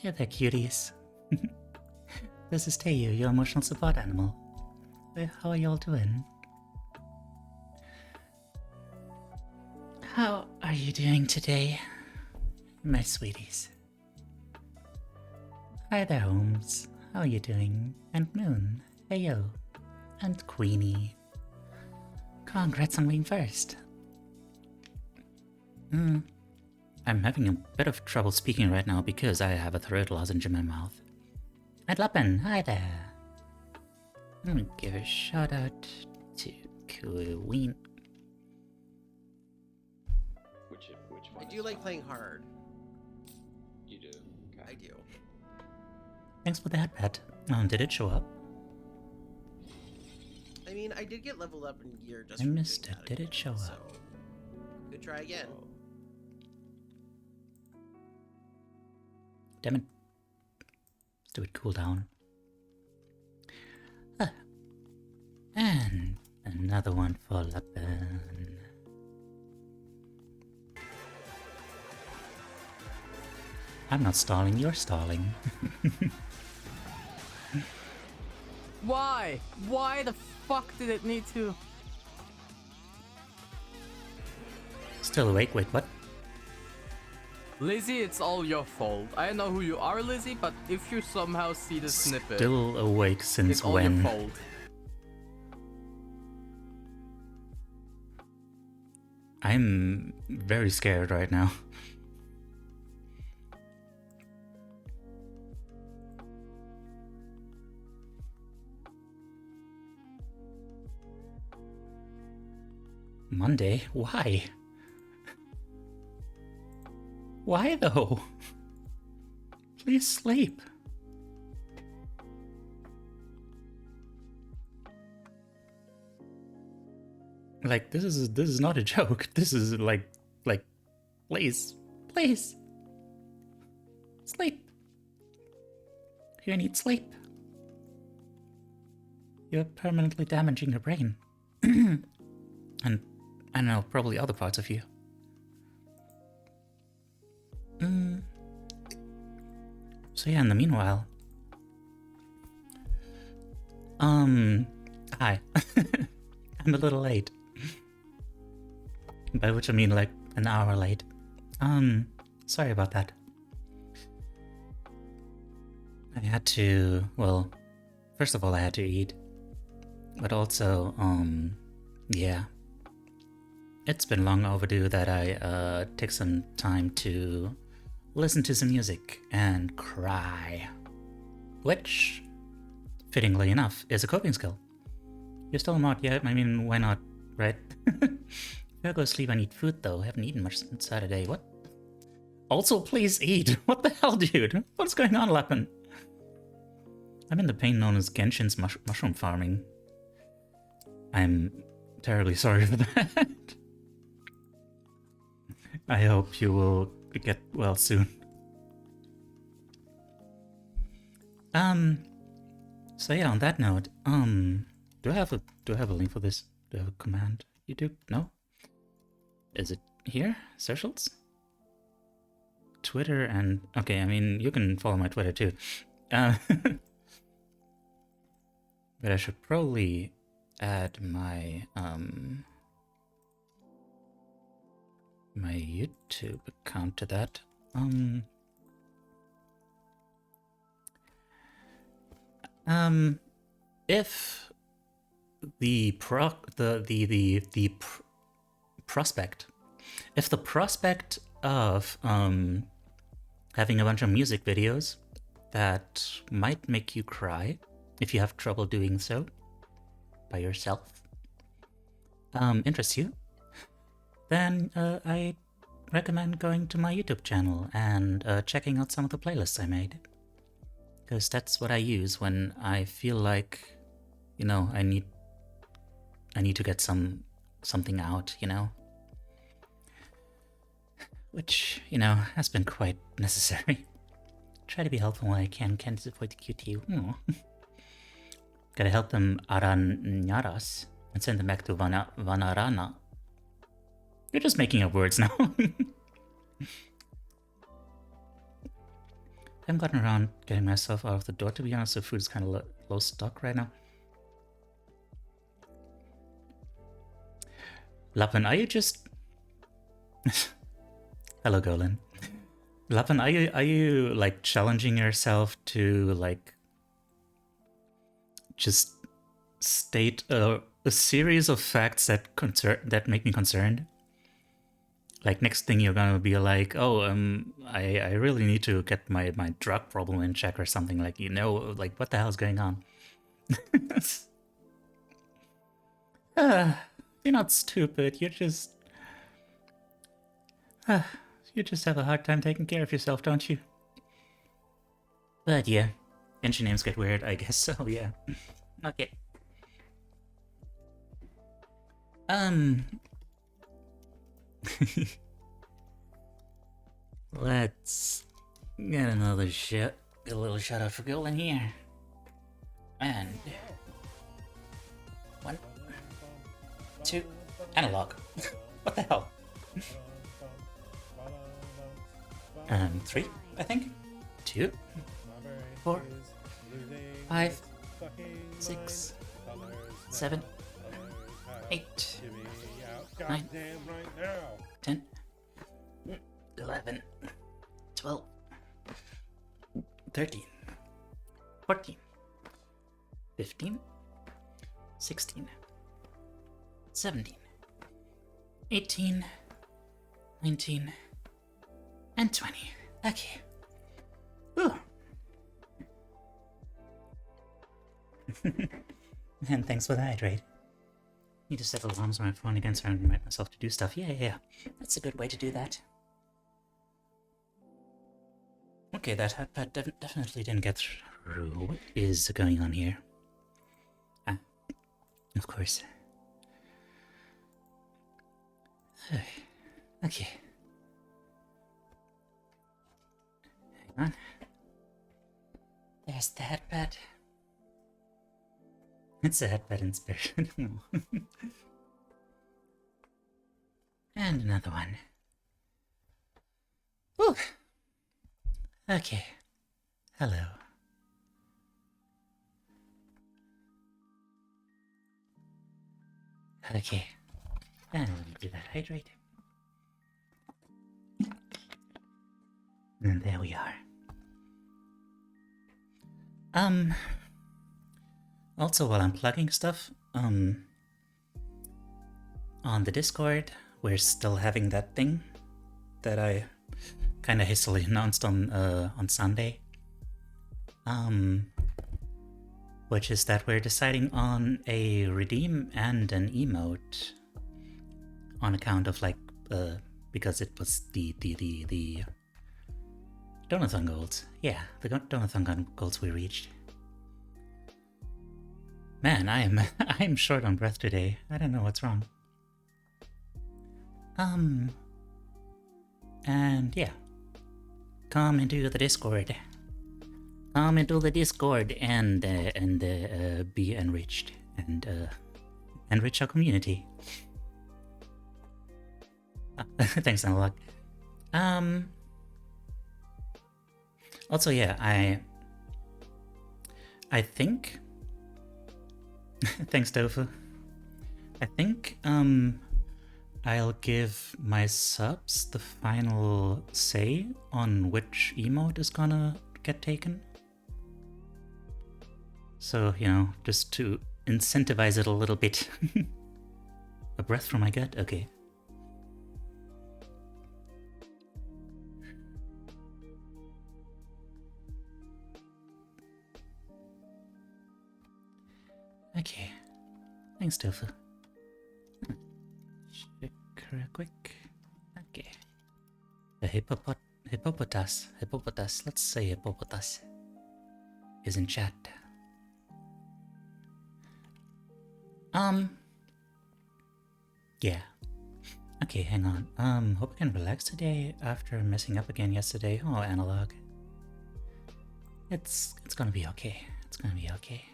Hey there, cuties. This is Teiyu, your emotional support animal. How are y'all doing? How are you doing today, my sweeties? Hi there, Holmes. How are you doing? And Moon, heyo. And Queenie. Congrats on being first. I'm having a bit of trouble speaking right now because I have a throat lozenge in my mouth. And Lappen, hi there. I'm gonna give a shout out to Queen. Which one? I do like playing hard. You do? Okay. I do. Thanks for the headpad. Did it show up? I mean, I did get leveled up in gear just I from missed doing it. that Did again, it show so up? could try again. Damn it. Let's do it cool down. And another one for Lappen. I'm not stalling, you're stalling. Why? Why the fuck did it need to? Still awake? Wait, what? Lizzie, it's all your fault. I know who you are, Lizzie, but if you somehow see the snippet, Still awake since it's all when? your fault. I'm very scared right now. Monday? Why? Why though? Please sleep. Like this is not a joke. This is like please sleep. You need sleep. You're permanently damaging your brain. And I don't know, probably other parts of you. So yeah, in the meanwhile, hi. I'm a little late. By which I mean like an hour late. Sorry about that. I had to, well, first of all I had to eat. But also, yeah. It's been long overdue that I take some time to listen to some music and cry. Which, fittingly enough, is a coping skill. You're still not yet, I mean, why not, right? Gotta go sleep, I need food though, I haven't eaten much since Saturday, what? Also, please eat! What the hell, dude? What's going on, Lappen? I'm in the pain known as Genshin's mushroom farming. I'm terribly sorry for that. I hope you will get well soon. So yeah, on that note, do I have a link for this? Do I have a command? YouTube? No? Is it here? Socials? Twitter and okay, I mean you can follow my Twitter too. But I should probably add my my YouTube account to that. If the prospect of having a bunch of music videos that might make you cry if you have trouble doing so by yourself interests you, then I recommend going to my YouTube channel and checking out some of the playlists I made. Because that's what I use when I feel like, you know, I need to get something out, you know? Which, you know, has been quite necessary. Try to be helpful when I can disappoint the QT. Gotta help them Aranyaras and send them back to Vanarana. You're just making up words now. haven't gotten around getting myself out of the door, to be honest, so food's kind of low stock right now. Lappen, are you just... Hello, Golan. Lappen, are you like challenging yourself to like just state a series of facts that make me concerned? Like next thing you're gonna be like, oh, I really need to get my drug problem in check or something, like, you know, like what the hell's going on? You're not stupid, you're just... you just have a hard time taking care of yourself, don't you? But yeah, engine names get weird, I guess, so yeah. Okay. Let's get another shot. Get a little shout out for Golan here. And 1, 2, analog. What the hell? 3, I think. 2, 4, 5, 6, 7, 8, 9, 10, 11, 12, 13, 14, 15, 16, 17, 18, 19, and 20. Okay. Ooh. And thanks for the hydrate. Need to set alarms on my phone again so I remind myself to do stuff. Yeah. That's a good way to do that. Okay, that hatpad definitely didn't get through. What is going on here? Ah, of course. Okay. Hang on. There's the hatpad. It's a hatpad inspiration. And another one. Woo! Okay. Hello. Okay. And we'll do that hydrate. And there we are. Also, while I'm plugging stuff, on the Discord, we're still having that thing that I kind of hastily announced on Sunday. Which is that we're deciding on a redeem and an emote on account of like, because it was the Donathon goals. Yeah, the Donathon goals we reached. Man, I'm short on breath today. I don't know what's wrong. And yeah. Come into the Discord. Come into the Discord and be enriched and enrich our community. Thanks, Analog. Also, yeah, I think. Thanks, Tofu. I think I'll give my subs the final say on which emote is gonna get taken. So, you know, just to incentivize it a little bit. A breath from my gut? Okay. Okay. Thanks, Tofu. Check real quick. Okay. The hippopotas, let's say hippopotas, is in chat. Yeah. Okay, hang on. Hope I can relax today after messing up again yesterday. Oh, Analog. It's gonna be okay. It's gonna be okay.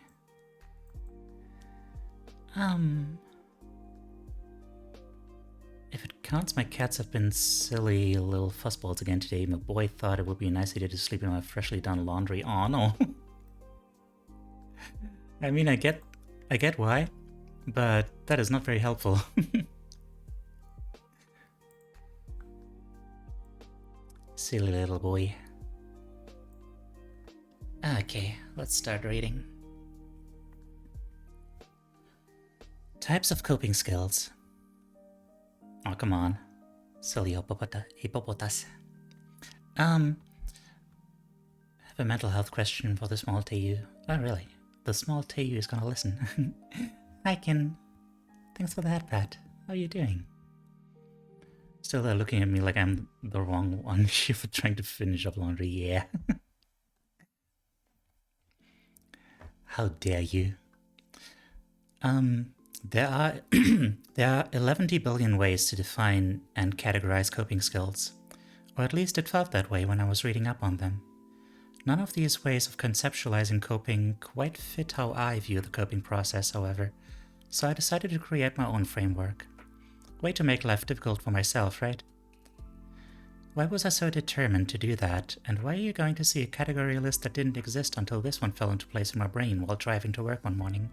If it counts, my cats have been silly little fussballs again today. My boy thought it would be a nice idea to sleep in my freshly done laundry. Oh no. I mean, I get why, but that is not very helpful. Silly little boy. Okay, let's start reading. Types of coping skills. Oh, come on. Silly hippopotas. I have a mental health question for the small Teiyu. Oh, really? The small Teiyu is gonna listen. Hi, Kin. Thanks for the head pat. How are you doing? Still there looking at me like I'm the wrong one for trying to finish up laundry. Yeah. How dare you? There are 11 billion ways to define and categorize coping skills, or at least it felt that way when I was reading up on them. None of these ways of conceptualizing coping quite fit how I view the coping process, however, so I decided to create my own framework. Way to make life difficult for myself, right? Why was I so determined to do that, and why are you going to see a category list that didn't exist until this one fell into place in my brain while driving to work one morning?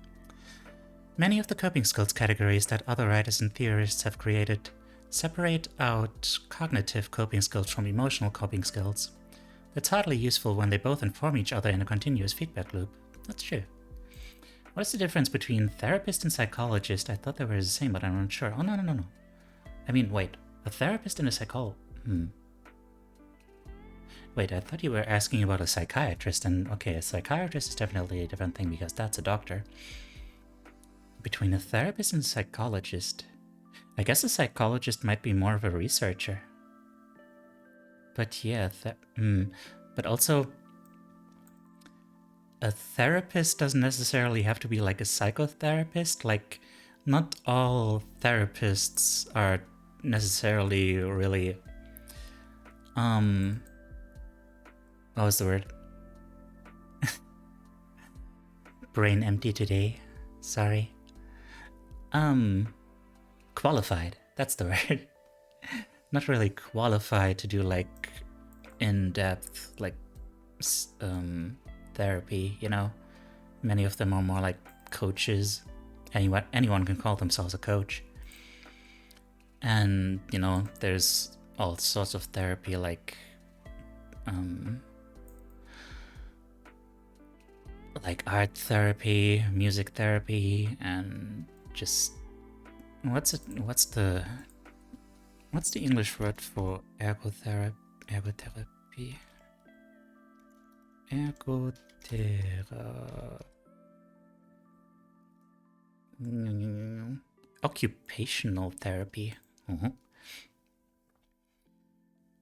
Many of the coping skills categories that other writers and theorists have created separate out cognitive coping skills from emotional coping skills. It's hardly useful when they both inform each other in a continuous feedback loop. That's true. What's the difference between therapist and psychologist? I thought they were the same, but I'm not sure. Oh, no. I mean, wait. A therapist and a Wait, I thought you were asking about a psychiatrist, and okay, a psychiatrist is definitely a different thing because that's a doctor. Between a therapist and a psychologist, I guess a psychologist might be more of a researcher. But yeah, but also a therapist doesn't necessarily have to be like a psychotherapist. Like, not all therapists are necessarily really, what was the word? Brain empty today. Sorry. Qualified. That's the word. Not really qualified to do like in-depth like therapy, you know. Many of them are more like coaches. Anyone can call themselves a coach. And, you know, there's all sorts of therapy like art therapy, music therapy, and just what's the English word for ergotherapy? Occupational therapy.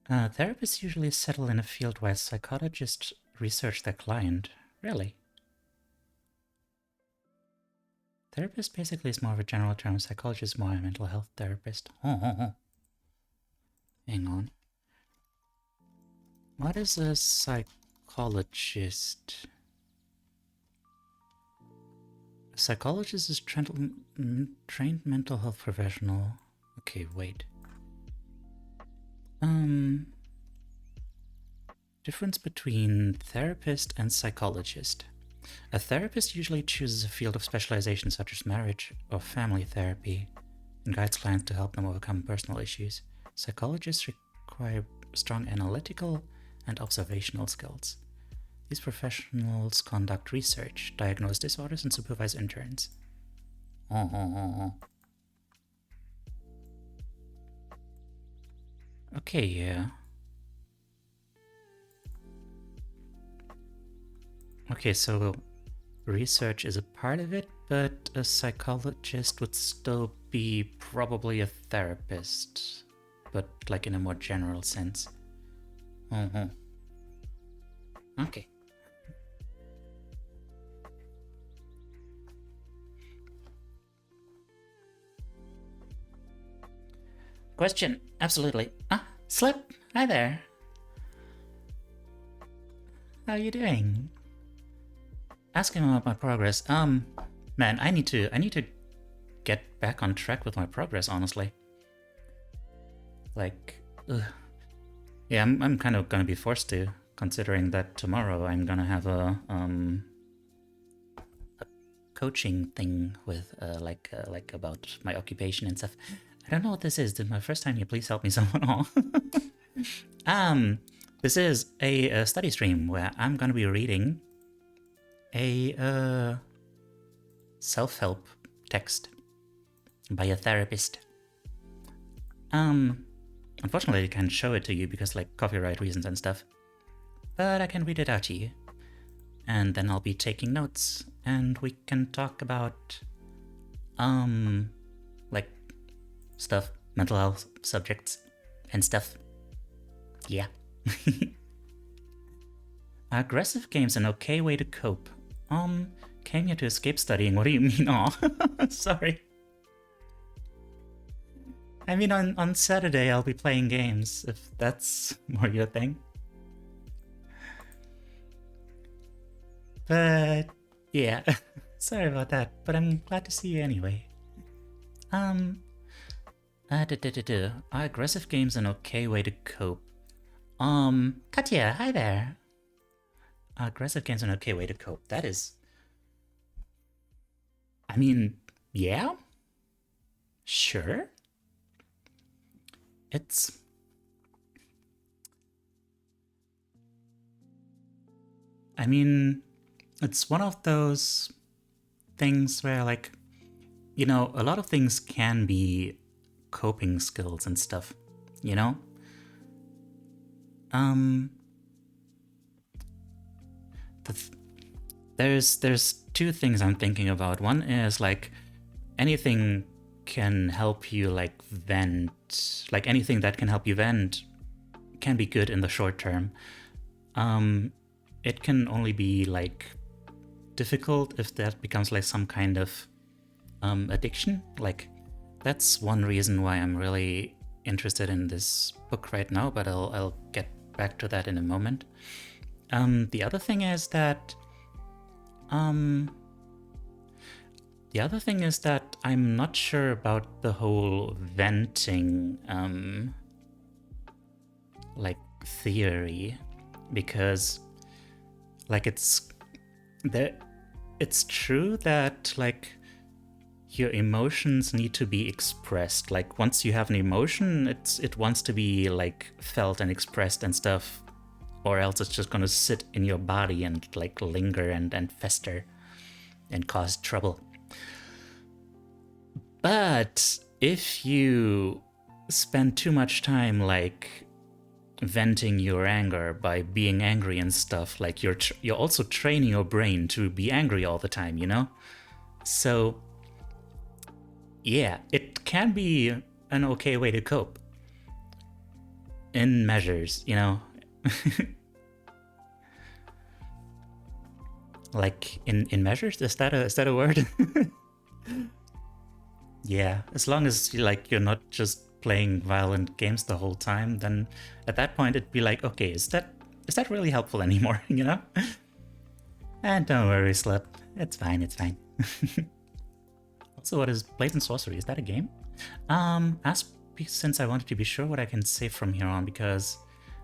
Therapists usually settle in a field while psychologists research their client. Really? Therapist basically is more of a general term. Psychologist is more a mental health therapist. Hang on. What is a psychologist? A psychologist is trained mental health professional. Okay, wait. Difference between therapist and psychologist. A therapist usually chooses a field of specialization such as marriage or family therapy and guides clients to help them overcome personal issues. Psychologists require strong analytical and observational skills. These professionals conduct research, diagnose disorders, and supervise interns. Okay, yeah. Okay, so research is a part of it, but a psychologist would still be probably a therapist, but like in a more general sense. Okay. Question, absolutely. Slip, hi there. How are you doing? Asking about my progress. Man, I need to get back on track with my progress, honestly. Like, ugh. Yeah, I'm kind of gonna be forced to, considering that tomorrow I'm gonna have a coaching thing with like about my occupation and stuff. I don't know what this is. This is my first time here. Please help me, someone. This is a study stream where I'm gonna be reading a self-help text by a therapist. Unfortunately, I can't show it to you because like copyright reasons and stuff. But I can read it out to you. And then I'll be taking notes and we can talk about like stuff, mental health subjects and stuff. Yeah. Aggressive game's an okay way to cope. Came here to escape studying. What do you mean? Oh, sorry. I mean, on Saturday I'll be playing games, if that's more your thing. But, yeah, sorry about that, but I'm glad to see you anyway. Aggressive game's an okay way to cope. Katya, hi there. Aggressive game's an okay way to cope. That is... I mean, yeah? Sure? It's... I mean, it's one of those things where, like, you know, a lot of things can be coping skills and stuff, you know? There's two things I'm thinking about. One is, like, anything can help you, like, vent. Like, anything that can help you vent can be good in the short term. It can only be, like, difficult if that becomes, like, some kind of addiction. Like, that's one reason why I'm really interested in this book right now, but I'll get back to that in a moment. The other thing is that I'm not sure about the whole venting like theory, because like it's true that like your emotions need to be expressed. Like once you have an emotion, it wants to be like felt and expressed and stuff, or else it's just gonna sit in your body and like linger and fester and cause trouble. But if you spend too much time like venting your anger by being angry and stuff, like you're also training your brain to be angry all the time, you know? So yeah, it can be an okay way to cope in measures, you know? Like in measures, is that a word? Yeah, as long as you're not just playing violent games the whole time, then at that point it'd be like, okay, is that really helpful anymore, you know? And don't worry, slut, it's fine. Also, what is Blades and Sorcery? Is that a game? Since I wanted to be sure what I can say from here on, because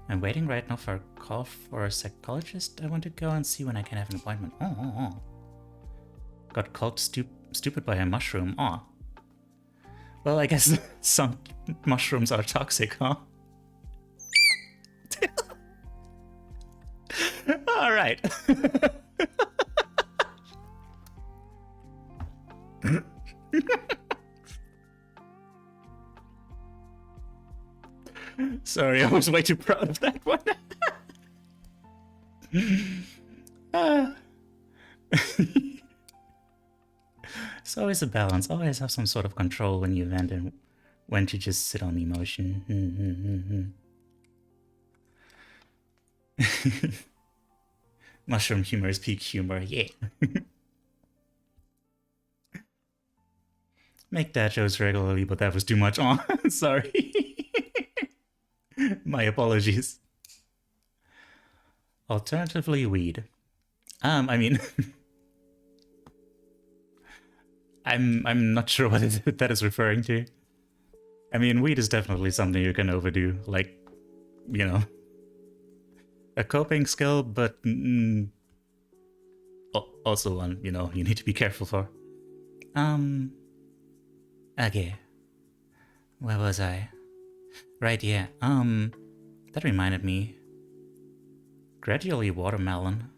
I'm waiting right now for a call for a psychologist. I want to go and see when I can have an appointment. Oh. Got called stupid by a mushroom. Oh. Well, I guess some mushrooms are toxic, huh? All right. Sorry, I was way too proud of that one. It's always a balance. Always have some sort of control when you vent and when to just sit on emotion. Mushroom humor is peak humor, yeah. Make dad jokes regularly, but that was too much. Oh, sorry. My apologies. Alternatively, weed. I mean, I'm not sure what that is referring to. I mean, weed is definitely something you can overdo. Like, you know, a coping skill, but also one, you know, you need to be careful for. Okay. Where was I? Right, yeah. That reminded me. Gradually watermelon.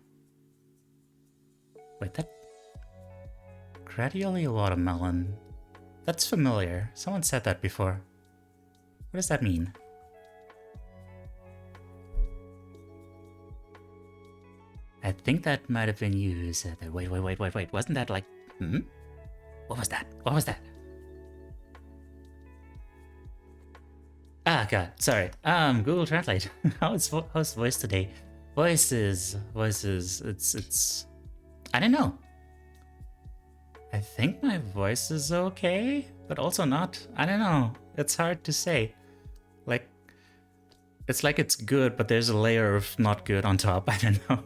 Wait, that... Gradually watermelon. That's familiar. Someone said that before. What does that mean? I think that might have been you who said that. Wait. Wasn't that like... What was that? What was that? Ah, God, sorry. Google Translate. How's voice today? Voices, it's... I don't know. I think my voice is okay, but also not. I don't know. It's hard to say. Like, it's like it's good, but there's a layer of not good on top. I don't know.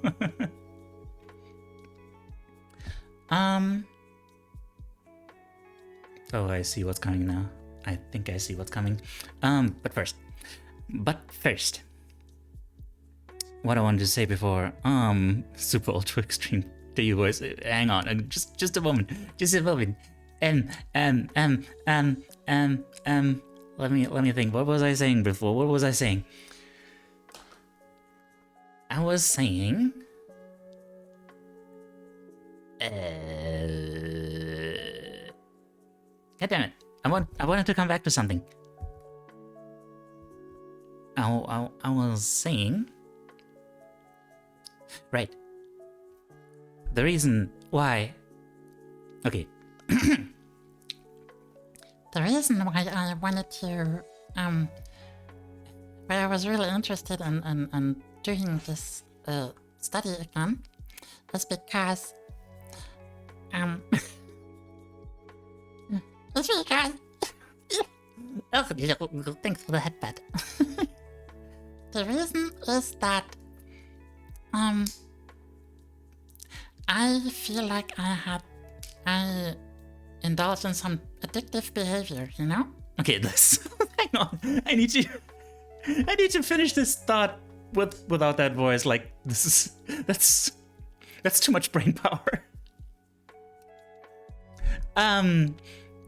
Oh, I see what's coming now. I think I see what's coming. But first, what I wanted to say before, super ultra extreme Teiyu voice. Hang on, just a moment, Let me think. What was I saying before? What was I saying? I was saying. God damn it! I wanted to come back to something. I was saying. Right. The reason why. Okay. The reason why I wanted to, why I was really interested in doing this study again is because, it's because, oh, thanks for the headbutt. The reason is that, I feel like I indulged in some addictive behavior, you know? Okay, this. Hang on. I need to finish this thought without that voice. Like, this is that's too much brain power. The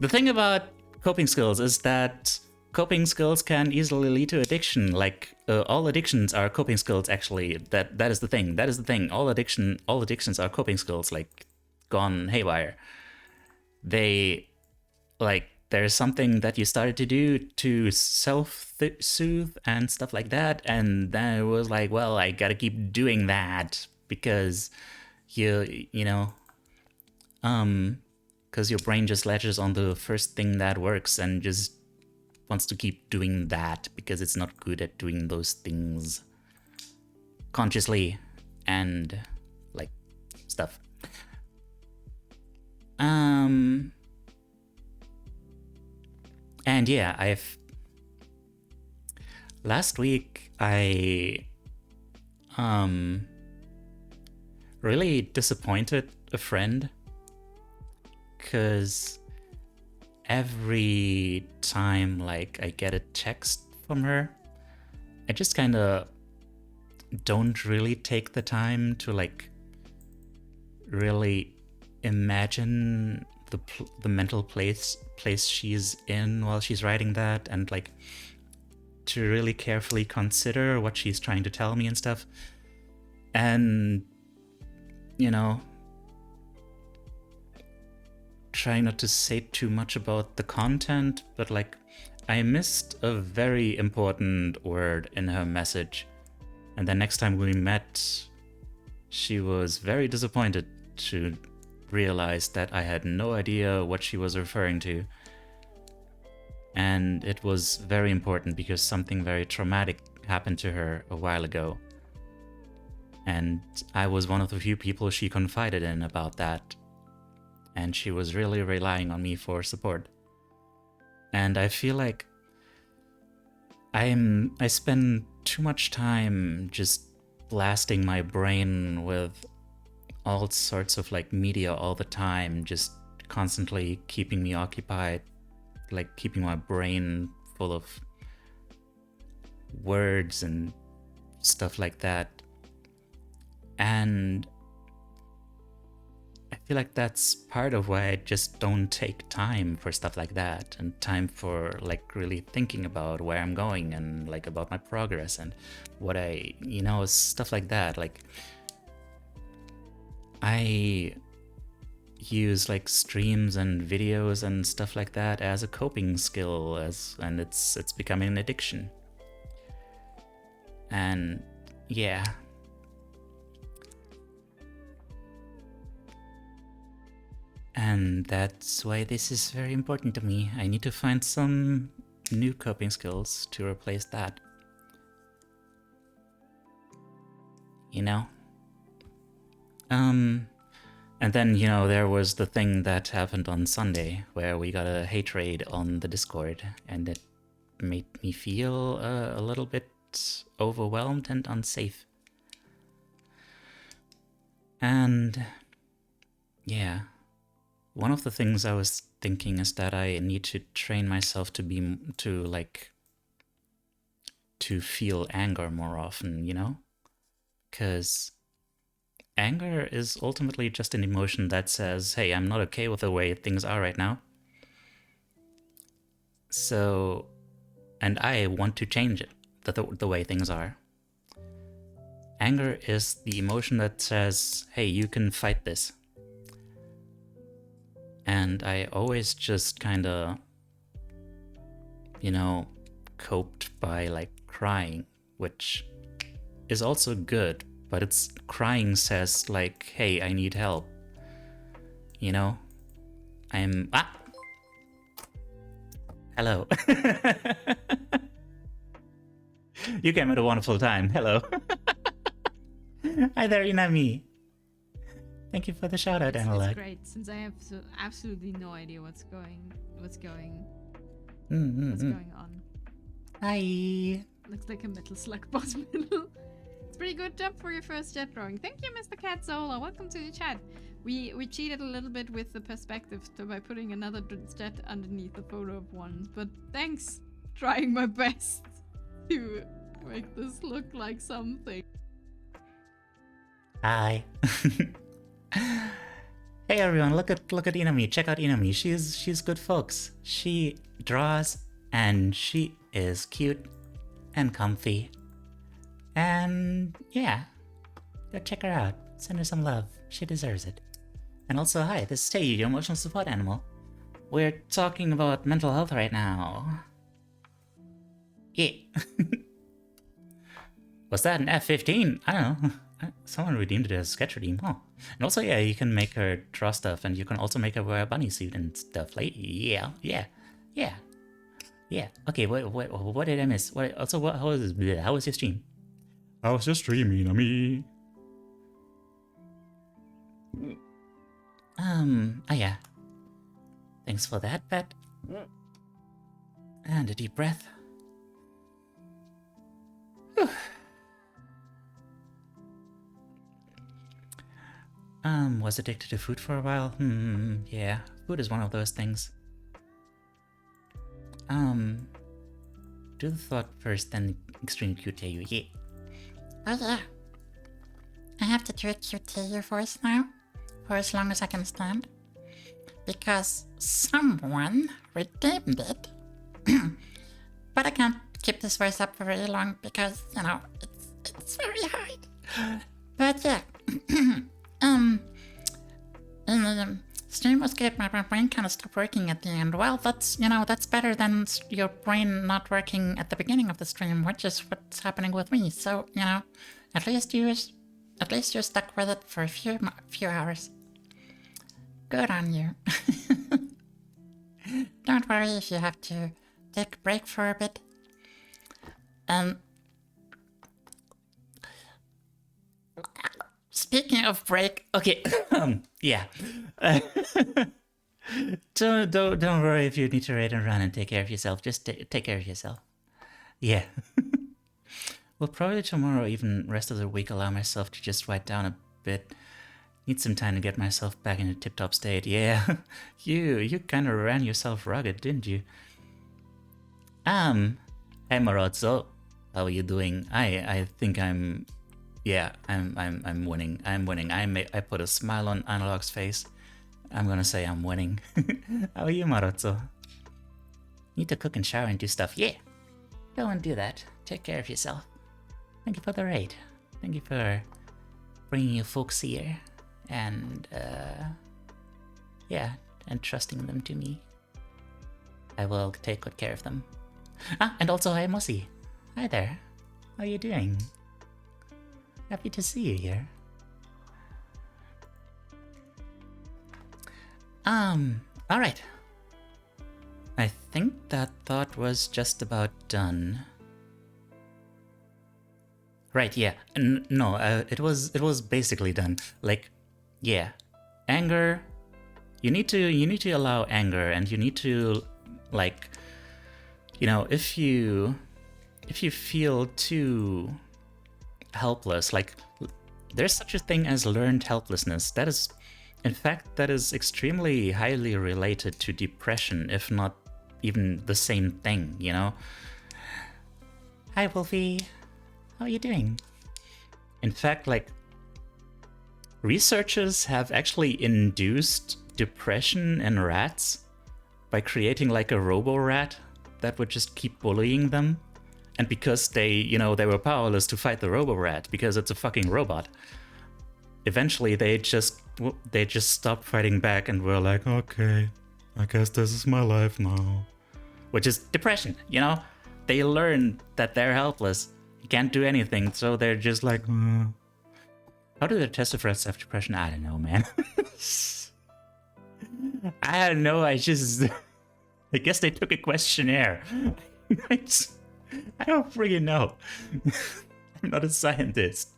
thing about coping skills is that coping skills can easily lead to addiction. Like, all addictions are coping skills. Actually, that is the thing. That is the thing. All addictions are coping skills. Like, gone haywire. They, like, there's something that you started to do to self-soothe and stuff like that, and then it was like, well, I gotta keep doing that because you know, because your brain just latches on the first thing that works and just wants to keep doing that because it's not good at doing those things consciously and like stuff. And yeah, last week I really disappointed a friend because every time like I get a text from her, I just kind of don't really take the time to like really imagine the mental place she's in while she's writing that, and like to really carefully consider what she's trying to tell me and stuff. And you know, try not to say too much about the content, but like I missed a very important word in her message, and the next time we met she was very disappointed to realize that I had no idea what she was referring to. And it was very important because something very traumatic happened to her a while ago. And I was one of the few people she confided in about that. And she was really relying on me for support. And I feel like I spend too much time just blasting my brain with all sorts of like media all the time, just constantly keeping me occupied, like keeping my brain full of words and stuff like that. And I feel like that's part of why I just don't take time for stuff like that, and time for like really thinking about where I'm going and like about my progress and what I, stuff like that. Like I use like streams and videos and stuff like that as a coping skill, and it's becoming an addiction. And yeah. And that's why this is very important to me. I need to find some new coping skills to replace that. And then, there was the thing that happened on Sunday where we got a hate raid on the Discord, and it made me feel a little bit overwhelmed and unsafe. And yeah, one of the things I was thinking is that I need to train myself to feel anger more often, because anger is ultimately just an emotion that says, hey, I'm not okay with the way things are right now. So, and I want to change it, the way things are. Anger is the emotion that says, hey, you can fight this. And I always just kind of, coped by like crying, which is also good, but it's crying says like, hey, I need help. Hello. You came at a wonderful time. Hello. Hi there, Inami. Thank you for the shout out, Analog. It's great, since I have absolutely no idea what's going on. Hi. Looks like a metal slug boss middle. It's pretty good job for your first jet drawing. Thank you, Mr. Cat Solo. Welcome to the chat. We cheated a little bit with the perspective by putting another jet underneath the photo of one, but thanks. Trying my best to make this look like something. Hi. Hey everyone, look at Inami. Check out Inami. She's good folks. She draws and she is cute and comfy. And yeah, go check her out. Send her some love. She deserves it. And also, hi, this is Teiyu, your emotional support animal. We're talking about mental health right now. Yeah. Was that an F-15? I don't know. Someone redeemed it as a sketch redeem. Oh. And also, yeah, you can make her draw stuff, and you can also make her wear a bunny suit and stuff. Like, yeah. Okay, what did I miss? How was this? How was your stream? How was your stream, Inami? Oh yeah. Thanks for that, pet. And a deep breath. Whew. Was addicted to food for a while? Yeah. Food is one of those things. Do the thought first, then extreme cute Teiyu. Yeah. Oh yeah. I have to do a cute Teiyu voice now, for as long as I can stand. Because someone redeemed it. But I can't keep this voice up for very long because, it's very hard. But yeah. The stream was good, my brain kind of stopped working at the end. Well, that's better than your brain not working at the beginning of the stream, which is what's happening with me. So, at least you're stuck with it for a few hours. Good on you. Don't worry if you have to take a break for a bit. Speaking of break, okay, yeah. Don't worry if you need to raid and run and take care of yourself. Just take care of yourself. Yeah. Well, probably tomorrow, even rest of the week, allow myself to just write down a bit. Need some time to get myself back in a tip-top state. Yeah, you kind of ran yourself rugged, didn't you? Hey Marozzo, how are you doing? I think I'm winning. I'm winning. I put a smile on Analog's face. I'm gonna say I'm winning. How are you, Marozzo? Need to cook and shower and do stuff. Yeah, go and do that. Take care of yourself. Thank you for the raid. Thank you for bringing your folks here and and trusting them to me. I will take good care of them. And also, hi Mossy. Hi there. How are you doing? Happy to see you here. Alright. I think that thought was just about done. Right, yeah. No, it was basically done. Like, yeah. Anger. You need to allow anger, and you need to, like, you know, if you feel too helpless, like, there's such a thing as learned helplessness. That is, in fact, that is extremely highly related to depression, if not even the same thing, you know? Hi, Wolfie. How are you doing? In fact, like, researchers have actually induced depression in rats by creating like a robo-rat that would just keep bullying them. And because they were powerless to fight the robo-rat because it's a fucking robot, eventually they just stopped fighting back and were like, okay, I guess this is my life now. Which is depression, you know? They learn that they're helpless. You can't do anything, so they're just like, How do the test of rats have depression? I don't know, man. I don't know, I guess they took a questionnaire. I don't freaking know. I'm not a scientist.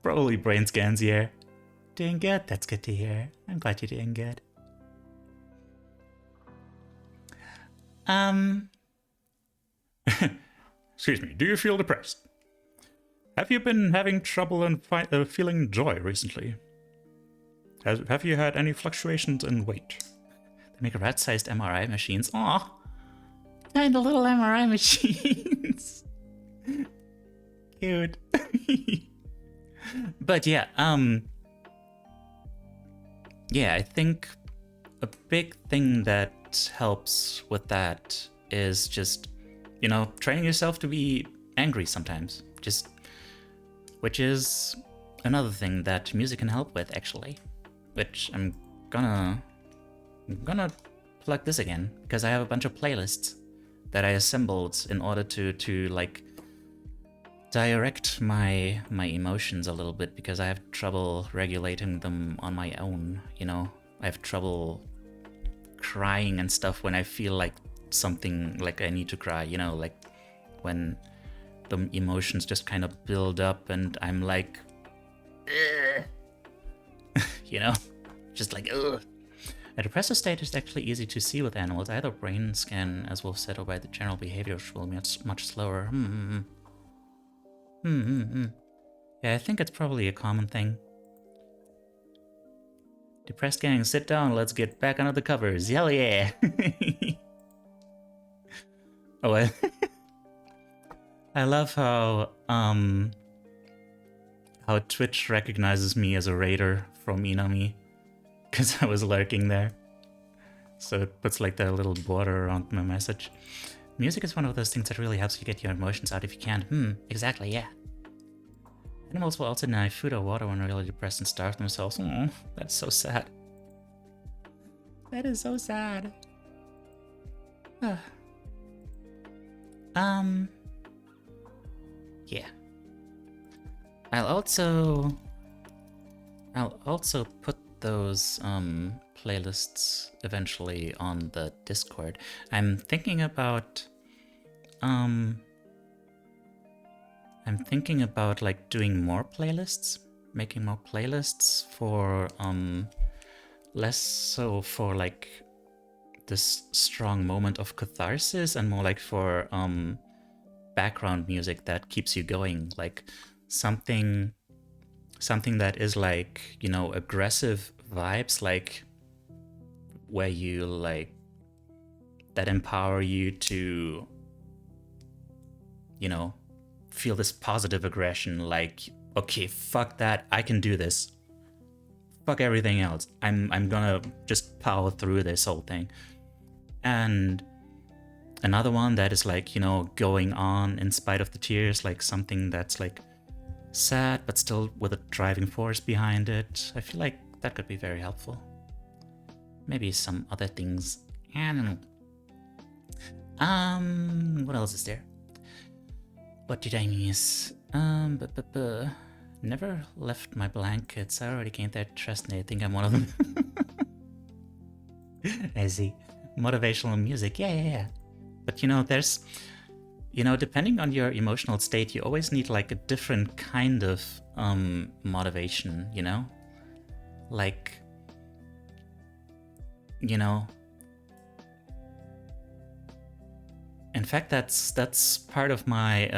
Probably brain scans here. Doing good, that's good to hear. I'm glad you're doing good. Excuse me, do you feel depressed? Have you been having trouble in feeling joy recently? Have you had any fluctuations in weight? They make rat-sized MRI machines. Aw, tiny little MRI machines. Cute. But yeah, yeah, I think a big thing that helps with that is just, you know, training yourself to be angry sometimes. Which is another thing that music can help with, actually. Which I'm gonna plug this again, because I have a bunch of playlists that I assembled in order to like direct my emotions a little bit, because I have trouble regulating them on my own, you know? I have trouble crying and stuff when I feel like something, like I need to cry, you know, like when the emotions just kind of build up and I'm like, you know, just like, ugh. A depressive state is actually easy to see with animals, either brain scan, as Wolf said, or by the general behavior, which will be much slower. Yeah, I think it's probably a common thing. Depressed gang, sit down, let's get back under the covers. Hell yeah! Oh, I love how Twitch recognizes me as a raider from Inami, because I was lurking there. So it puts like that little border around my message. Music is one of those things that really helps you get your emotions out if you can. Exactly, yeah. Animals will also deny food or water when really depressed and starve themselves. Oh, that's so sad. That is so sad. Yeah. I'll also put those playlists eventually on the Discord. I'm thinking about like doing more playlists, making more playlists for less so for like this strong moment of catharsis and more like for background music that keeps you going, like something that is like, you know, aggressive vibes, like where you like that empower you to, you know, feel this positive aggression, like, okay, fuck that, I can do this. Fuck everything else. I'm gonna just power through this whole thing. And another one that is like, you know, going on in spite of the tears, like something that's like sad but still with a driving force behind it. I feel like that could be very helpful. Maybe some other things. I don't know. What else is there? What did I miss? Never left my blankets. I already gained their trust and I think I'm one of them. I see. Motivational music. Yeah. But you know, there's, you know, depending on your emotional state, you always need like a different kind of motivation, you know? Like, you know, in fact, that's part of my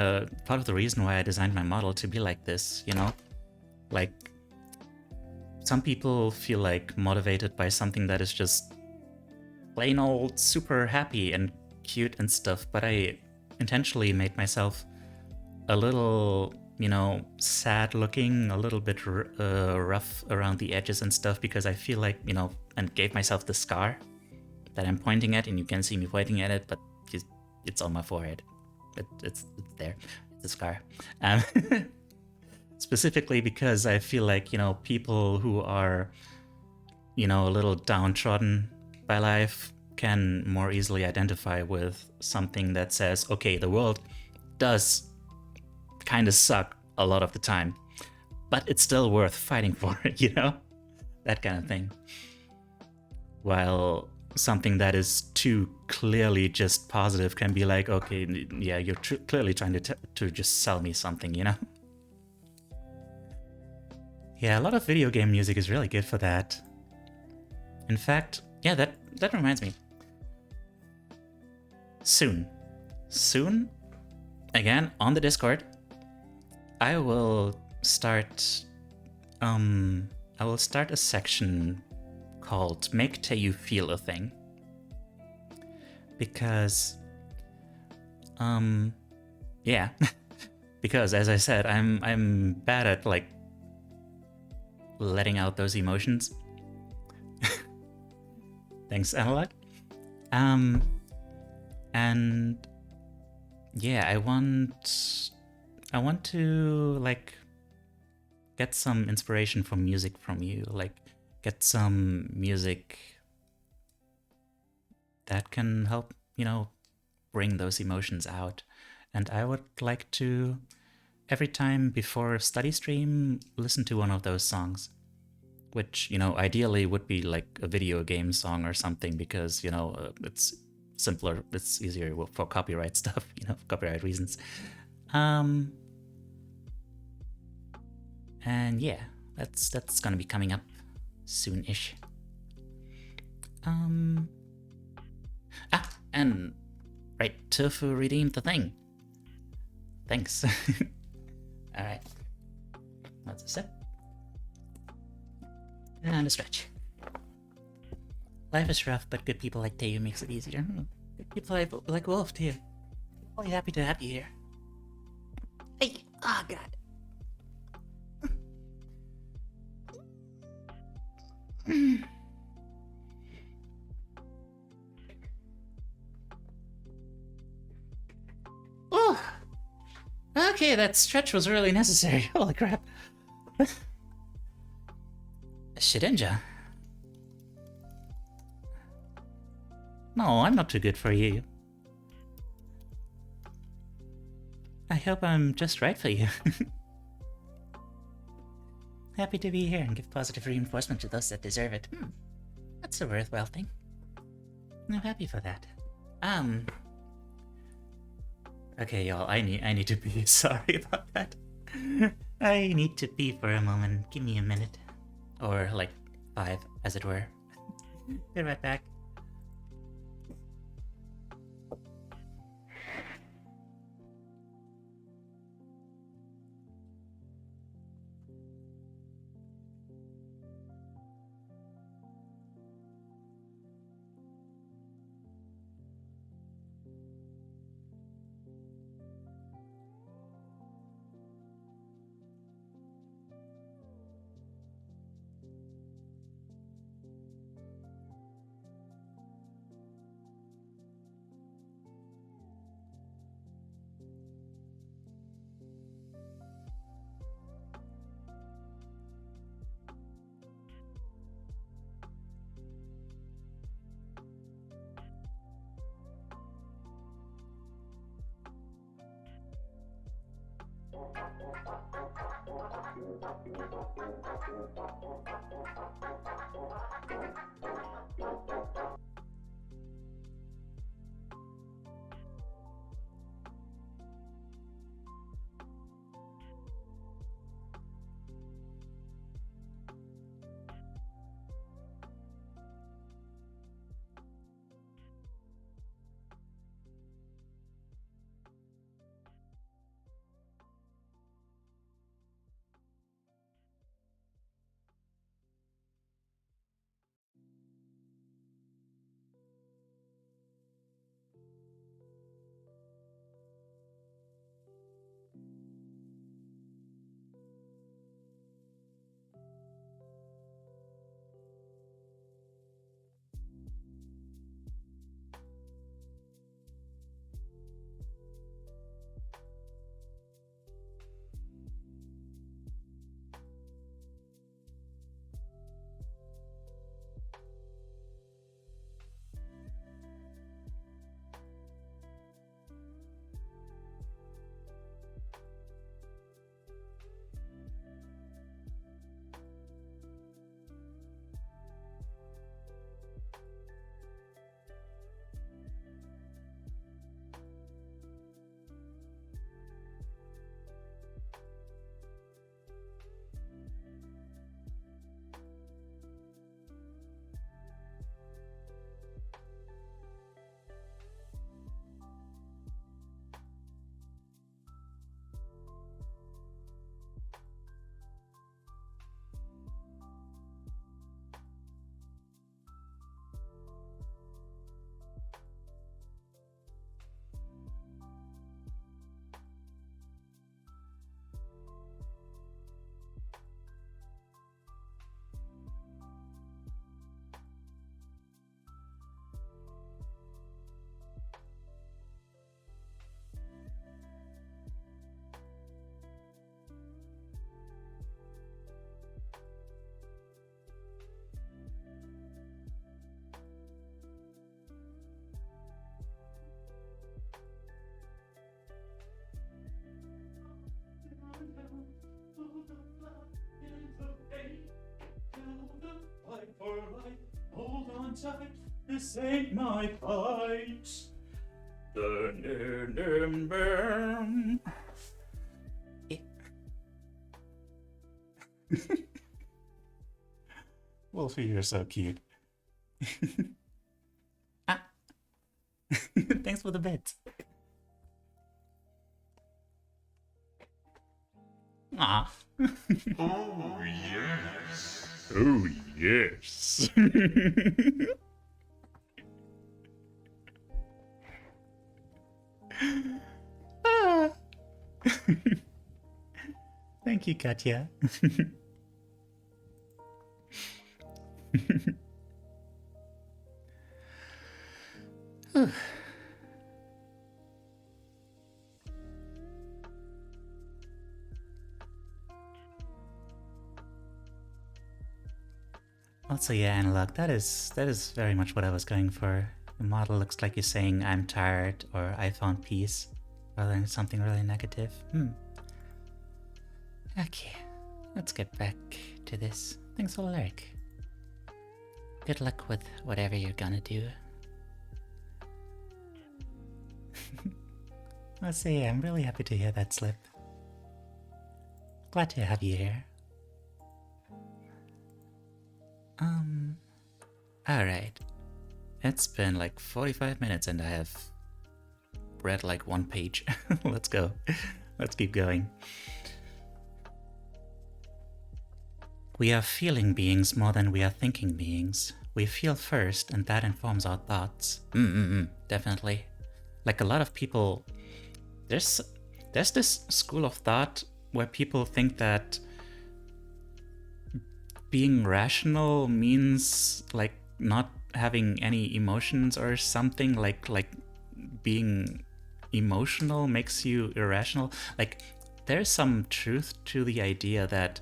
part of the reason why I designed my model to be like this, you know? Like, some people feel like motivated by something that is just plain old super happy and cute and stuff, but I intentionally made myself a little, you know, sad looking, a little bit rough around the edges and stuff, because I feel like, you know, and gave myself the scar that I'm pointing at, and you can see me pointing at it, but it's on my forehead. It's there. It's a scar. Specifically because I feel like, you know, people who are, you know, a little downtrodden by life can more easily identify with something that says, okay, the world does kind of suck a lot of the time, but it's still worth fighting for it, you know? That kind of thing. While something that is too clearly just positive can be like, okay, yeah, you're clearly trying to just sell me something, you know? Yeah, a lot of video game music is really good for that. In fact, yeah, that reminds me. Soon, again, on the Discord, I will start a section called Make Teiyu Feel a Thing. Because, yeah, because as I said, I'm bad at like letting out those emotions. Thanks, Analog. And yeah, I want to like get some inspiration from music from you, like get some music that can help, you know, bring those emotions out. And I would like to, every time before a study stream, listen to one of those songs, which, you know, ideally would be like a video game song or something, because, you know, it's simpler, it's easier for copyright stuff, you know, copyright reasons. And yeah, that's gonna be coming up soon-ish. And right, Tofu redeemed the thing. Thanks. All right, that's a sip and a stretch. Life is rough, but good people like Teiyu makes it easier. Good people like Wolf too. Really happy to have you here. Hey, oh god. Oh, okay, that stretch was really necessary. Holy crap. Shidenja. No, I'm not too good for you. I hope I'm just right for you. Happy to be here and give positive reinforcement to those that deserve it. That's a worthwhile thing. I'm happy for that. Okay, y'all, I need to pee. Sorry about that. I need to pee for a moment. Give me a minute. Or like 5, as it were. Be right back. Hold on tight, this ain't my fight. Wolfie, you're so cute. Ah. Thanks for the bit. Ah. Oh, yes. Oh, yes. Ah. Thank you, Katya. Also, yeah, Analog, that is very much what I was going for. The model looks like you're saying I'm tired or I found peace rather than something really negative. Okay, let's get back to this. Thanks for the lyric. Good luck with whatever you're gonna do. I'll say I'm really happy to hear that slip. Glad to have you here. Alright. It's been like 45 minutes and I have read like one page. Let's go. Let's keep going. We are feeling beings more than we are thinking beings. We feel first and that informs our thoughts. Definitely. Like a lot of people, there's this school of thought where people think that being rational means like not having any emotions or something, like being emotional makes you irrational. Like there's some truth to the idea that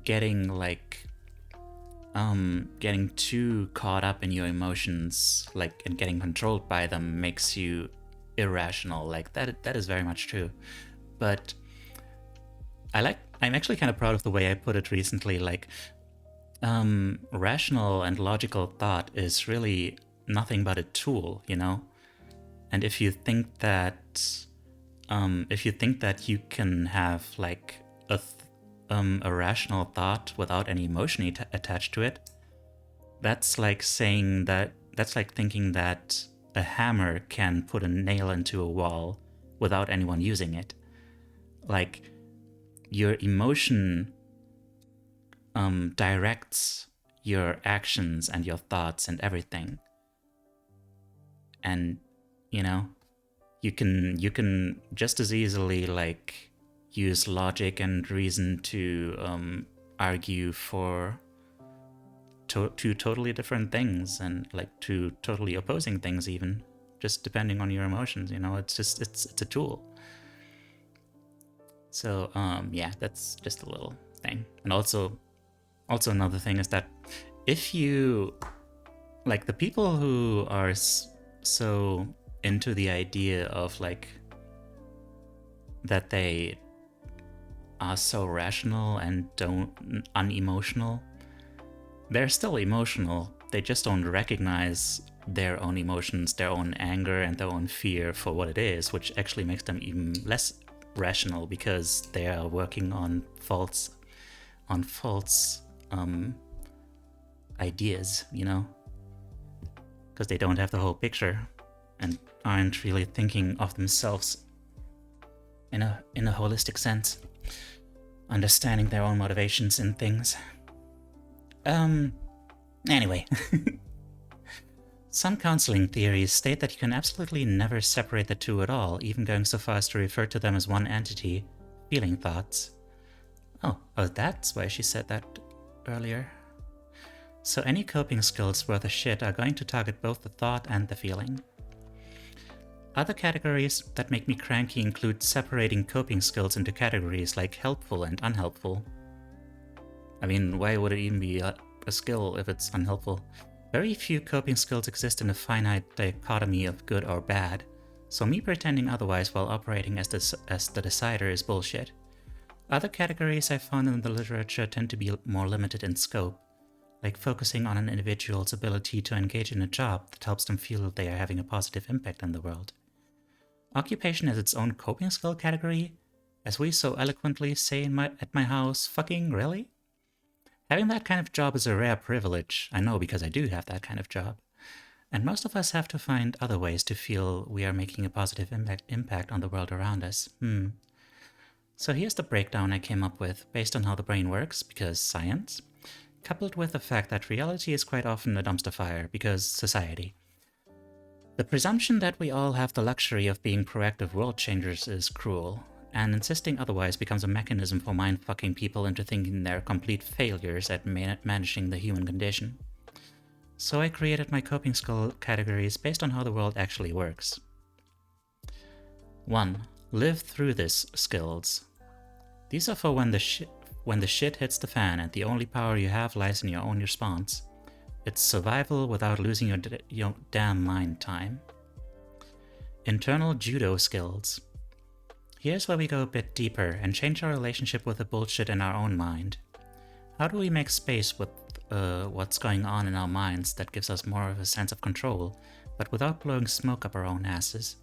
getting too caught up in your emotions, like, and getting controlled by them makes you irrational. Like that is very much true. But I'm actually kind of proud of the way I put it recently. Like, rational and logical thought is really nothing but a tool, you know? And if you think that you can have like a rational thought without any emotion attached to it, that's like thinking that a hammer can put a nail into a wall without anyone using it. Like, your emotion directs your actions and your thoughts and everything. And, you know, you can just as easily like use logic and reason to argue for two totally different things, and like two totally opposing things even, just depending on your emotions, you know. It's a tool. So yeah, that's just a little thing. And also another thing is that if you, like, the people who are so into the idea of like that they are so rational and unemotional, they're still emotional. They just don't recognize their own emotions, their own anger and their own fear for what it is, which actually makes them even less rational, because they are working on false ideas, you know, because they don't have the whole picture and aren't really thinking of themselves in a holistic sense, understanding their own motivations and things. Anyway. Some counseling theories state that you can absolutely never separate the two at all, even going so far as to refer to them as one entity, feeling thoughts. Oh, that's why she said that earlier. So any coping skills worth a shit are going to target both the thought and the feeling. Other categories that make me cranky include separating coping skills into categories like helpful and unhelpful. I mean, why would it even be a skill if it's unhelpful? Very few coping skills exist in a finite dichotomy of good or bad, so me pretending otherwise while operating as the decider is bullshit. Other categories I found in the literature tend to be more limited in scope, like focusing on an individual's ability to engage in a job that helps them feel that they are having a positive impact in the world. Occupation as its own coping skill category? As we so eloquently say at my house, fucking really? Having that kind of job is a rare privilege. I know, because I do have that kind of job. And most of us have to find other ways to feel we are making a positive impact on the world around us. So here's the breakdown I came up with, based on how the brain works, because science, coupled with the fact that reality is quite often a dumpster fire, because society. The presumption that we all have the luxury of being proactive world changers is cruel, and insisting otherwise becomes a mechanism for mind-fucking people into thinking they're complete failures at managing the human condition. So I created my coping skill categories based on how the world actually works. 1. Live through this skills. These are for when the shit hits the fan and the only power you have lies in your own response. It's survival without losing your damn mind time. Internal judo skills. Here's where we go a bit deeper and change our relationship with the bullshit in our own mind. How do we make space with what's going on in our minds that gives us more of a sense of control, but without blowing smoke up our own asses?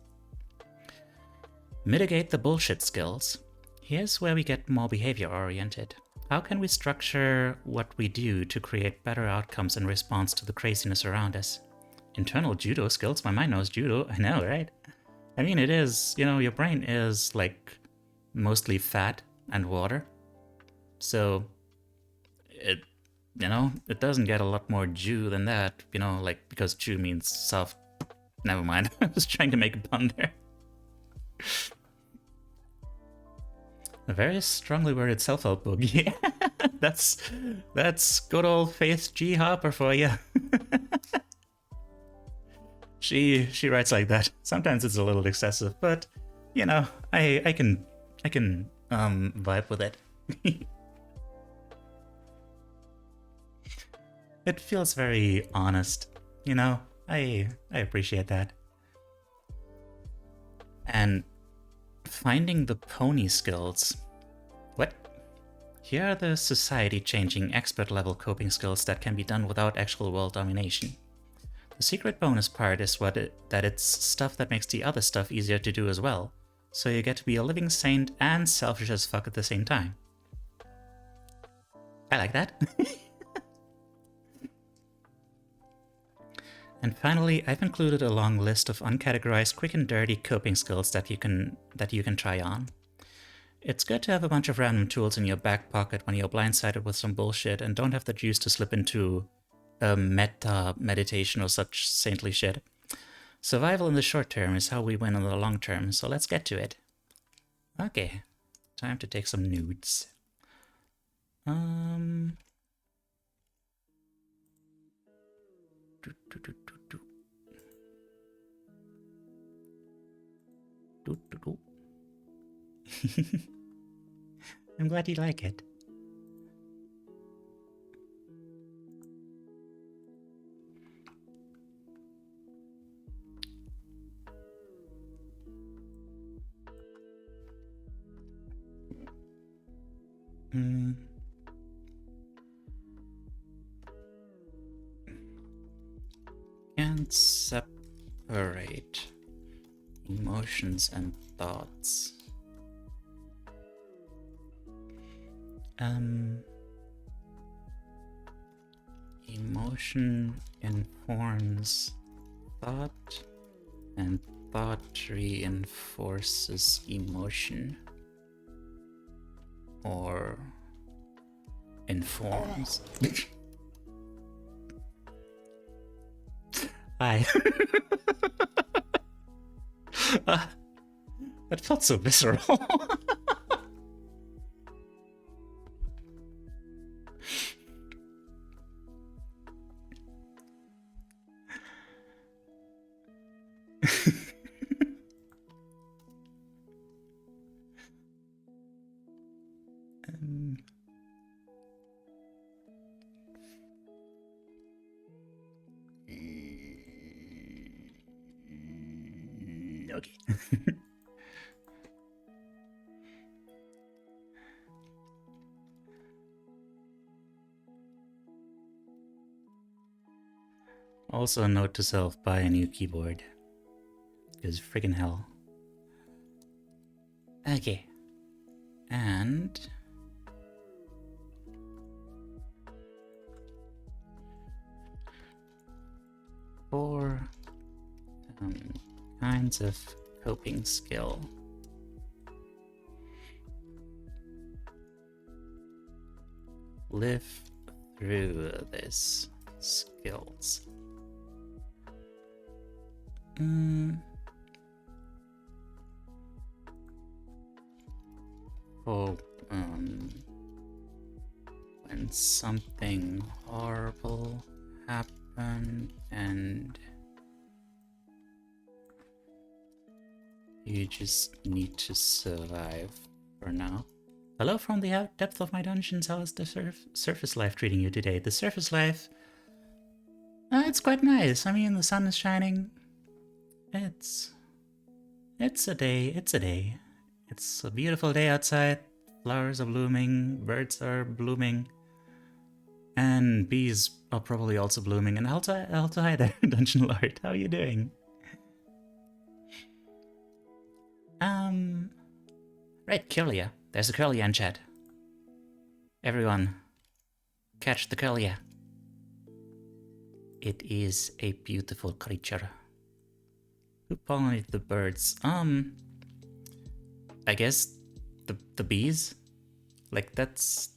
Mitigate the bullshit skills. Here's where we get more behavior-oriented. How can we structure what we do to create better outcomes in response to the craziness around us? Internal judo skills? My mind knows judo, I know, right? I mean, it is, you know, your brain is like mostly fat and water. So it doesn't get a lot more Jew than that, you know, like, because Jew means soft. Never mind. I was trying to make a pun there. A very strongly worded self-help book. Yeah, that's good old Faith G. Harper for you. She writes like that. Sometimes it's a little excessive, but you know, I can vibe with it. It feels very honest, you know. I appreciate that. And finding the pony skills. What? Here are the society-changing expert-level coping skills that can be done without actual world domination. The secret bonus part is that it's stuff that makes the other stuff easier to do as well. So you get to be a living saint and selfish as fuck at the same time. I like that. And finally, I've included a long list of uncategorized, quick and dirty coping skills that you can try on. It's good to have a bunch of random tools in your back pocket when you're blindsided with some bullshit and don't have the juice to slip into a meta meditation or such saintly shit. Survival in the short term is how we win in the long term, so let's get to it. Okay, time to take some nudes. I'm glad you like it. Can't separate emotions and thoughts. Emotion informs thought, and thought reinforces emotion. Or informs. Hi. That felt so visceral. Okay. Also, a note to self: buy a new keyboard. Because friggin' hell. Okay. And four kinds of coping skill. Live through this skills. Oh, when something horrible happened and you just need to survive for now. Hello from the depth of my dungeons. How is the surface life treating you today? The surface life, it's quite nice. I mean, the sun is shining. It's a day. It's a day. It's a beautiful day outside. Flowers are blooming. Birds are blooming. And bees are probably also blooming. And hi there, Dungeon Lord. How are you doing? Right, Curlia. There's a Curlia in chat. Everyone, catch the Curlia. It is a beautiful creature. Who pollinated the birds? I guess the bees? Like that's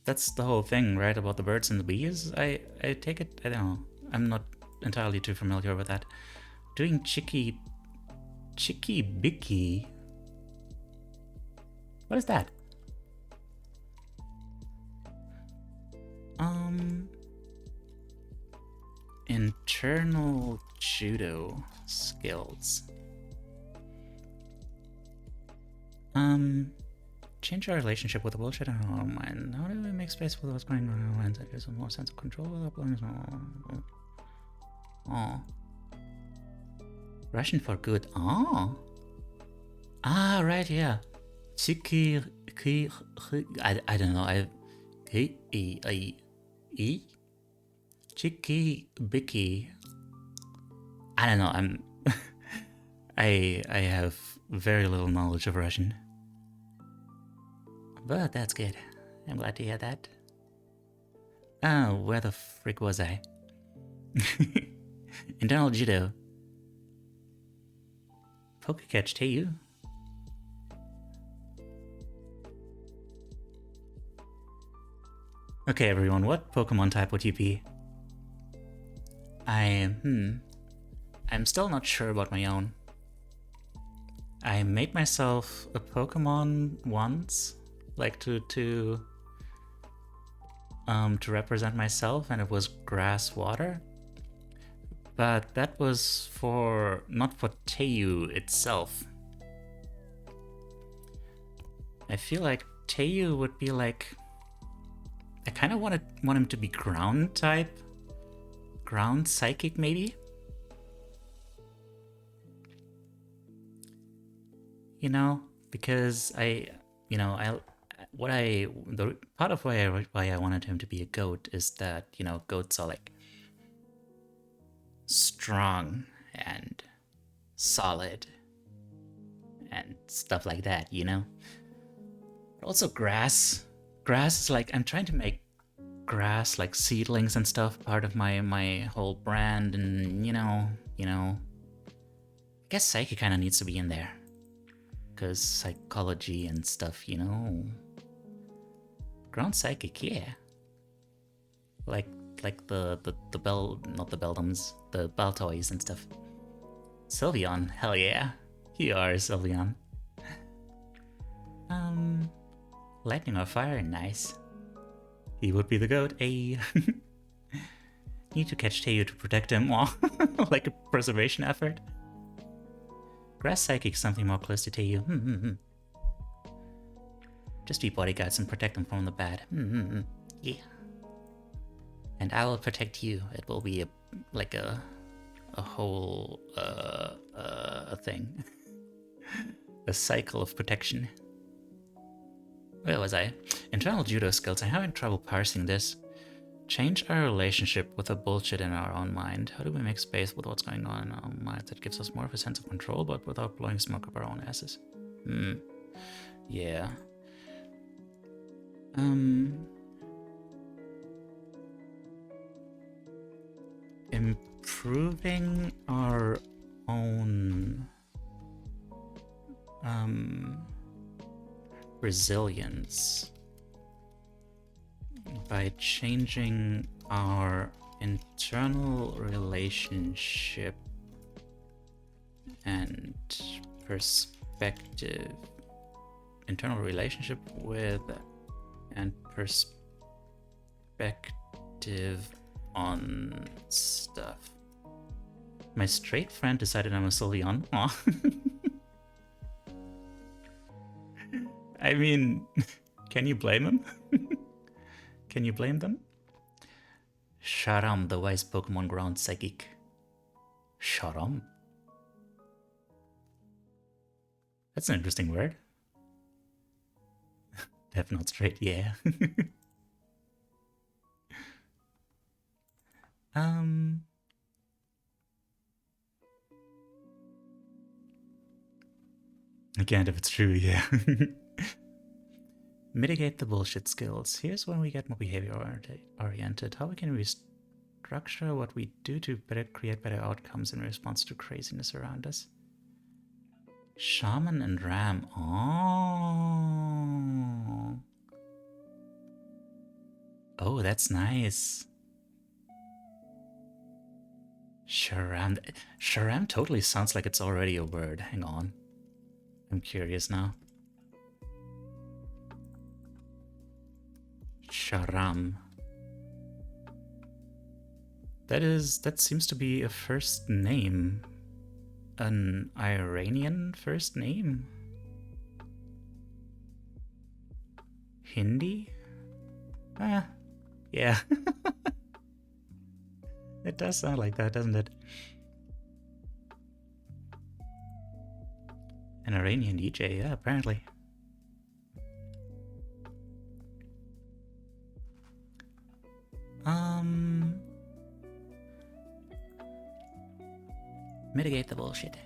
the whole thing, right? About the birds and the bees? I take it, I don't know. I'm not entirely too familiar with that. Doing chicky bicky. What is that? Internal judo skills. Change our relationship with the bullshit in our own mind. How do we make space for what's going on in our minds? There's a more sense of control without blowing. Oh. Russian for good. Oh. Ah, right, yeah. I don't know. Chicky Bicky. I don't know. I have very little knowledge of Russian. But that's good. I'm glad to hear that. Oh, where the frick was I? Internal Judo. Pokecatch Teiyu. Okay, everyone, what Pokemon type would you be? I'm still not sure about my own. I made myself a Pokemon once, like to represent myself, and it was grass water. But that was not for Teiyu itself. I feel like Teiyu would be like, I kind of want him to be ground type, ground psychic maybe. You know, because the part of why I wanted him to be a goat is that, you know, goats are like strong and solid and stuff like that, you know. But also grass is like, I'm trying to make grass, like seedlings and stuff, part of my whole brand, and you know, I guess psychic kind of needs to be in there. Because psychology and stuff, you know. Ground psychic, yeah. Like the bell, not the Beldums, the Baltoys and stuff. Sylveon, hell yeah. You are Sylveon. Lightning or fire, nice. He would be the goat, ayy. Need to catch Teiyu to protect him, like a preservation effort. Grass Psychic, something more close to Teiyu. Just be bodyguards and protect them from the bad. Yeah. And I will protect you. It will be a whole thing. A cycle of protection. Where was I? Internal judo skills. I'm having trouble parsing this. Change our relationship with the bullshit in our own mind. How do we make space with what's going on in our own minds that gives us more of a sense of control, but without blowing smoke up our own asses? Yeah. Improving our own resilience by changing our internal relationship and perspective. Internal relationship with and perspective on stuff. My straight friend decided I'm a Sylveon. Aw. I mean, can you blame him? Can you blame them? Sharam, the wise Pokemon ground psychic. Sharam? That's an interesting word. Def not straight, yeah. I can't if it's true, yeah. Mitigate the bullshit skills. Here's when we get more behavior oriented. How can we structure what we do to create better outcomes in response to craziness around us? Shaman and Ram. Oh, that's nice. Sharam. Sharam totally sounds like it's already a word. Hang on. I'm curious now. Sharam. That seems to be a first name. An Iranian first name? Hindi? Yeah. It does sound like that, doesn't it? An Iranian DJ, yeah, apparently. Mitigate the bullshit.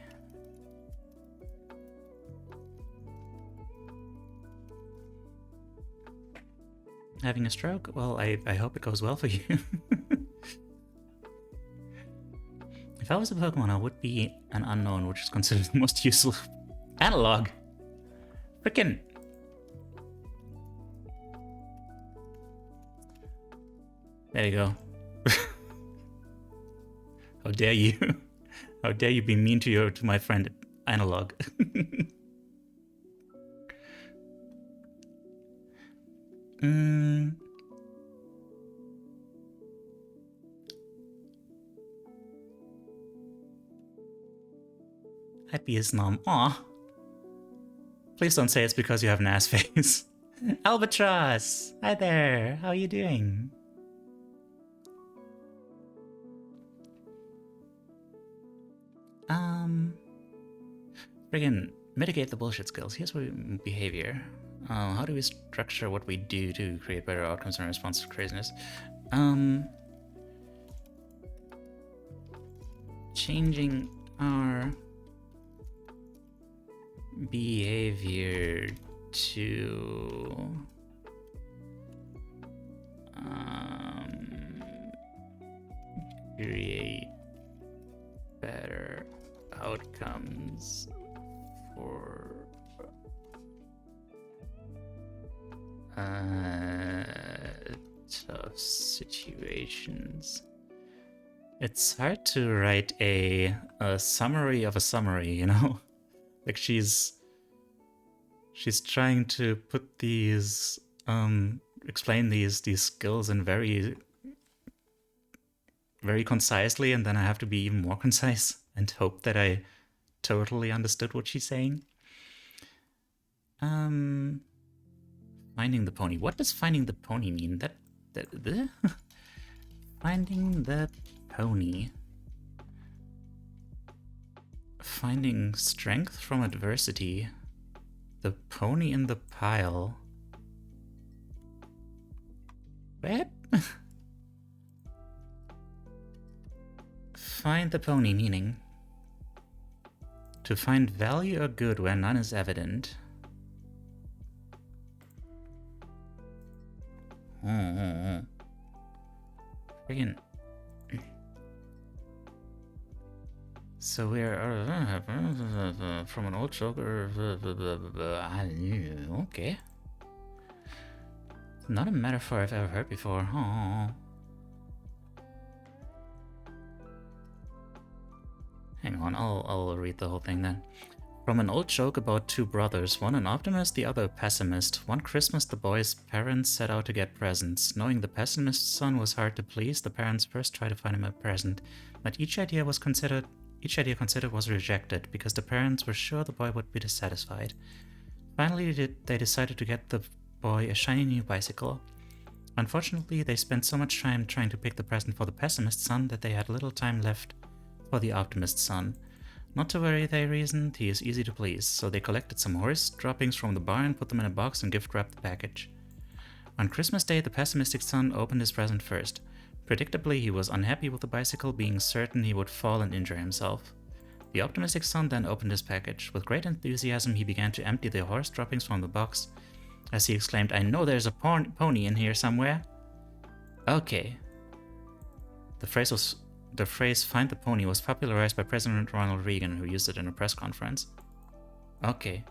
Having a stroke? Well, I hope it goes well for you. If I was a Pokemon, I would be an unknown, which is considered the most useful analog. Frickin'. There you go. How dare you? How dare you be mean to my friend Analog? Happy is nom. Aw. Please don't say it's because you have an ass face. Albatross! Hi there! How are you doing? Friggin' mitigate the bullshit skills. Here's what behavior. How do we structure what we do to create better outcomes in response to craziness? Changing our behavior to create better outcomes for tough situations. It's hard to write a summary of a summary, you know? Like she's trying to put these explain these skills in very concisely, and then I have to be even more concise and hope that I totally understood what she's saying. Finding the pony. What does finding the pony mean? Finding the pony. Finding strength from adversity. The pony in the pile. What? Find the pony meaning. To find value or good where none is evident. Friggin'. So we're from an old joke or okay. Not a metaphor I've ever heard before. Hang on, I'll read the whole thing then. From an old joke about two brothers, one an optimist, the other a pessimist. One Christmas, the boy's parents set out to get presents. Knowing the pessimist's son was hard to please, the parents first tried to find him a present. But each idea considered was rejected, because the parents were sure the boy would be dissatisfied. Finally, they decided to get the boy a shiny new bicycle. Unfortunately, they spent so much time trying to pick the present for the pessimist's son that they had little time left for the optimist's son. Not to worry, they reasoned, he is easy to please, so they collected some horse droppings from the barn, put them in a box, and gift-wrapped the package. On Christmas Day, the pessimistic son opened his present first. Predictably, he was unhappy with the bicycle, being certain he would fall and injure himself. The optimistic son then opened his package. With great enthusiasm, he began to empty the horse droppings from the box, as he exclaimed, "I know there's a pony in here somewhere." Okay. The phrase "find the pony" was popularized by President Ronald Reagan, who used it in a press conference. Okay.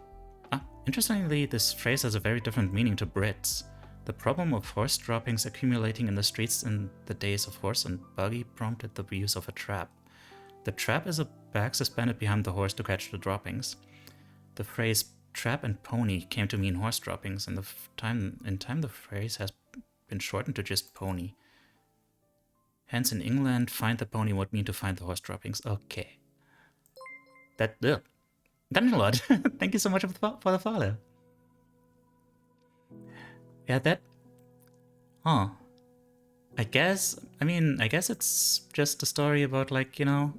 Interestingly, this phrase has a very different meaning to Brits. The problem of horse droppings accumulating in the streets in the days of horse and buggy prompted the use of a trap. The trap is a bag suspended behind the horse to catch the droppings. The phrase "trap and pony" came to mean horse droppings, and in time the phrase has been shortened to just pony. Hence, in England, "find the pony" would mean to find the horse droppings. Okay. Thanks a lot. Thank you so much for the follow. Yeah, I guess it's just a story about, like, you know,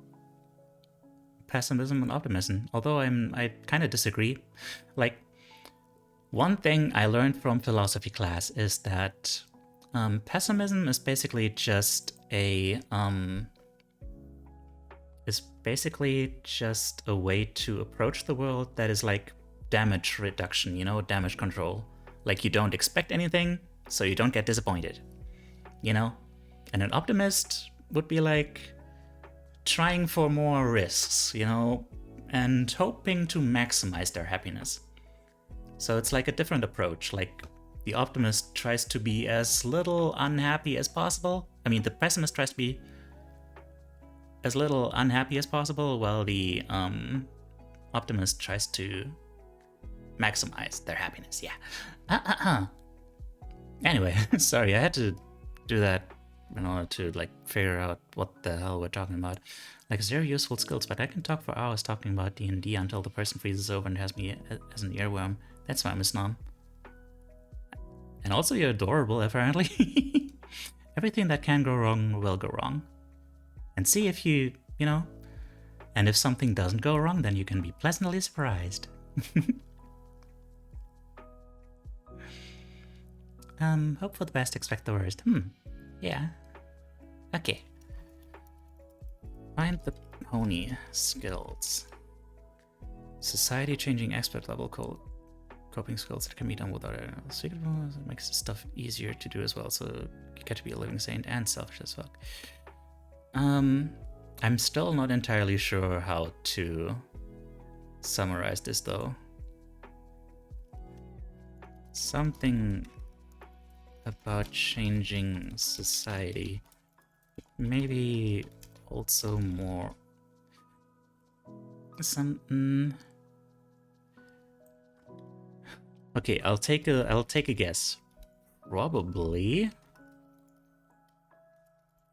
pessimism and optimism. Although I kind of disagree. Like, one thing I learned from philosophy class is that pessimism is basically just a is basically just a way to approach the world that is like damage reduction, you know, damage control. Like you don't expect anything, so you don't get disappointed, you know? And an optimist would be like trying for more risks, you know, and hoping to maximize their happiness. So it's like a different approach. Like the optimist tries to be as little unhappy as possible. I mean, the pessimist tries to be as little unhappy as possible, while the optimist tries to maximize their happiness. Yeah. Anyway, sorry, I had to do that in order to like figure out what the hell we're talking about. Like 0 useful skills, but I can talk for hours talking about D&D until the person freezes over and has me as an earworm. That's why I'm a snom. And also you're adorable, apparently. Everything that can go wrong will go wrong. And see if you know, and if something doesn't go wrong, then you can be pleasantly surprised. Hope for the best, expect the worst. Yeah. Okay. Find the pony skills. Society changing expert level coping skills that can be done without it. Secret makes stuff easier to do as well, so you get to be a living saint and selfish as fuck. I'm still not entirely sure how to summarize this though. Something about changing society. Maybe also more some Okay, I'll take a guess. Probably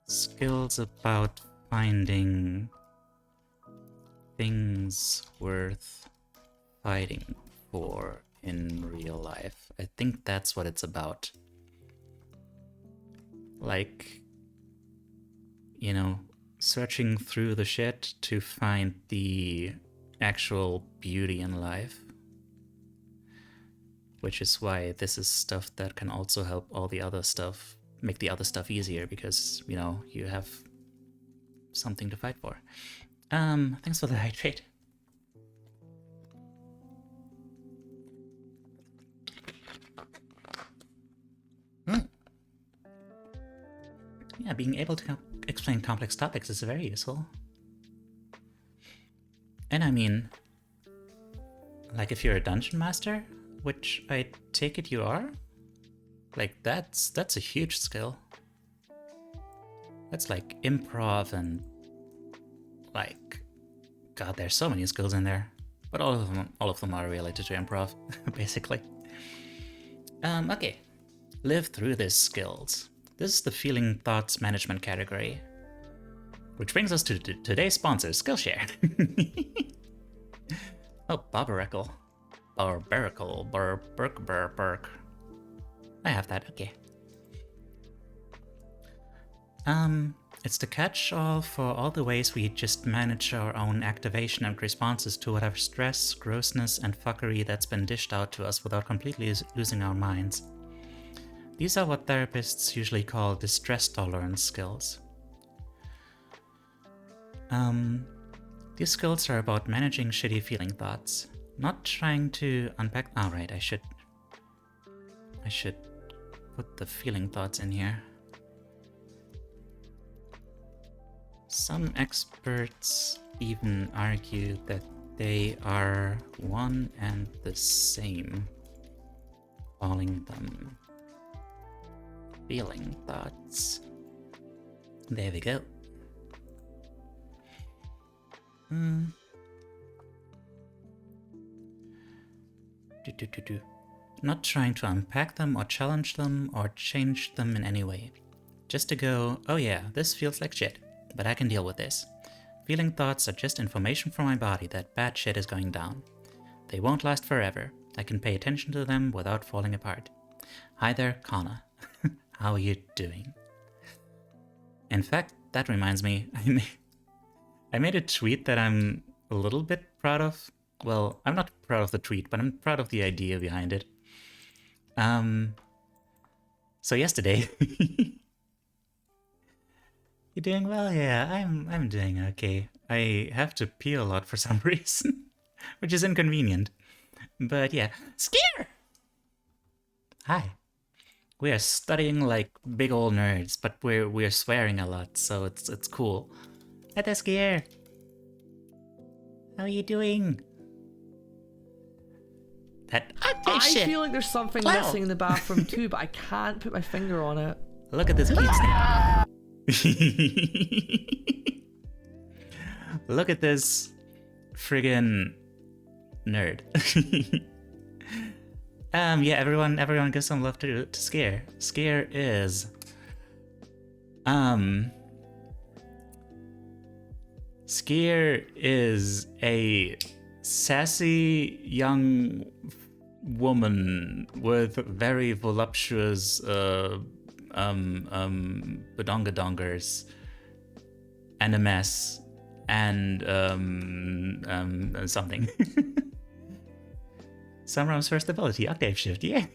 skills about finding things worth fighting for in real life. I think that's what it's about. Like, you know, searching through the shit to find the actual beauty in life. Which is why this is stuff that can also help all the other stuff, make the other stuff easier, because, you know, you have something to fight for. Thanks for the hydrate. Yeah, being able to explain complex topics is very useful. And I mean, like if you're a dungeon master, which I take it you are, like that's a huge skill. That's like improv and like, God, there's so many skills in there, but all of them are related to improv, basically. Okay, live through these skills. This is the feeling thoughts management category, which brings us to today's sponsor, Skillshare. Oh, Barbarical. Burk. I have that, okay. It's the catch-all for all the ways we just manage our own activation and responses to whatever stress, grossness, and fuckery that's been dished out to us without completely losing our minds. These are what therapists usually call distress tolerance skills. These skills are about managing shitty feeling thoughts, not trying to unpack. Oh, right, I should put the feeling thoughts in here. Some experts even argue that they are one and the same, calling them feeling thoughts. There we go. Not trying to unpack them or challenge them or change them in any way. Just to go, oh yeah, this feels like shit, but I can deal with this. Feeling thoughts are just information from my body that bad shit is going down. They won't last forever. I can pay attention to them without falling apart. Hi there, Connor. How are you doing? In fact, that reminds me, I made a tweet that I'm a little bit proud of. Well, I'm not proud of the tweet, but I'm proud of the idea behind it. So yesterday, you doing well? Yeah, I'm doing okay. I have to pee a lot for some reason, which is inconvenient. But yeah, Scare! Hi. We are studying like big old nerds, but we're swearing a lot, so it's cool. Hi there, Scare. How are you doing? That I shit. feel like there's something Wow. missing in the bathroom too, but I can't put my finger on it. Look at this cute snake. Look at this friggin' nerd. Yeah, everyone give some love to Scare. Scare is Scare is a sassy young woman with very voluptuous badongadongers and a mess and something. Samram's first ability, octave shift, yeah.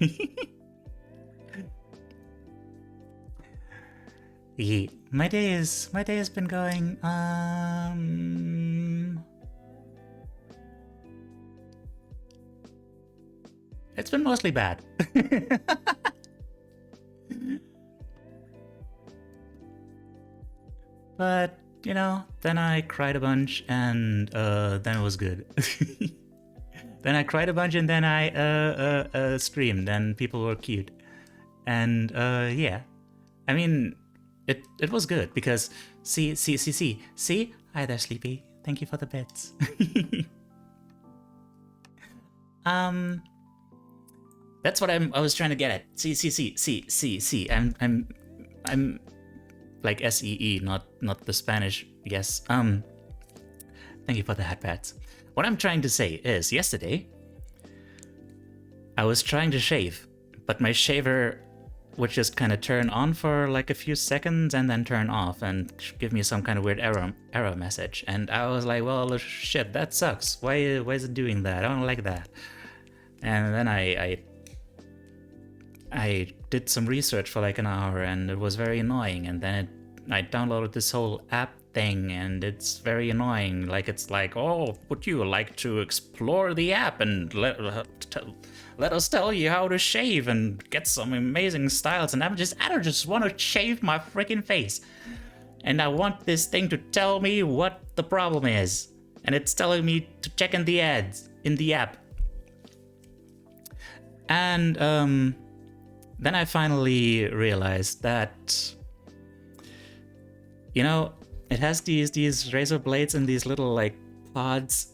Yeah, my day has been going it's been mostly bad. But, you know, then I cried a bunch and then it was good. Then I cried a bunch and then I screamed and people were cute. And yeah. I mean, it was good because see. Hi there, Sleepy. Thank you for the bits. That's what I was trying to get at. See. I'm like SEE, not the Spanish. Yes. Thank you for the hat pats. What I'm trying to say is, yesterday I was trying to shave, but my shaver would just kind of turn on for like a few seconds and then turn off and give me some kind of weird error message. And I was like, well, shit, that sucks. Why is it doing that? I don't like that. And then I did some research for like an hour and it was very annoying. And then I downloaded this whole app thing and it's very annoying. Like, it's like, oh, would you like to explore the app and let us tell you how to shave and get some amazing styles? And I don't just want to shave my freaking face. And I want this thing to tell me what the problem is. And it's telling me to check in the ads in the app. And then I finally realized that, you know, it has these razor blades and these little like pods,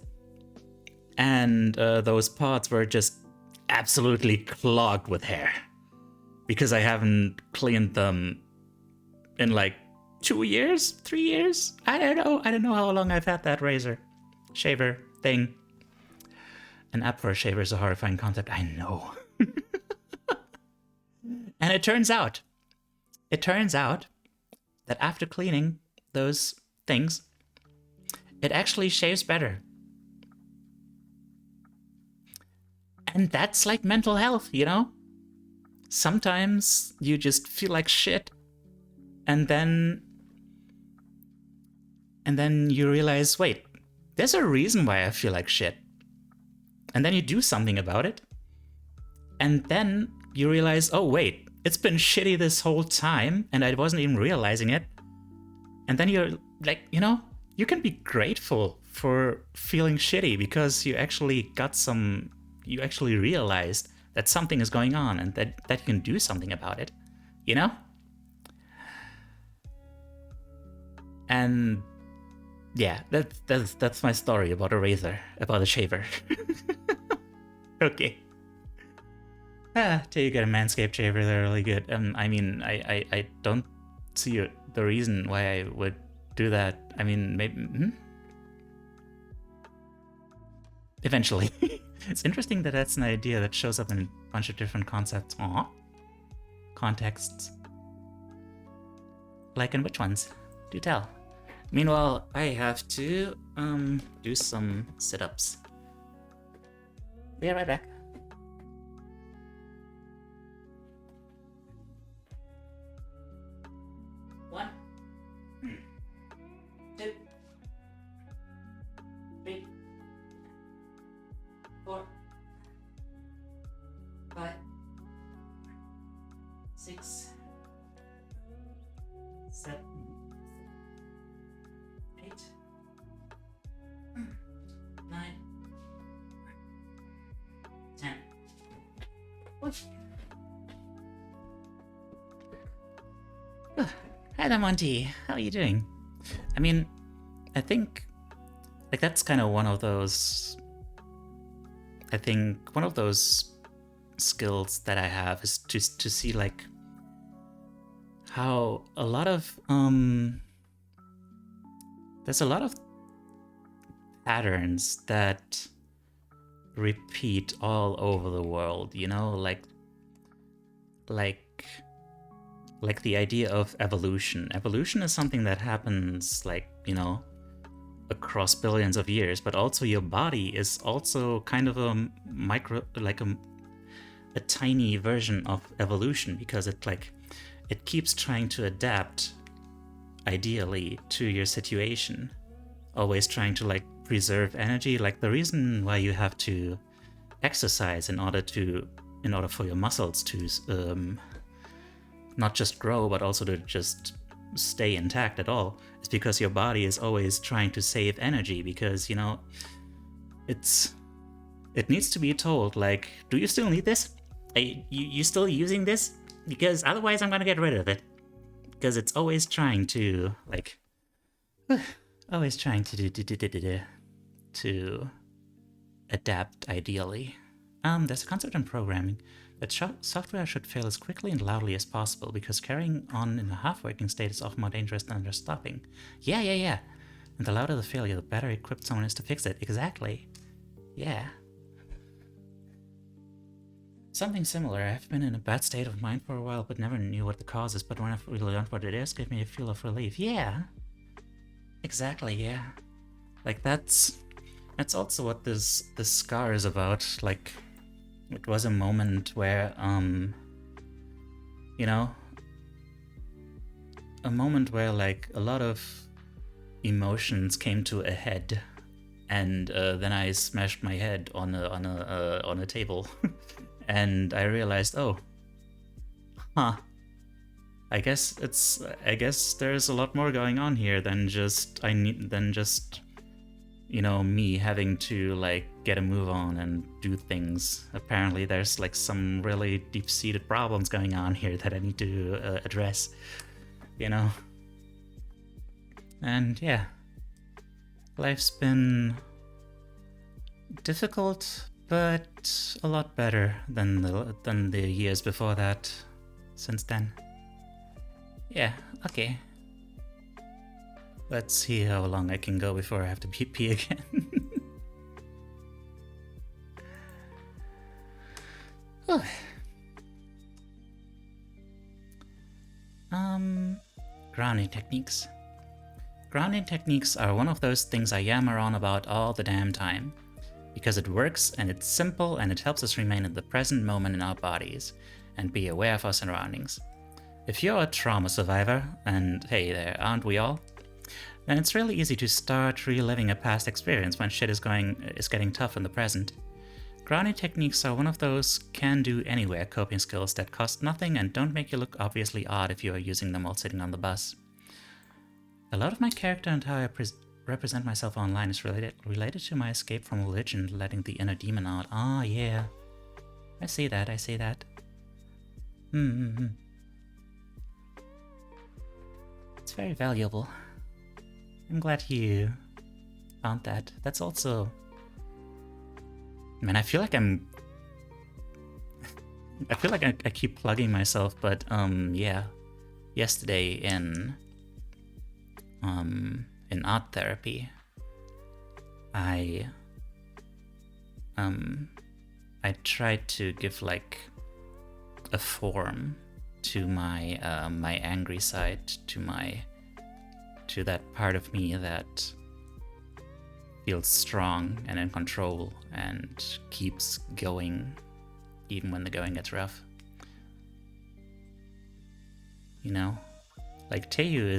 and those pods were just absolutely clogged with hair because I haven't cleaned them in like 2 years, 3 years. I don't know how long I've had that razor shaver thing. An app for a shaver is a horrifying concept, I know. And it turns out that after cleaning those things, it actually shaves better. And that's like mental health, you know? Sometimes you just feel like shit, and then you realize, wait, there's a reason why I feel like shit. And then you do something about it. And then you realize, oh wait, it's been shitty this whole time and I wasn't even realizing it. And then you're like, you know, you can be grateful for feeling shitty because you actually realized that something is going on and that you can do something about it, you know? And yeah, that's my story about a razor, about a shaver. Okay. Teiyu got a Manscaped shaver, they're really good. I mean, I don't see the reason why I would do that. I mean, maybe... Eventually. It's interesting that that's an idea that shows up in a bunch of different concepts. Contexts. Like in which ones? Do tell. Meanwhile, I have to do some sit-ups. Be right back. One, 2, 6, 7, 8, 9, 10. Hi there, Monty. How are you doing? I mean, I think like that's kind of one of those. I think one of those skills that I have is just to see like how a lot of there's a lot of patterns that repeat all over the world, you know, like the idea of evolution. Evolution is something that happens like, you know, across billions of years, but also your body is also kind of a micro, like a tiny version of evolution, because it keeps trying to adapt ideally to your situation, always trying to like preserve energy. Like the reason why you have to exercise in order for your muscles to not just grow but also to just stay intact at all is because your body is always trying to save energy, because, you know, it needs to be told like, do you still need this? Are you still using this? Because otherwise I'm gonna get rid of it. Because it's always trying to like always trying to adapt ideally. There's a concept in programming that software should fail as quickly and loudly as possible, because carrying on in a half-working state is often more dangerous than just stopping. Yeah. And the louder the failure, the better equipped someone is to fix it. Exactly. Yeah. Something similar. I've been in a bad state of mind for a while, but never knew what the cause is. But when I've really learned what it is, gave me a feel of relief. Yeah. Exactly, yeah. Like that's also what this scar is about. Like, it was a moment where, you know, a moment where like a lot of emotions came to a head, and then I smashed my head on a table, and I realized, oh, I guess there's a lot more going on here than just you know, me having to like get a move on and do things. Apparently there's like some really deep-seated problems going on here that I need to address, you know. And yeah, life's been difficult, but a lot better than the years before that since then. Yeah, okay. Let's see how long I can go before I have to pee again. Grounding techniques. Grounding techniques are one of those things I yammer on about all the damn time, because it works and it's simple and it helps us remain in the present moment in our bodies and be aware of our surroundings. If you're a trauma survivor, and hey there, aren't we all? Then it's really easy to start reliving a past experience when shit is getting tough in the present. Grounding techniques are one of those can-do-anywhere coping skills that cost nothing and don't make you look obviously odd if you are using them while sitting on the bus. A lot of my character and how I represent myself online is related to my escape from religion, letting the inner demon out. Ah, yeah. I see that. It's very valuable. I'm glad you found that. That's also... Man, I feel like I keep plugging myself, but yeah. Yesterday in art therapy, I tried to give like a form to my my angry side, to that part of me that feels strong and in control and keeps going even when the going gets rough. You know, like Teiyu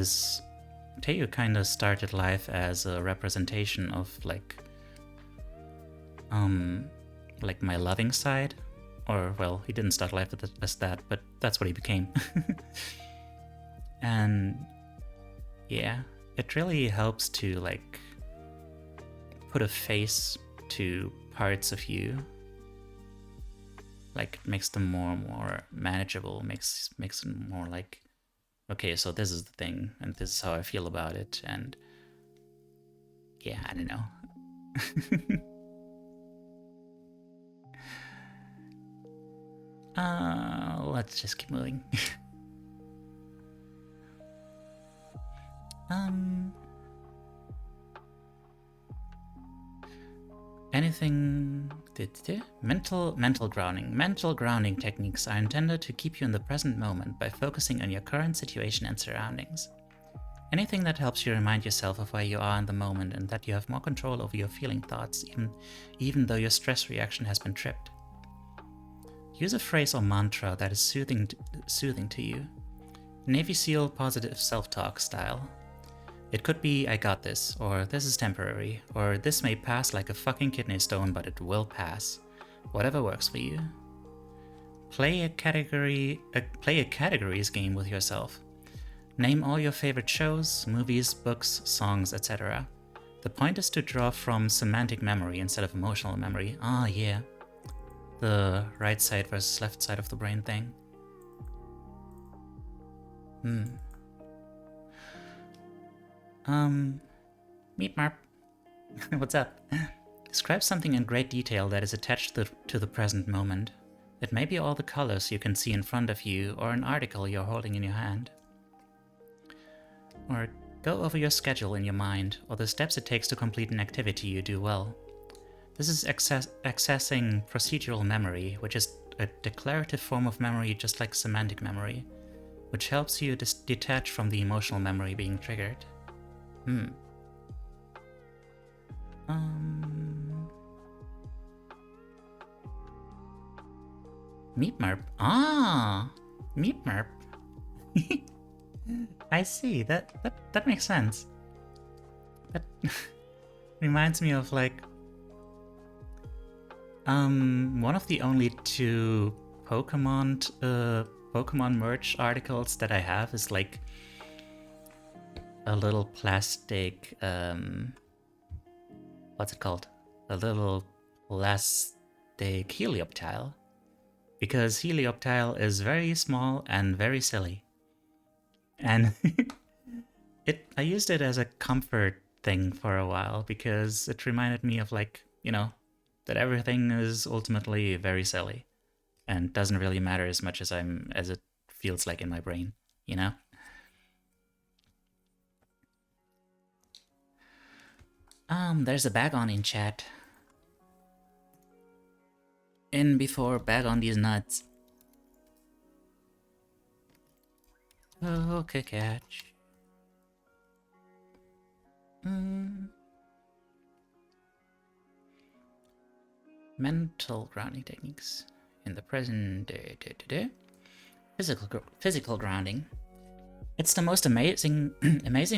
kind of started life as a representation of like my loving side, Or, well, he didn't start life as that, but that's what he became. And yeah, it really helps to like put a face to parts of you. Like it makes them more manageable, makes them more like, okay, so this is the thing, and this is how I feel about it, and yeah, I don't know. Let's just keep moving. Anything... Mental grounding. Mental grounding techniques are intended to keep you in the present moment by focusing on your current situation and surroundings. Anything that helps you remind yourself of where you are in the moment and that you have more control over your feeling thoughts, even though your stress reaction has been tripped. Use a phrase or mantra that is soothing to you. Navy SEAL positive self-talk style. It could be, I got this, or this is temporary, or this may pass like a fucking kidney stone, but it will pass. Whatever works for you. Play a categories game with yourself. Name all your favorite shows, movies, books, songs, etc. The point is to draw from semantic memory instead of emotional memory. Ah, yeah. The right side versus left side of the brain thing. Meep Marp. What's up? Describe something in great detail that is attached to the present moment. It may be all the colors you can see in front of you, or an article you're holding in your hand. Or go over your schedule in your mind, or the steps it takes to complete an activity you do well. This is accessing procedural memory, which is a declarative form of memory just like semantic memory, which helps you detach from the emotional memory being triggered. Meep-merp. Ah! Meep-merp. I see. That makes sense. That reminds me of like one of the only two Pokemon merch articles that I have is like a little plastic what's it called? A little plastic Helioptile. Because Helioptile is very small and very silly. And I used it as a comfort thing for a while because it reminded me of like, you know, that everything is ultimately very silly and doesn't really matter as much as it feels like in my brain, you know? There's a bag on in chat. In before bag on these nuts. Okay, catch. Mental grounding techniques in the present. Physical grounding. It's the most amazing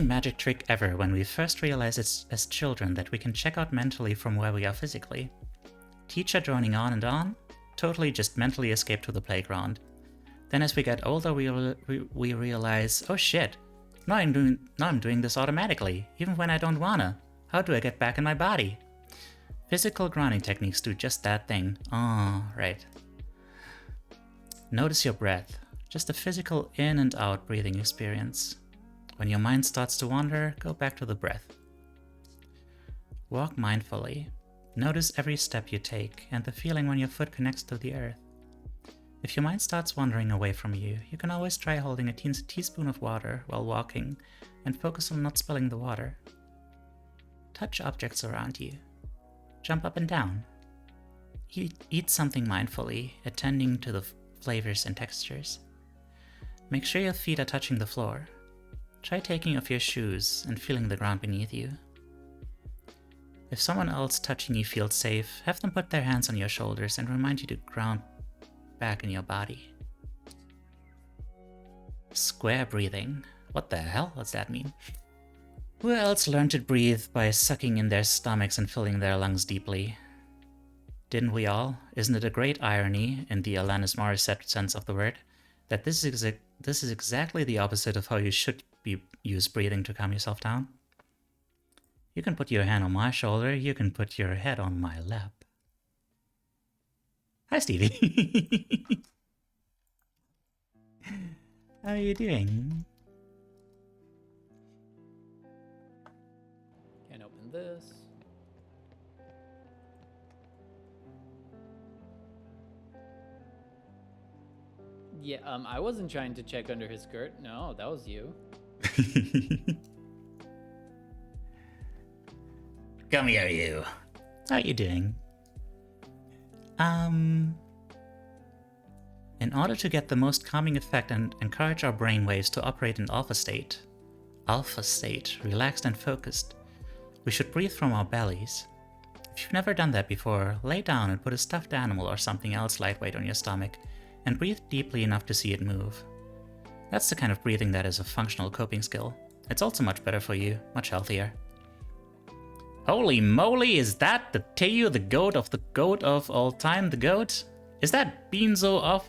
magic trick ever when we first realize as children that we can check out mentally from where we are physically. Teacher droning on and on, totally just mentally escape to the playground. Then as we get older we realize, oh shit, now I'm doing this automatically, even when I don't wanna. How do I get back in my body? Physical grounding techniques do just that thing. Ah, right. Notice your breath. Just a physical in and out breathing experience. When your mind starts to wander, go back to the breath. Walk mindfully. Notice every step you take and the feeling when your foot connects to the earth. If your mind starts wandering away from you, you can always try holding a teaspoon of water while walking and focus on not spilling the water. Touch objects around you. Jump up and down. Eat something mindfully, attending to the flavors and textures. Make sure your feet are touching the floor. Try taking off your shoes and feeling the ground beneath you. If someone else touching you feels safe, have them put their hands on your shoulders and remind you to ground back in your body. Square breathing. What the hell does that mean? Who else learned to breathe by sucking in their stomachs and filling their lungs deeply? Didn't we all? Isn't it a great irony, in the Alanis Morissette sense of the word, that this is exactly the opposite of how you should use breathing to calm yourself down? You can put your hand on my shoulder, you can put your head on my lap. Hi, Stevie. How are you doing? Can't open this. Yeah, I wasn't trying to check under his skirt. No, that was you. Come here, you. How are you doing? In order to get the most calming effect and encourage our brainwaves to operate in alpha state, relaxed and focused, we should breathe from our bellies. If you've never done that before, lay down and put a stuffed animal or something else lightweight on your stomach, and breathe deeply enough to see it move. That's the kind of breathing that is a functional coping skill. It's also much better for you, much healthier. Holy moly, is that the Teiyu, the goat of all time, the goat? Is that Beanzo off?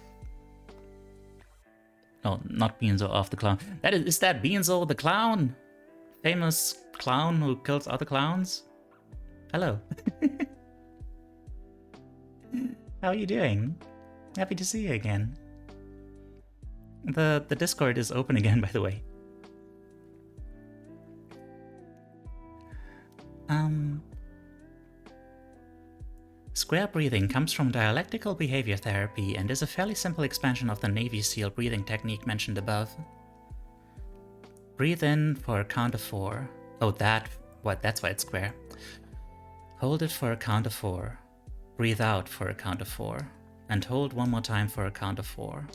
No, not Beanzo off the clown. Is that Beanzo the clown? Famous clown who kills other clowns? Hello. How are you doing? Happy to see you again. The Discord is open again, by the way. Square breathing comes from dialectical behavior therapy and is a fairly simple expansion of the Navy SEAL breathing technique mentioned above. Breathe in for a count of 4. Oh, that's why it's square. Hold it for a count of 4. Breathe out for a count of 4. And hold one more time for a count of 4.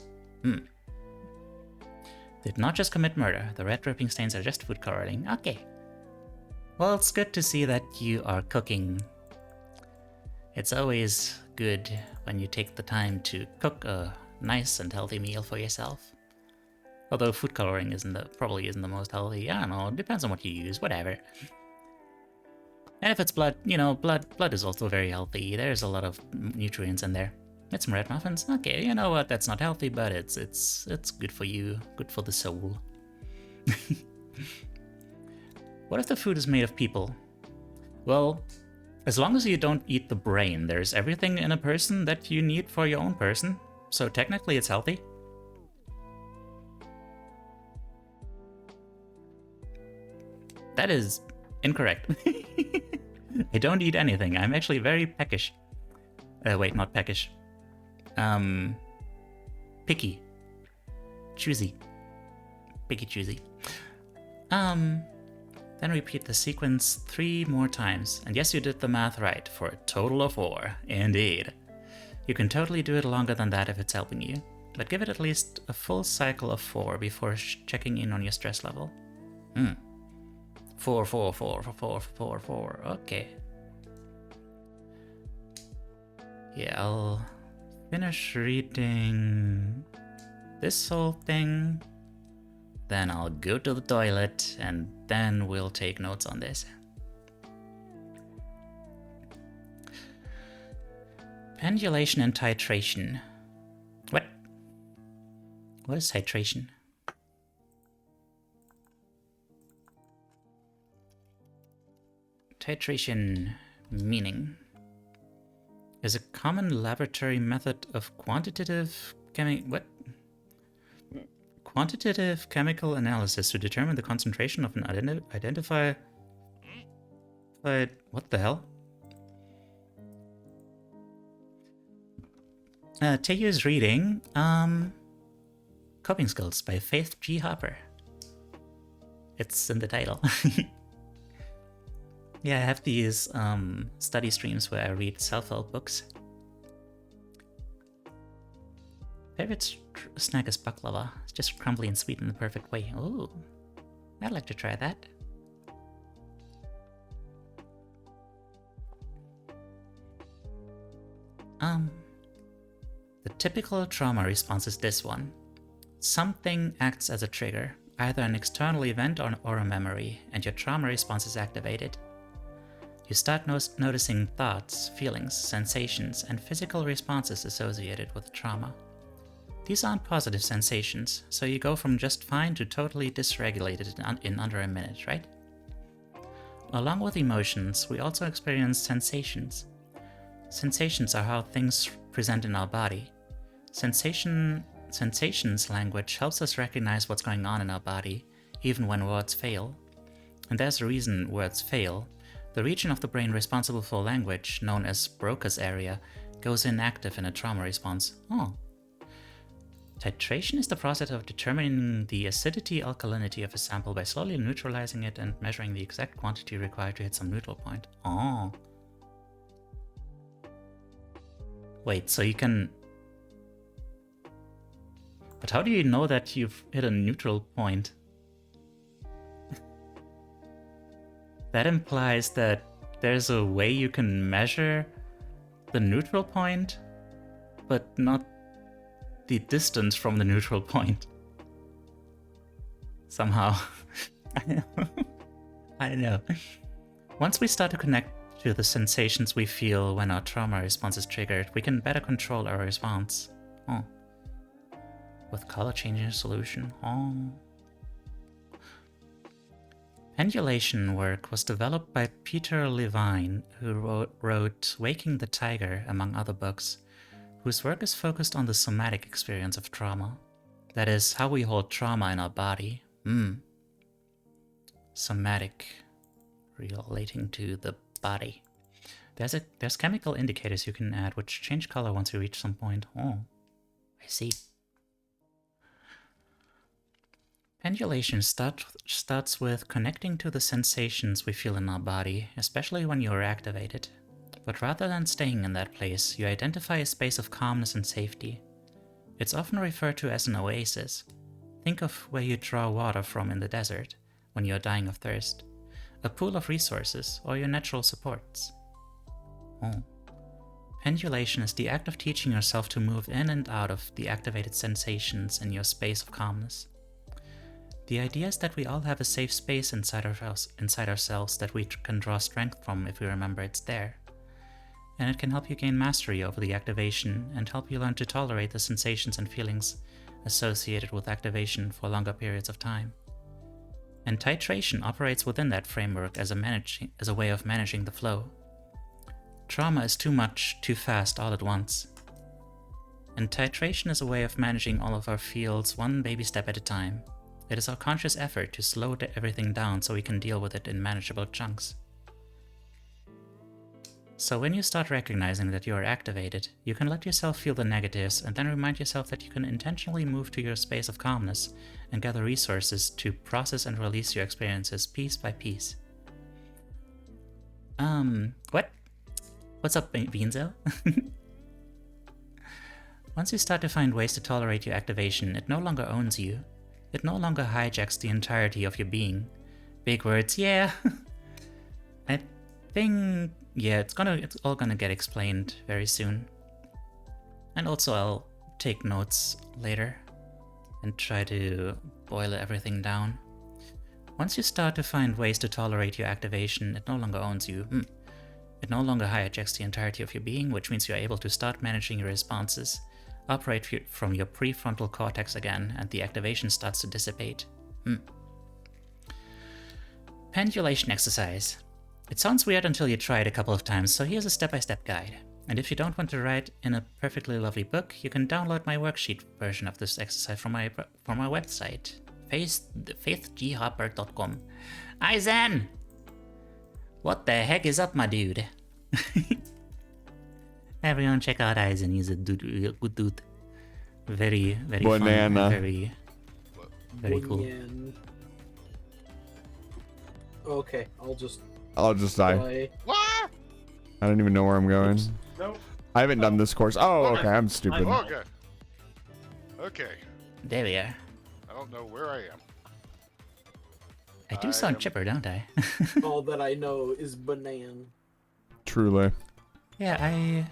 Did not just commit murder. The red dripping stains are just food coloring. Okay. Well, it's good to see that you are cooking. It's always good when you take the time to cook a nice and healthy meal for yourself. Although food coloring probably isn't the most healthy. I don't know, it depends on what you use, whatever. And if it's blood, blood is also very healthy. There's a lot of nutrients in there. Get some red muffins? Okay, you know what, that's not healthy, but it's good for you, good for the soul. What if the food is made of people? Well, as long as you don't eat the brain, there's everything in a person that you need for your own person. So technically it's healthy. That is incorrect. I don't eat anything. I'm actually very peckish. Wait, not peckish. Picky. Choosy. Picky choosy. Then repeat the sequence 3 more times. And yes, you did the math right, for a total of 4. Indeed. You can totally do it longer than that if it's helping you. But give it at least a full cycle of 4 before checking in on your stress level. 4, 4, 4, 4, 4, 4. Okay. Yeah, I'll finish reading this whole thing. Then I'll go to the toilet, and then we'll take notes on this. Pendulation and titration. What? What is titration? Titration meaning is a common laboratory method of quantitative chemical analysis to determine the concentration of an identified... What the hell? Teiyu's reading, Coping Skills by Faith G. Harper. It's in the title. Yeah, I have these study streams where I read self-help books. Favorite snack is baklava. It's just crumbly and sweet in the perfect way. Ooh, I'd like to try that. The typical trauma response is this one. Something acts as a trigger, either an external event or a memory, and your trauma response is activated. You start noticing thoughts, feelings, sensations, and physical responses associated with trauma. These aren't positive sensations, so you go from just fine to totally dysregulated in under a minute, right? Along with emotions, we also experience sensations. Sensations are how things present in our body. Sensations language helps us recognize what's going on in our body, even when words fail. And there's a reason words fail. The region of the brain responsible for language, known as Broca's area, goes inactive in a trauma response. Oh. Titration is the process of determining the acidity-alkalinity of a sample by slowly neutralizing it and measuring the exact quantity required to hit some neutral point. Oh. Wait, so you can... But how do you know that you've hit a neutral point? That implies that there's a way you can measure the neutral point, but not the distance from the neutral point. Somehow. I know. Once we start to connect to the sensations we feel when our trauma response is triggered, we can better control our response. Oh. With color changing solution. Oh. Pendulation work was developed by Peter Levine, who wrote Waking the Tiger, among other books, whose work is focused on the somatic experience of trauma. That is, how we hold trauma in our body. Somatic, relating to the body. There's chemical indicators you can add which change color once you reach some point. Oh, I see. Pendulation starts with connecting to the sensations we feel in our body, especially when you are activated. But rather than staying in that place, you identify a space of calmness and safety. It's often referred to as an oasis. Think of where you draw water from in the desert when you're dying of thirst, a pool of resources, or your natural supports. Oh. Pendulation is the act of teaching yourself to move in and out of the activated sensations in your space of calmness. The idea is that we all have a safe space inside ourselves that we can draw strength from if we remember it's there. And it can help you gain mastery over the activation and help you learn to tolerate the sensations and feelings associated with activation for longer periods of time. And titration operates within that framework as a way of managing the flow. Trauma is too much, too fast, all at once. And titration is a way of managing all of our feels one baby step at a time. It is our conscious effort to slow everything down so we can deal with it in manageable chunks. So when you start recognizing that you are activated, you can let yourself feel the negatives and then remind yourself that you can intentionally move to your space of calmness and gather resources to process and release your experiences piece by piece. What? What's up, Beanzo? Once you start to find ways to tolerate your activation, it no longer owns you. It no longer hijacks the entirety of your being. Big words, yeah. I think, yeah, it's all gonna get explained very soon. And also I'll take notes later and try to boil everything down. Once you start to find ways to tolerate your activation, it no longer owns you. It no longer hijacks the entirety of your being, which means you're able to start managing your responses. Operate from your prefrontal cortex again, and the activation starts to dissipate. Pendulation exercise. It sounds weird until you try it a couple of times, so here's a step-by-step guide. And if you don't want to write in a perfectly lovely book, you can download my worksheet version of this exercise from my website, faithgharper.com. Aizen! What the heck is up, my dude? Everyone check out Aizen, he's a good dude. Very, very Banana. fun, very cool. Okay, I'll just die. What? I don't even know where I'm going. Nope. I haven't done this course. Oh, okay, I'm stupid. Okay. Okay. There we are. I don't know where I am. I do sound chipper, don't I? All that I know is banana. Truly. Yeah,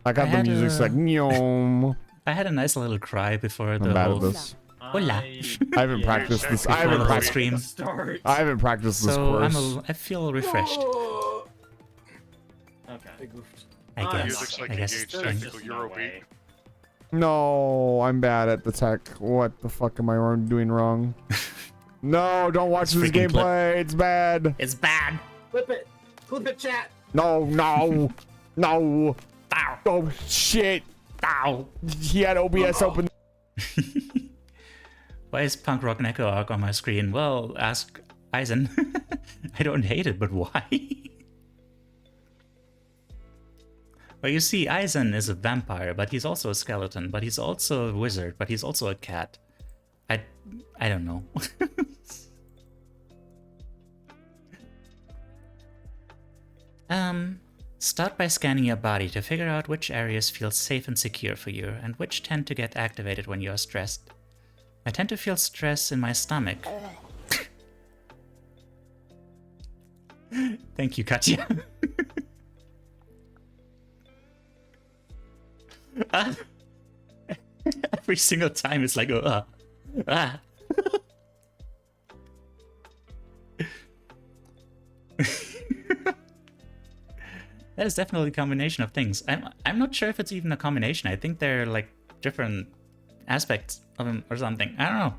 I got the music like nyom. I had a nice little cry before the I'm bad whole... at this. Hola. I haven't practiced this. I haven't practiced this course. So I feel refreshed. I goofed. I guess. Music's like I guess engaged it's technical fine. Eurobeat. No, I'm bad at the tech. What the fuck am I doing wrong? No, don't watch this freaking clip. gameplay. It's bad. It's bad. Flip it. Flip it, chat. No, no, no. Oh shit. Ow. He had OBS open. Why is Punk Rock Neko Arc on my screen? Well, ask Eisen. I don't hate it, but why? Well, you see, Eisen is a vampire, but he's also a skeleton, but he's also a wizard, but he's also a cat. I don't know. Start by scanning your body to figure out which areas feel safe and secure for you, and which tend to get activated when you are stressed. I tend to feel stress in my stomach. Thank you, Katya. Every single time it's like, that is definitely a combination of things. I'm not sure if it's even a combination. I think they're like different aspects of them or something. I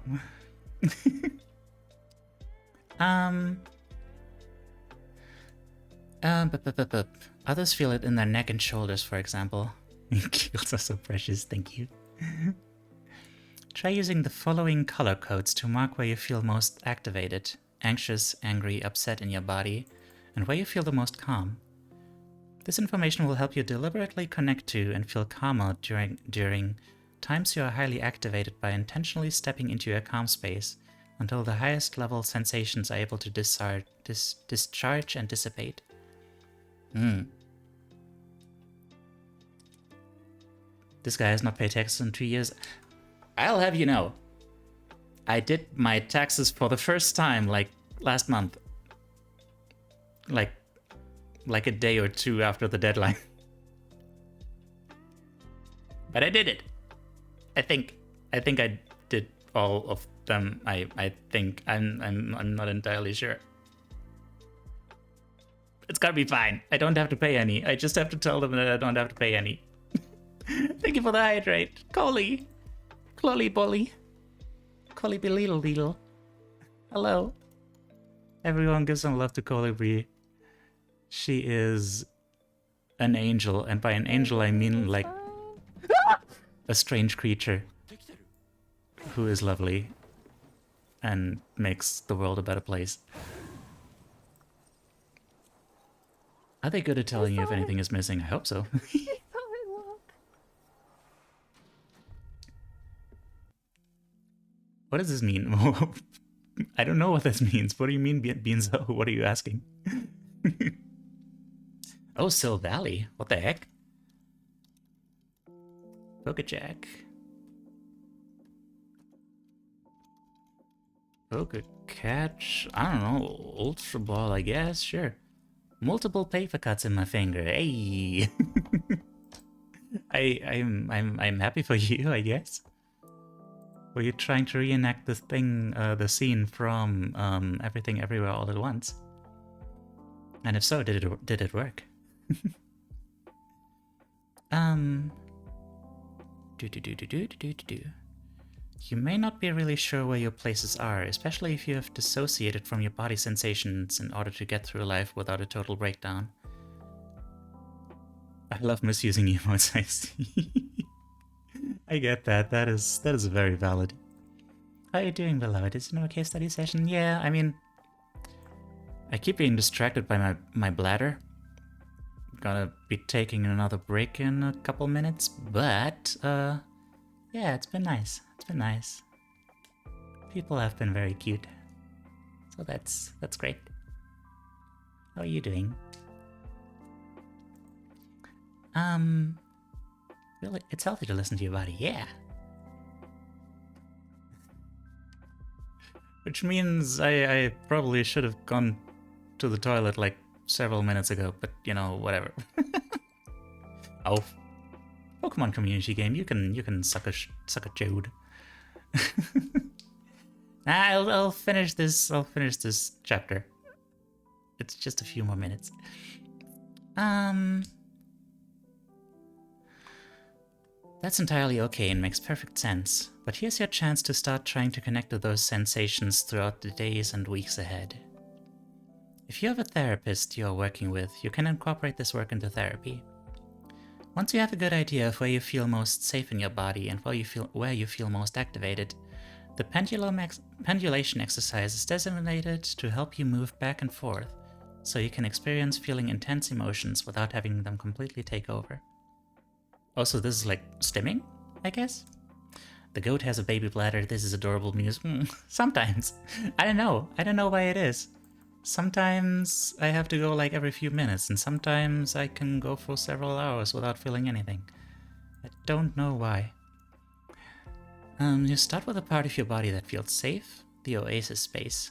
don't know. Others feel it in their neck and shoulders, for example. Kills are so precious, thank you. Try using the following color codes to mark where you feel most activated, anxious, angry, upset in your body, and where you feel the most calm. This information will help you deliberately connect to and feel calmer during times you are highly activated by intentionally stepping into a calm space until the highest level sensations are able to discharge and dissipate. This guy has not paid taxes in 2 years. I'll have you know, I did my taxes for the first time like last month. Like a day or two after the deadline. But I did it. I think I did all of them. I think I'm not entirely sure. It's gotta be fine. I don't have to pay any. I just have to tell them that I don't have to pay any. Thank you for the hydrate. Coley Bolly. Coley Belittle. Hello. Everyone give some love to Colibri. She is an angel, and by an angel I mean like a strange creature who is lovely and makes the world a better place. Are they good at telling you if anything is missing? I hope so. What does this mean? I don't know what this means. What do you mean, Beanzo? What are you asking? Oh, Sill Valley. What the heck? Pokejack. Pokecatch. I don't know. Ultra Ball, I guess. Sure. Multiple paper cuts in my finger. Hey. I'm happy for you, I guess. Were you trying to reenact the scene from Everything Everywhere All at Once? And if so, did it work? You may not be really sure where your places are, especially if you have dissociated from your body sensations in order to get through life without a total breakdown. I love misusing emotes, I see. I get that. That is very valid. How are you doing, beloved? Is it an okay study session? Yeah, I mean, I keep being distracted by my bladder. Gonna be taking another break in a couple minutes, but yeah, it's been nice. It's been nice. People have been very cute, so that's great. How are you doing? Really, it's healthy to listen to your body, yeah. Which means I probably should have gone to the toilet like several minutes ago, but you know, whatever. Oh, Pokemon community game. You can suck a chode. I'll finish this. I'll finish this chapter. It's just a few more minutes. That's entirely okay and makes perfect sense, but here's your chance to start trying to connect to those sensations throughout the days and weeks ahead. If you have a therapist you are working with, you can incorporate this work into therapy. Once you have a good idea of where you feel most safe in your body and where you feel most activated, the pendulation exercise is designated to help you move back and forth, so you can experience feeling intense emotions without having them completely take over. Also, this is like stimming, I guess? The goat has a baby bladder, this is adorable news. Sometimes. I don't know why it is. Sometimes I have to go like every few minutes, and sometimes I can go for several hours without feeling anything. I don't know why. You start with a part of your body that feels safe, the oasis space.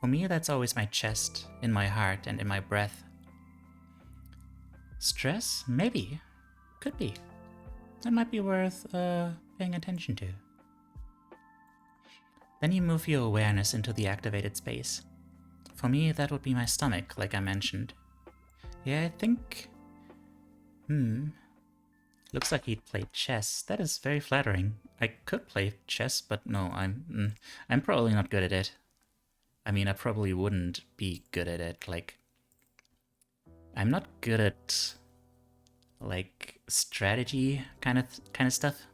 For me, that's always my chest, in my heart, and in my breath. Stress? Maybe. Could be. That might be worth paying attention to. Then you move your awareness into the activated space. For me, that would be my stomach, like I mentioned. Yeah, I think... Looks like he'd played chess. That is very flattering. I could play chess, but no, I'm probably not good at it. I mean, I probably wouldn't be good at it. Like, I'm not good at like strategy kind of stuff,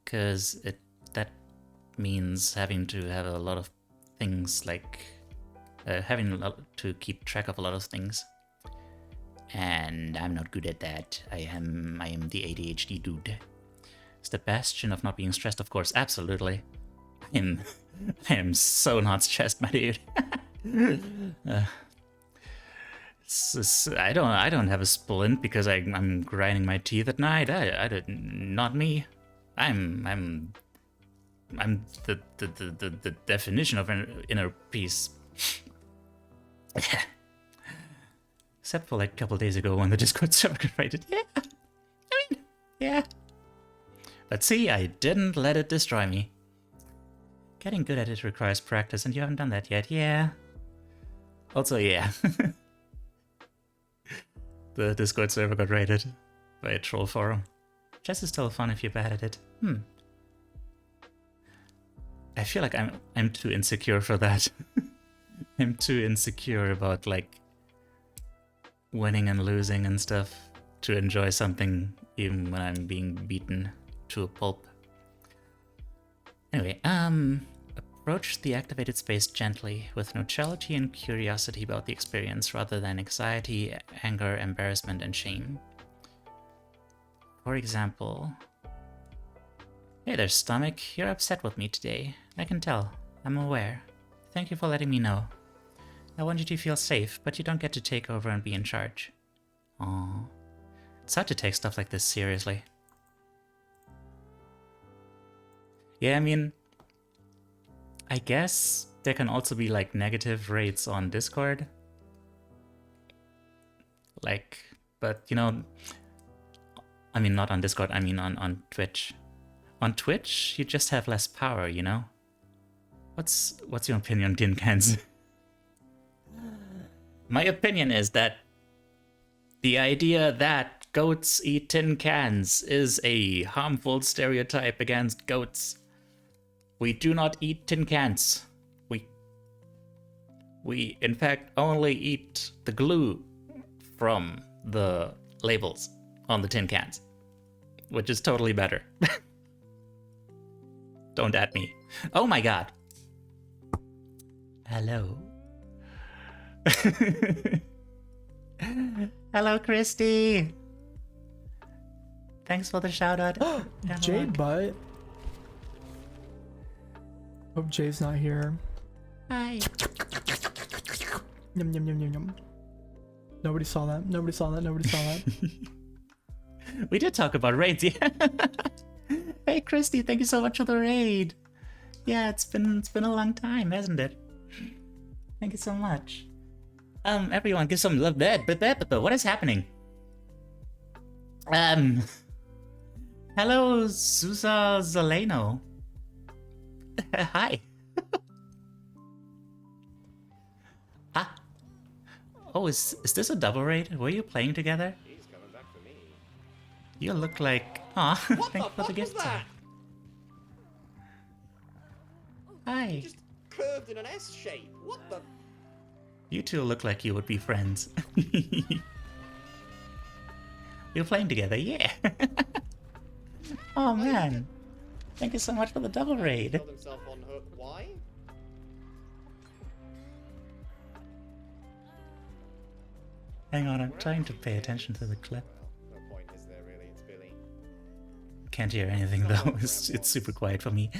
because that means having to have a lot of things, like having to keep track of a lot of things, and I'm not good at that. I am the ADHD dude. It's the bastion of not being stressed, of course. Absolutely. I am so not stressed, my dude. I don't have a splint because I'm grinding my teeth at night. Not me. I'm the definition of an inner peace. Except for like a couple days ago when the Discord server got raided. Yeah. But see, I didn't let it destroy me. Getting good at it requires practice, and you haven't done that yet. Yeah. Also, yeah. The Discord server got raided by a troll forum. Chess is still fun if you're bad at it. I feel like I'm too insecure for that. I'm too insecure about like winning and losing and stuff to enjoy something even when I'm being beaten to a pulp. Anyway, approach the activated space gently, with neutrality and curiosity about the experience rather than anxiety, anger, embarrassment, and shame. For example, hey there, stomach, you're upset with me today. I can tell. I'm aware. Thank you for letting me know. I want you to feel safe, but you don't get to take over and be in charge. Aww. It's hard to take stuff like this seriously. Yeah, I mean, I guess there can also be like negative rates on Discord. Like, but you know, I mean not on Discord, I mean on Twitch. On Twitch, you just have less power, you know? What's your opinion on tin cans? My opinion is that the idea that goats eat tin cans is a harmful stereotype against goats. We do not eat tin cans. We in fact only eat the glue from the labels on the tin cans, which is totally better. Don't at me. Oh my god. Hello. Hello, Christy. Thanks for the shout out. Jay Butt. Hope Jay's not here. Hi. Yum yum yum yum yum. Nobody saw that. Nobody saw that. Nobody saw that. We did talk about raids, yeah. Hey, Christy, thank you so much for the raid. Yeah, it's been a long time, hasn't it? Thank you so much. Everyone, give some love. What is happening? Hello, ßʀᴄဃɪᴠᴇ. Hi. Ah. Oh, is this a double raid? Were you playing together? He's coming back for me. You look like... Aw, What thank the you for the fuck was gift. that? Hi. Just curved in an S shape. What the? You two look like you would be friends. You're playing together, yeah. Oh man. Thank you so much for the double raid. Killed himself on hook. Why? Hang on, I'm trying to pay attention to the clip. Well, no point is there really? It's Billy. Can't hear anything though, it's super quiet for me.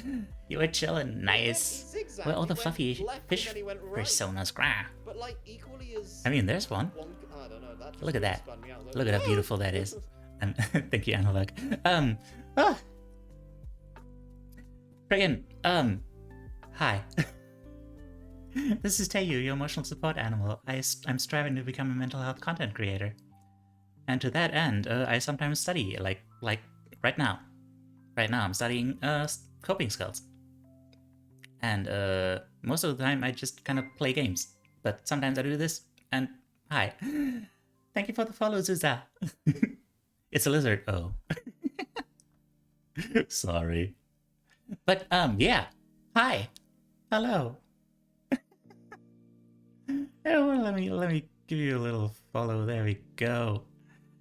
You were chilling, nice. Zigzag, Where all the he went fluffy left and fish then he went right. personas, grah. But like equally as. I mean, there's one. I don't know. That just Look at that. spun me out. Look at how beautiful that is. And thank you, Analog. Friggin', hi. This is Teiyu, your emotional support animal. I'm striving to become a mental health content creator. And to that end, I sometimes study, like right now. Right now, I'm studying coping skills. And most of the time, I just kind of play games. But sometimes I do this, and hi. Thank you for the follow, Zuza. It's a lizard. Oh. Sorry. But, yeah. Hi. Hello. Oh, well, let me give you a little follow. There we go.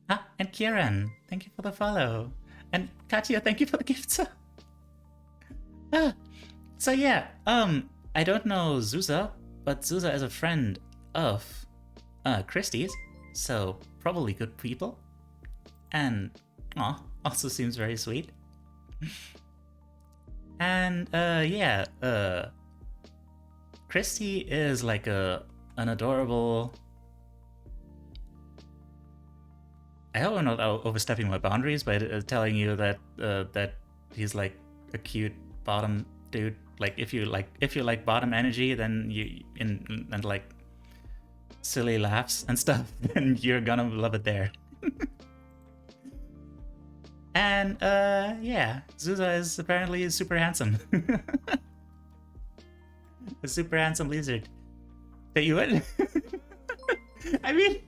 Ah, and Kieran, thank you for the follow. And Katya, thank you for the gift. So yeah, I don't know Zuza, but Zuza is a friend of Christie's, so probably good people. And also seems very sweet. And yeah, Christy is like an adorable. I hope I'm not overstepping my boundaries by telling you that that he's like a cute bottom dude. Like if you like bottom energy, then and like silly laughs and stuff, then you're gonna love it there. And yeah, Zuza is apparently super handsome. A super handsome lizard. That you would? I mean,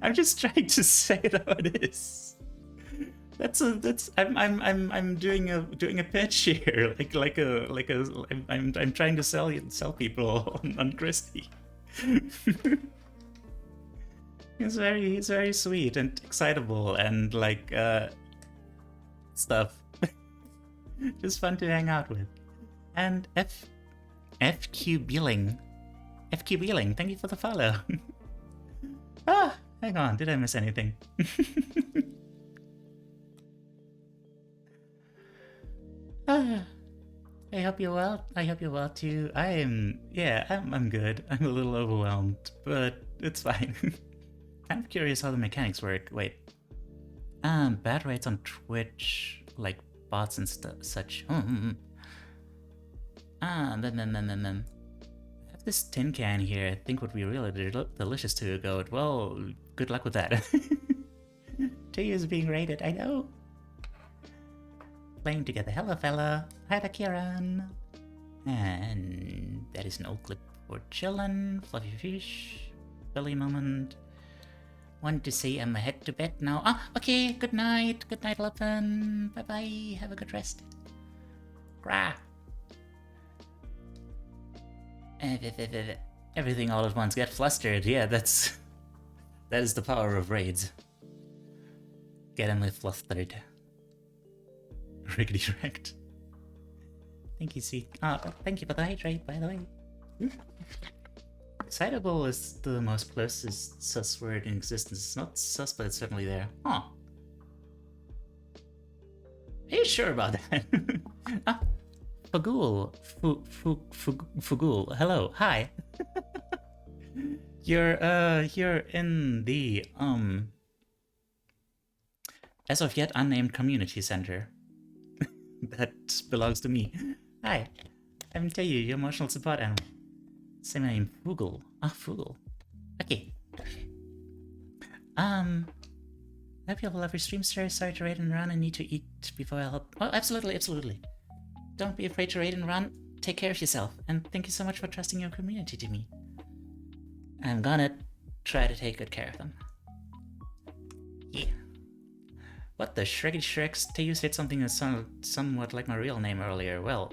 I'm just trying to say it how it is. I'm doing a pitch here, I'm trying to sell people on Christie. He's very sweet and excitable and like stuff. Just fun to hang out with. And FQ Beeling, thank you for the follow. Hang on, did I miss anything? I hope you're well. I hope you're well too. I'm good. I'm a little overwhelmed, but it's fine. Kind of curious how the mechanics work. Wait. Bad rates on Twitch, like bots and such. Then. I have this tin can here. I think would be really delicious to go with. Well, good luck with that. Teiyu is being raided, I know. Playing together. Hello, fella. Hi, Kieran. And that is an old clip for chillin'. Fluffy fish. Billy moment. Want to say I'm head to bed now. Okay. Good night. Good night, Lopen. Bye bye. Have a good rest. Grah. Everything all at once. Get flustered. Yeah, that is the power of raids. Get him flustered. Riggedy wrecked. Thank you, C. Thank you for the hydrate, by the way. Excitable is the most closest sus word in existence. It's not sus, but it's certainly there. Are you sure about that? Fagul. Fagul. Hello. Hi. You're in the, as of yet unnamed community center. That belongs to me. Hi. I'm Teiyu, your emotional support animal. Say my name, Fugul. Fugul. Okay. I hope you have a lovely stream, sir. Sorry to raid and run. I need to eat before I help. Oh, absolutely. Don't be afraid to raid and run. Take care of yourself. And thank you so much for trusting your community to me. I'm gonna try to take good care of them. Yeah. What the Shrekky Shreks? Teiyu said something that sounded somewhat like my real name earlier. Well,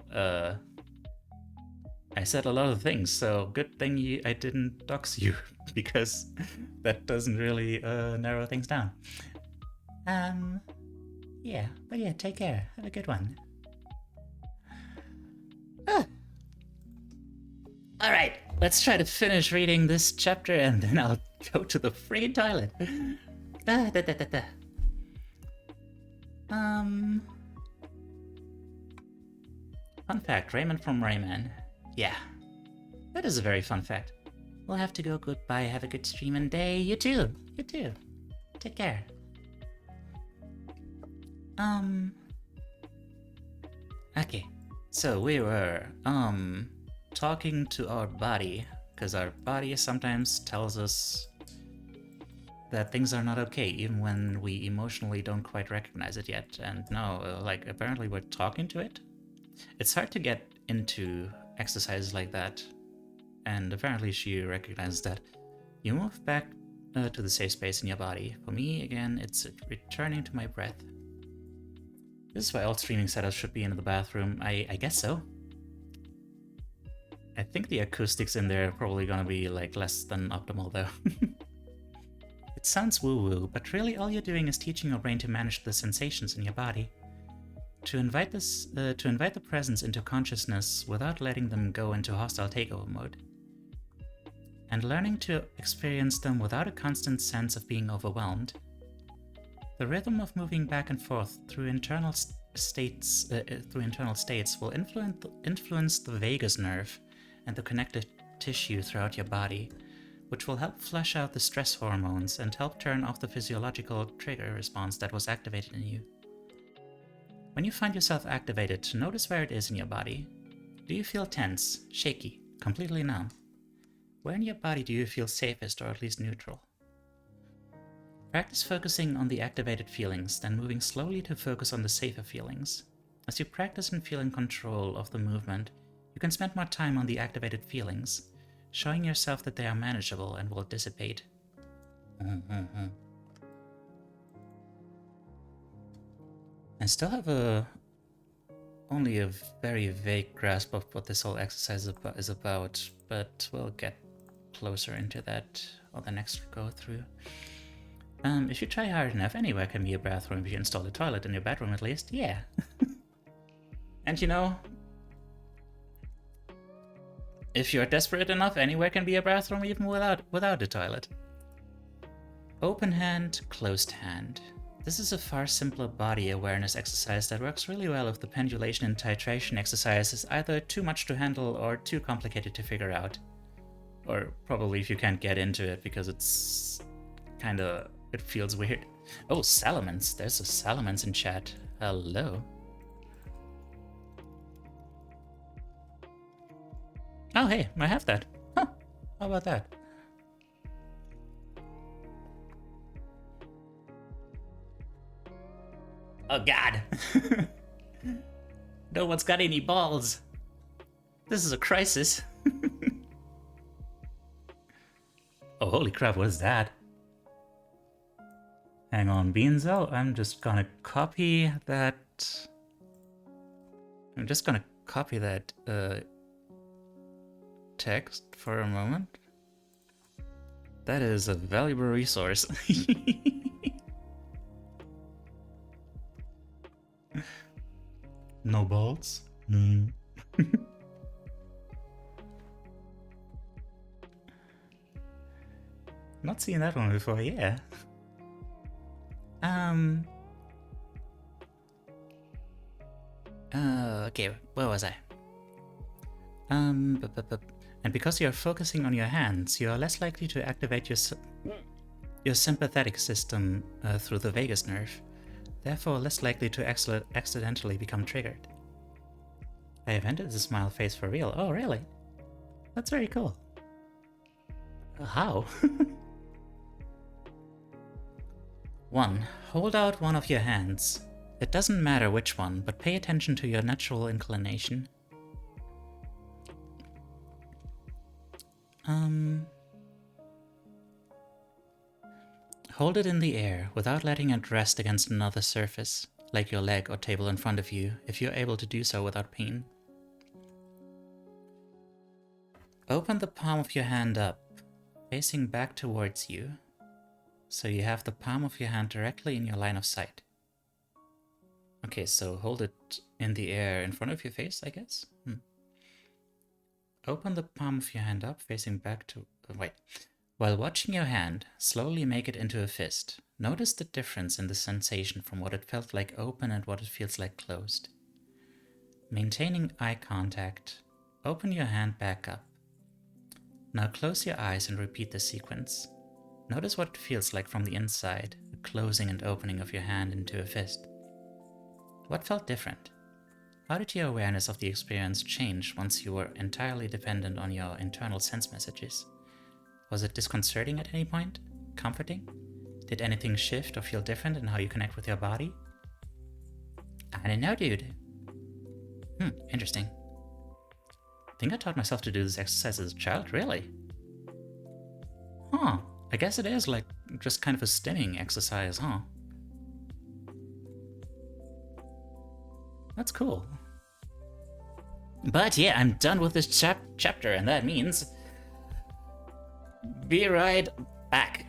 I said a lot of things, so good thing I didn't dox you, because that doesn't really narrow things down. Yeah, but yeah, take care. Have a good one. Alright, let's try to finish reading this chapter and then I'll go to the friggin' toilet. Fun fact, Raymond from Rayman. Yeah, that is a very fun fact. We'll have to go. Goodbye, have a good stream and day. You too. You too. Take care. Okay, so we were, talking to our body, because our body sometimes tells us that things are not okay, even when we emotionally don't quite recognize it yet. And no, like, apparently we're talking to it. It's hard to get into exercises like that, and apparently she recognizes that. You move back to the safe space in your body. For me, again, it's returning to my breath. This is why all streaming setups should be in the bathroom. I guess so. I think the acoustics in there are probably gonna be like less than optimal though. It sounds woo-woo, but really all you're doing is teaching your brain to manage the sensations in your body. To invite the presence into consciousness without letting them go into hostile takeover mode. And learning to experience them without a constant sense of being overwhelmed. The rhythm of moving back and forth through internal states will influence the vagus nerve and the connective tissue throughout your body, which will help flush out the stress hormones and help turn off the physiological trigger response that was activated in you. When you find yourself activated, notice where it is in your body. Do you feel tense, shaky, completely numb? Where in your body do you feel safest or at least neutral? Practice focusing on the activated feelings, then moving slowly to focus on the safer feelings. As you practice and feel in control of the movement, you can spend more time on the activated feelings, showing yourself that they are manageable and will dissipate. I still have only a very vague grasp of what this whole exercise is about, but we'll get closer into that on the next go through. If you try hard enough, anywhere can be a bathroom if you install a toilet in your bedroom at least, yeah. And you know, if you're desperate enough, anywhere can be a bathroom even without a toilet. Open hand, closed hand. This is a far simpler body awareness exercise that works really well if the pendulation and titration exercise is either too much to handle or too complicated to figure out. Or probably if you can't get into it because it's kinda, it feels weird. Oh, Salamence. There's a Salamence in chat. Hello. Oh, hey, I have that. Huh. How about that? Oh, God. No one's got any balls. This is a crisis. Oh, holy crap, what is that? Hang on, Beanzo. I'm just gonna copy that. Text for a moment. That is a valuable resource. No balls? Not seen that one before, yeah. Okay, where was I? And because you're focusing on your hands, you are less likely to activate your sympathetic system through the vagus nerve, therefore less likely to accidentally become triggered. I invented the smile face for real. Oh, really? That's very cool. How? 1. Hold out one of your hands. It doesn't matter which one, but pay attention to your natural inclination. Hold it in the air without letting it rest against another surface, like your leg or table in front of you, if you're able to do so without pain. Open the palm of your hand up, facing back towards you, so you have the palm of your hand directly in your line of sight. Okay, so hold it in the air in front of your face, I guess? Open the palm of your hand up, facing back to... Wait. While watching your hand, slowly make it into a fist. Notice the difference in the sensation from what it felt like open and what it feels like closed. Maintaining eye contact, open your hand back up. Now close your eyes and repeat the sequence. Notice what it feels like from the inside, the closing and opening of your hand into a fist. What felt different? How did your awareness of the experience change once you were entirely dependent on your internal sense messages? Was it disconcerting at any point? Comforting? Did anything shift or feel different in how you connect with your body? I don't know, dude. Interesting. I think I taught myself to do this exercise as a child, really? Huh. I guess it is like just kind of a stimming exercise, huh? That's cool. But yeah, I'm done with this chapter, and that means... be right back.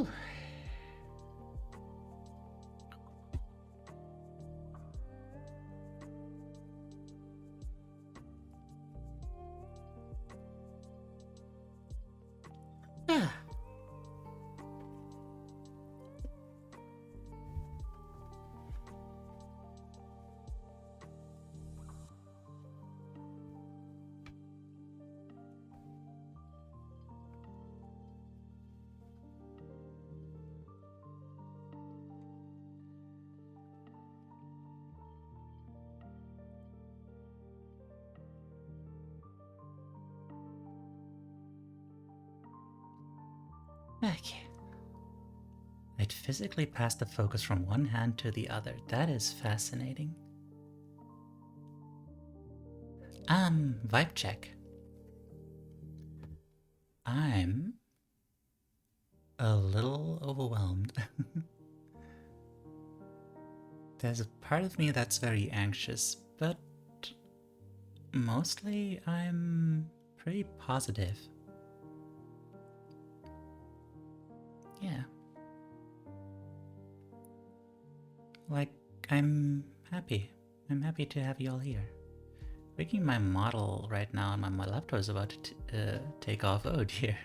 Whew. Yeah. Okay. I'd physically pass the focus from one hand to the other. That is fascinating. Vibe check. I'm a little overwhelmed. There's a part of me that's very anxious, but mostly I'm pretty positive. Yeah. Like, I'm happy. I'm happy to have you all here. Making my model right now, and my laptop is about to take off. Oh dear.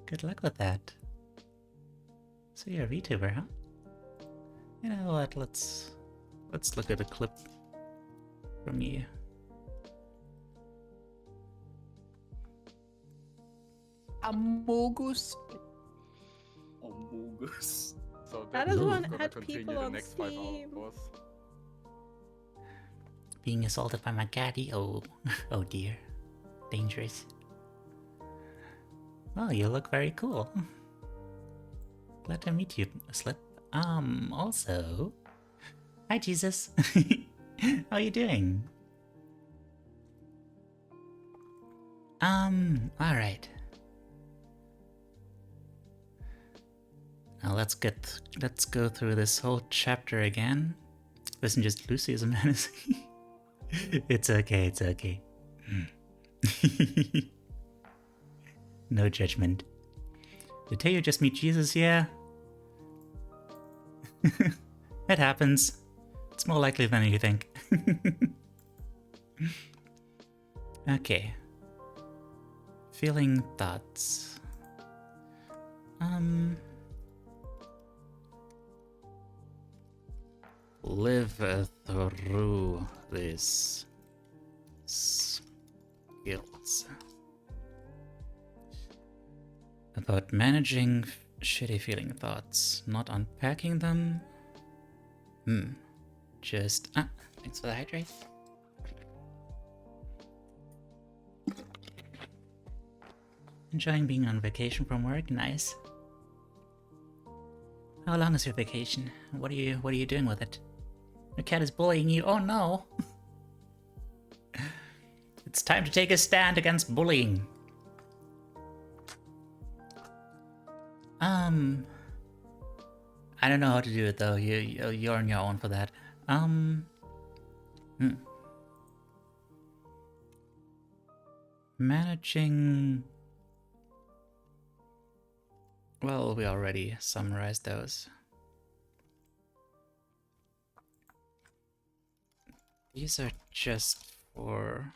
Good luck with that. So you're a VTuber, huh? You know what? Let's look at a clip from you. Amogus. Amogus. So That that's is one gonna had continue people the on next 5 Steam. hours. Being assaulted by my caddy? Oh, oh dear. Dangerous. Well, you look very cool. Glad to meet you, Slip. Also... Hi, Jesus. How you doing? Alright. Now let's go through this whole chapter again. Listen, just Lucy is a menace. It's okay, it's okay. No judgment. Did Teiyu just meet Jesus? Yeah. It happens. It's more likely than you think. Okay. Feeling thoughts. Live through this skills. About managing shitty feeling thoughts, not unpacking them. Just thanks for the hydrate. Enjoying being on vacation from work, nice. How long is your vacation? What are you doing with it? Your cat is bullying you. Oh no! It's time to take a stand against bullying. I don't know how to do it though. You're on your own for that. Managing. Well, we already summarized those. These are just for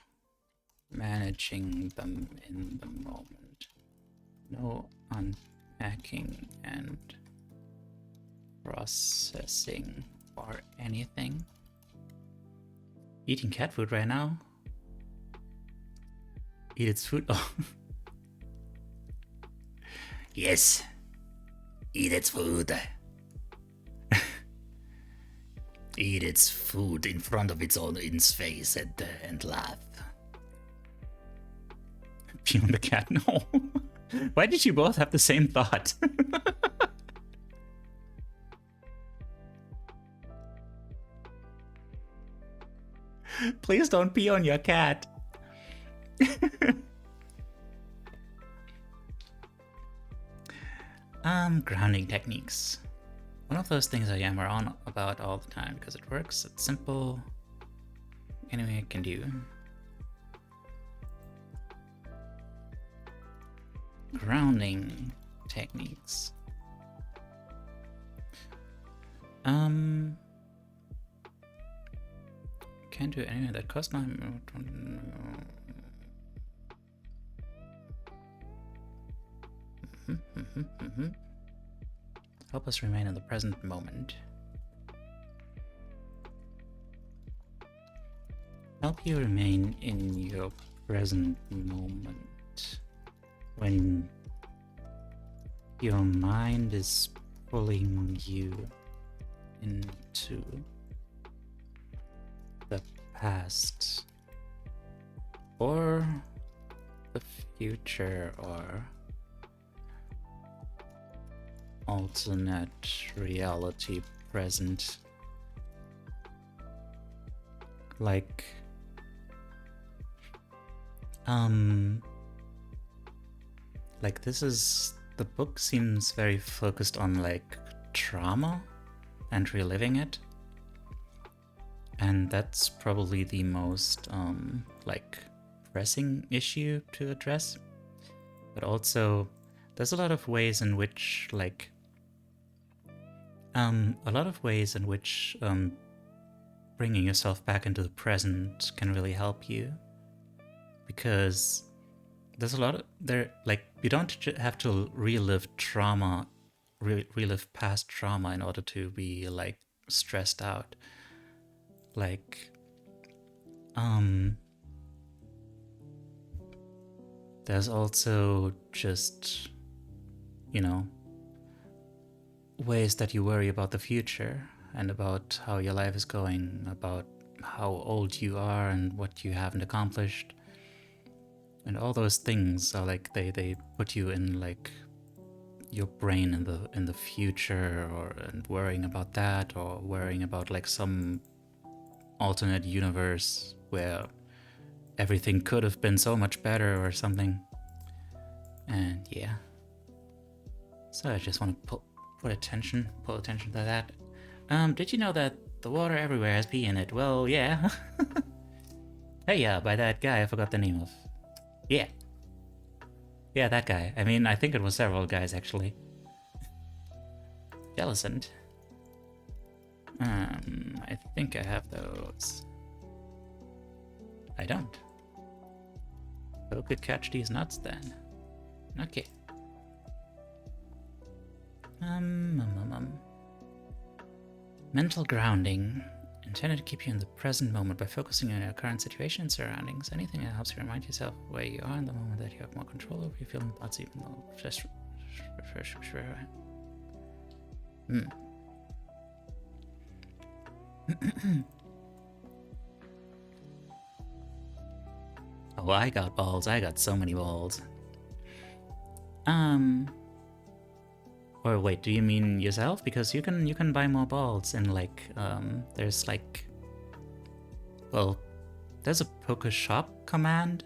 managing them in the moment. No unpacking and processing or anything. Eating cat food right now? Eat its food? Oh. Yes. Eat its food. Eat its food in front of its own face and laugh. Pee on the cat? No. Why did you both have the same thought? Please don't pee on your cat. Grounding techniques. One of those things I yammer on about all the time because it works, it's simple. Anything I can do. grounding techniques. Can't do anything that costs my. Help us remain in the present moment. Help you remain in your present moment when your mind is pulling you into the past or the future or alternate reality present. Like this is, the book seems very focused on like trauma and reliving it, and that's probably the most like pressing issue to address. But also there's a lot of ways in which like bringing yourself back into the present can really help you, because there's a lot of you don't have to relive trauma, relive past trauma in order to be like stressed out. There's also just, ways that you worry about the future and about how your life is going, about how old you are and what you haven't accomplished. And all those things are like they put you in like your brain in the future, and worrying about that, or worrying about like some alternate universe where everything could have been so much better or something. And yeah, so I just want to pull attention to that. Did you know that the water everywhere has pee in it? Well, yeah. Hey, by that guy I forgot the name of. Yeah, that guy. I mean, I think it was several guys actually. Jellicent. I think I have those. I don't. Who could catch these nuts then? Okay. Mental grounding. Intended to keep you in the present moment by focusing on your current situation and surroundings. Anything that helps you remind yourself where you are in the moment, that you have more control over your feeling thoughts, even though just Oh, I got balls. I got so many balls. Or wait, do you mean yourself? Because you can buy more balls, and like there's like, well, there's a poker shop command,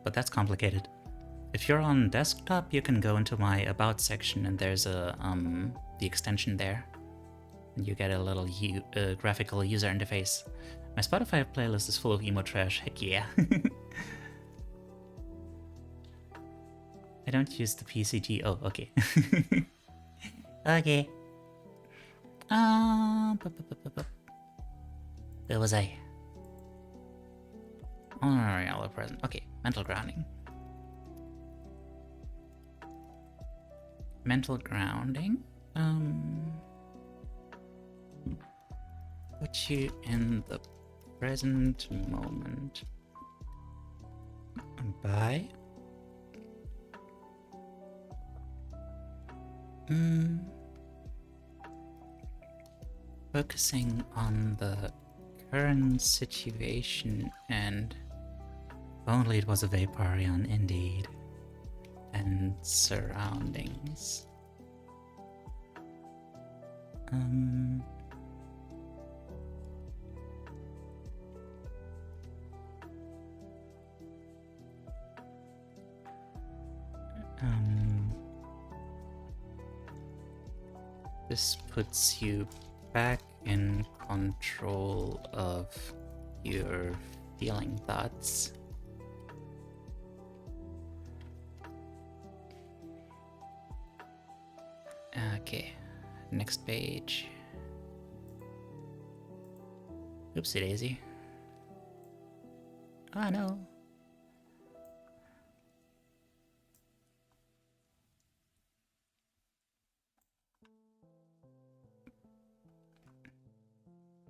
but that's complicated. If you're on desktop, you can go into my about section, and there's a the extension there, and you get a little graphical user interface. My Spotify playlist is full of emo trash. Heck yeah. I don't use the PCG. Oh, okay. Okay. Where was I? Honorary present. Okay, mental grounding. Mental grounding. Put you in the present moment by focusing on the current situation, and only it was a Vaporeon indeed, and surroundings. This puts you back in control of your feeling thoughts. Okay, next page. Oopsie daisy. Oh no.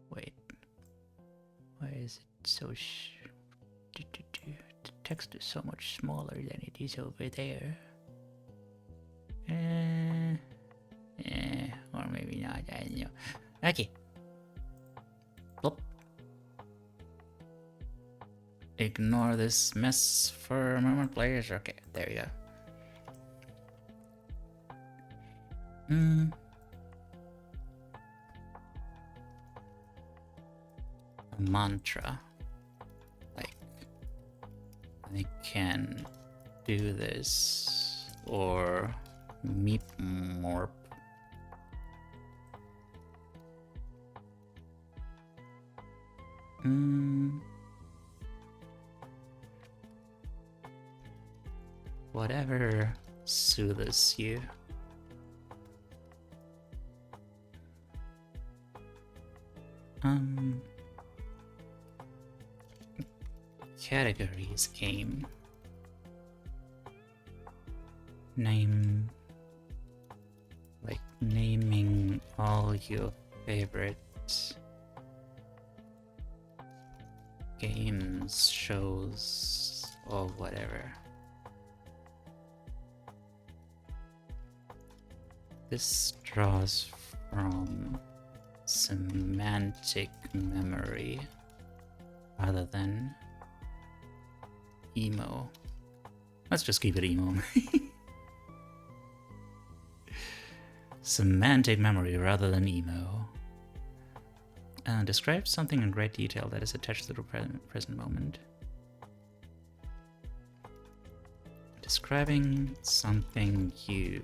Wait. Why is it so the text is so much smaller than it is over there. Or maybe not, I don't know. Okay. Plop. Ignore this mess for a moment, players. Okay, there you go. A mantra. Like, I can do this, or meep morp. Whatever soothes you. Categories game. Name, like naming all your favorite games, shows, or whatever. This draws from semantic memory rather than emo. Let's just keep it emo. Semantic memory rather than emo. Describe something in great detail that is attached to the present moment. Describing something you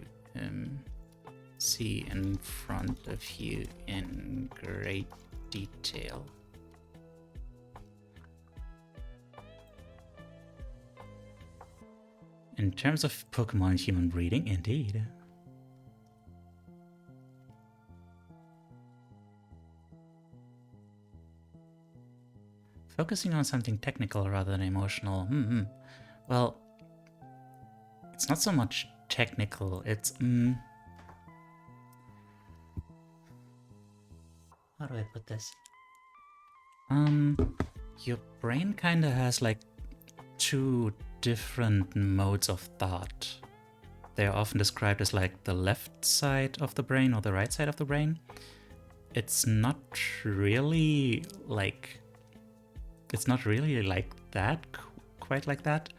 see in front of you in great detail. In terms of Pokemon human breeding, indeed. Focusing on something technical rather than emotional. Well, it's not so much technical, it's how do I put this? Your brain kinda has like two different modes of thought. They are often described as like the left side of the brain or the right side of the brain. It's not really like that, quite like that.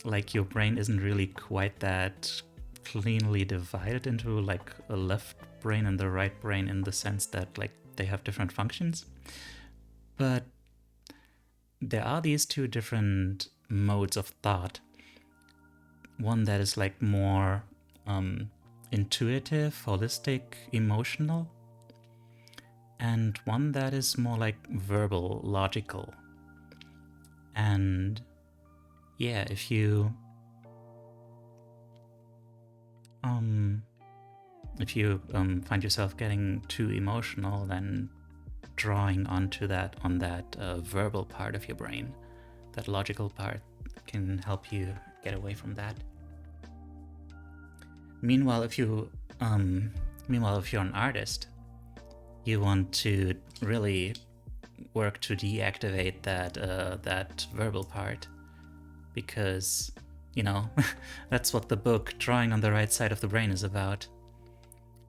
Like your brain isn't really quite that cleanly divided into like a left brain and the right brain in the sense that like they have different functions. But there are these two different modes of thought. One that is like more intuitive, holistic, emotional, and one that is more like verbal, logical. And yeah, if you find yourself getting too emotional, then drawing onto that on that verbal part of your brain, that logical part, can help you get away from that. Meanwhile, if you're an artist, you want to really work to deactivate that verbal part, because you know that's what the book Drawing on the Right Side of the Brain is about.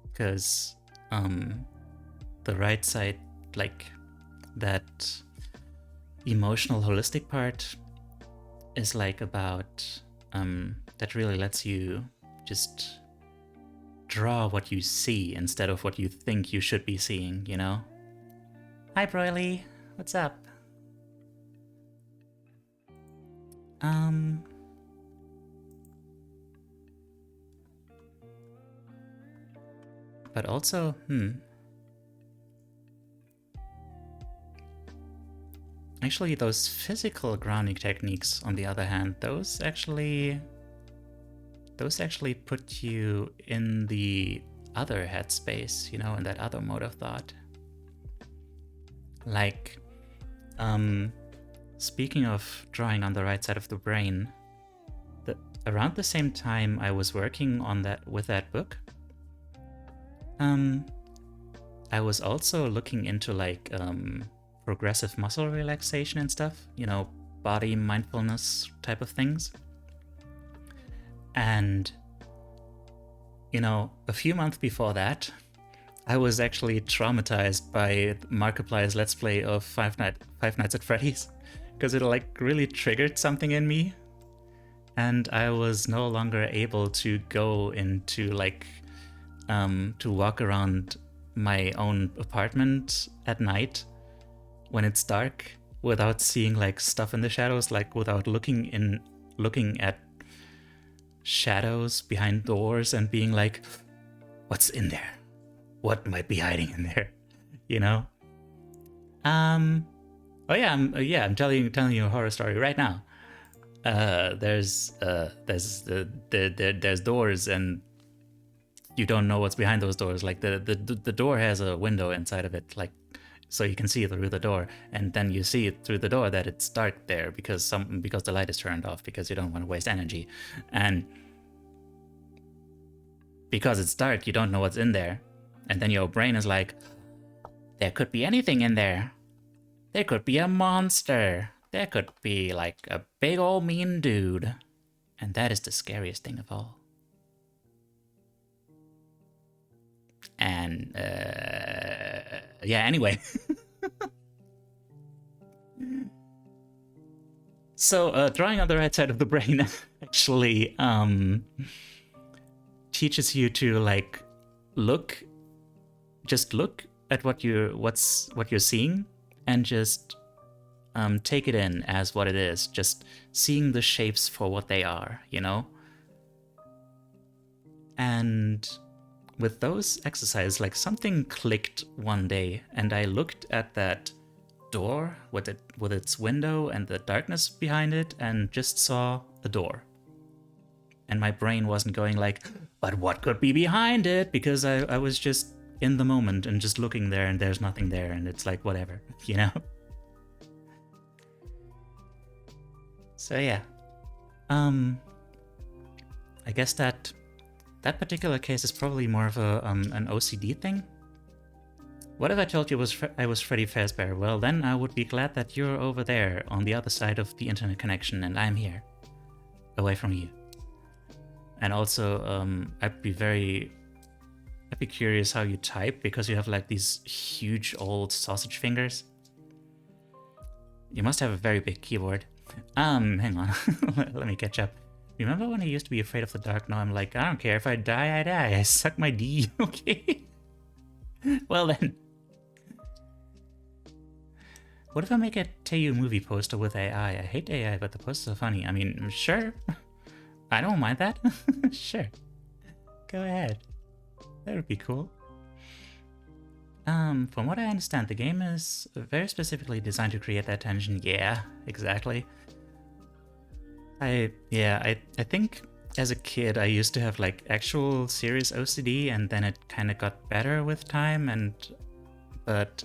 Because the right side, like that emotional holistic part, is like about that really lets you just draw what you see instead of what you think you should be seeing, you know? Hi Broily, what's up? But also, actually those physical grounding techniques, on the other hand, those actually put you in the other headspace, you know, in that other mode of thought. Like, speaking of drawing on the right side of the brain, around the same time I was working on that book, I was also looking into like progressive muscle relaxation and stuff, you know, body mindfulness type of things. And, you know, a few months before that, I was actually traumatized by Markiplier's Let's Play of Five Nights at Freddy's, because it like really triggered something in me, and I was no longer able to go into like to walk around my own apartment at night when it's dark without seeing like stuff in the shadows, like without looking at shadows behind doors and being like, what's in there? What might be hiding in there? You know? Oh yeah, I'm telling you a horror story right now. There's doors, and you don't know what's behind those doors. Like the door has a window inside of it, like so you can see through the door, and then you see it through the door that it's dark there because the light is turned off because you don't want to waste energy, and because it's dark you don't know what's in there, and then your brain is like, there could be anything in there. There could be a monster. There could be like a big old mean dude. And that is the scariest thing of all. And, yeah, anyway. So, drawing on the right side of the brain actually teaches you to like just look at what you're seeing and just take it in as what it is, just seeing the shapes for what they are, you know? And with those exercises, like something clicked one day, and I looked at that door with its window and the darkness behind it and just saw a door. And my brain wasn't going like, but what could be behind it? Because I was just in the moment and just looking there, and there's nothing there, and it's like whatever, you know? So yeah, I guess that particular case is probably more of an OCD thing. What if I told you I was Freddy Fazbear? Well, then I would be glad that you're over there on the other side of the internet connection, and I'm here, away from you. And also, I'd be curious how you type, because you have like these huge old sausage fingers. You must have a very big keyboard. Hang on. Let me catch up. Remember when I used to be afraid of the dark? Now I'm like, I don't care if I die, I die. I suck my D, okay? Well then. What if I make a Teiyu movie poster with AI? I hate AI, but the posters are funny. I mean, sure. I don't mind that. Sure. Go ahead. That would be cool. From what I understand, the game is very specifically designed to create that tension. Yeah, exactly. I think as a kid I used to have like actual serious OCD, and then it kind of got better with time, but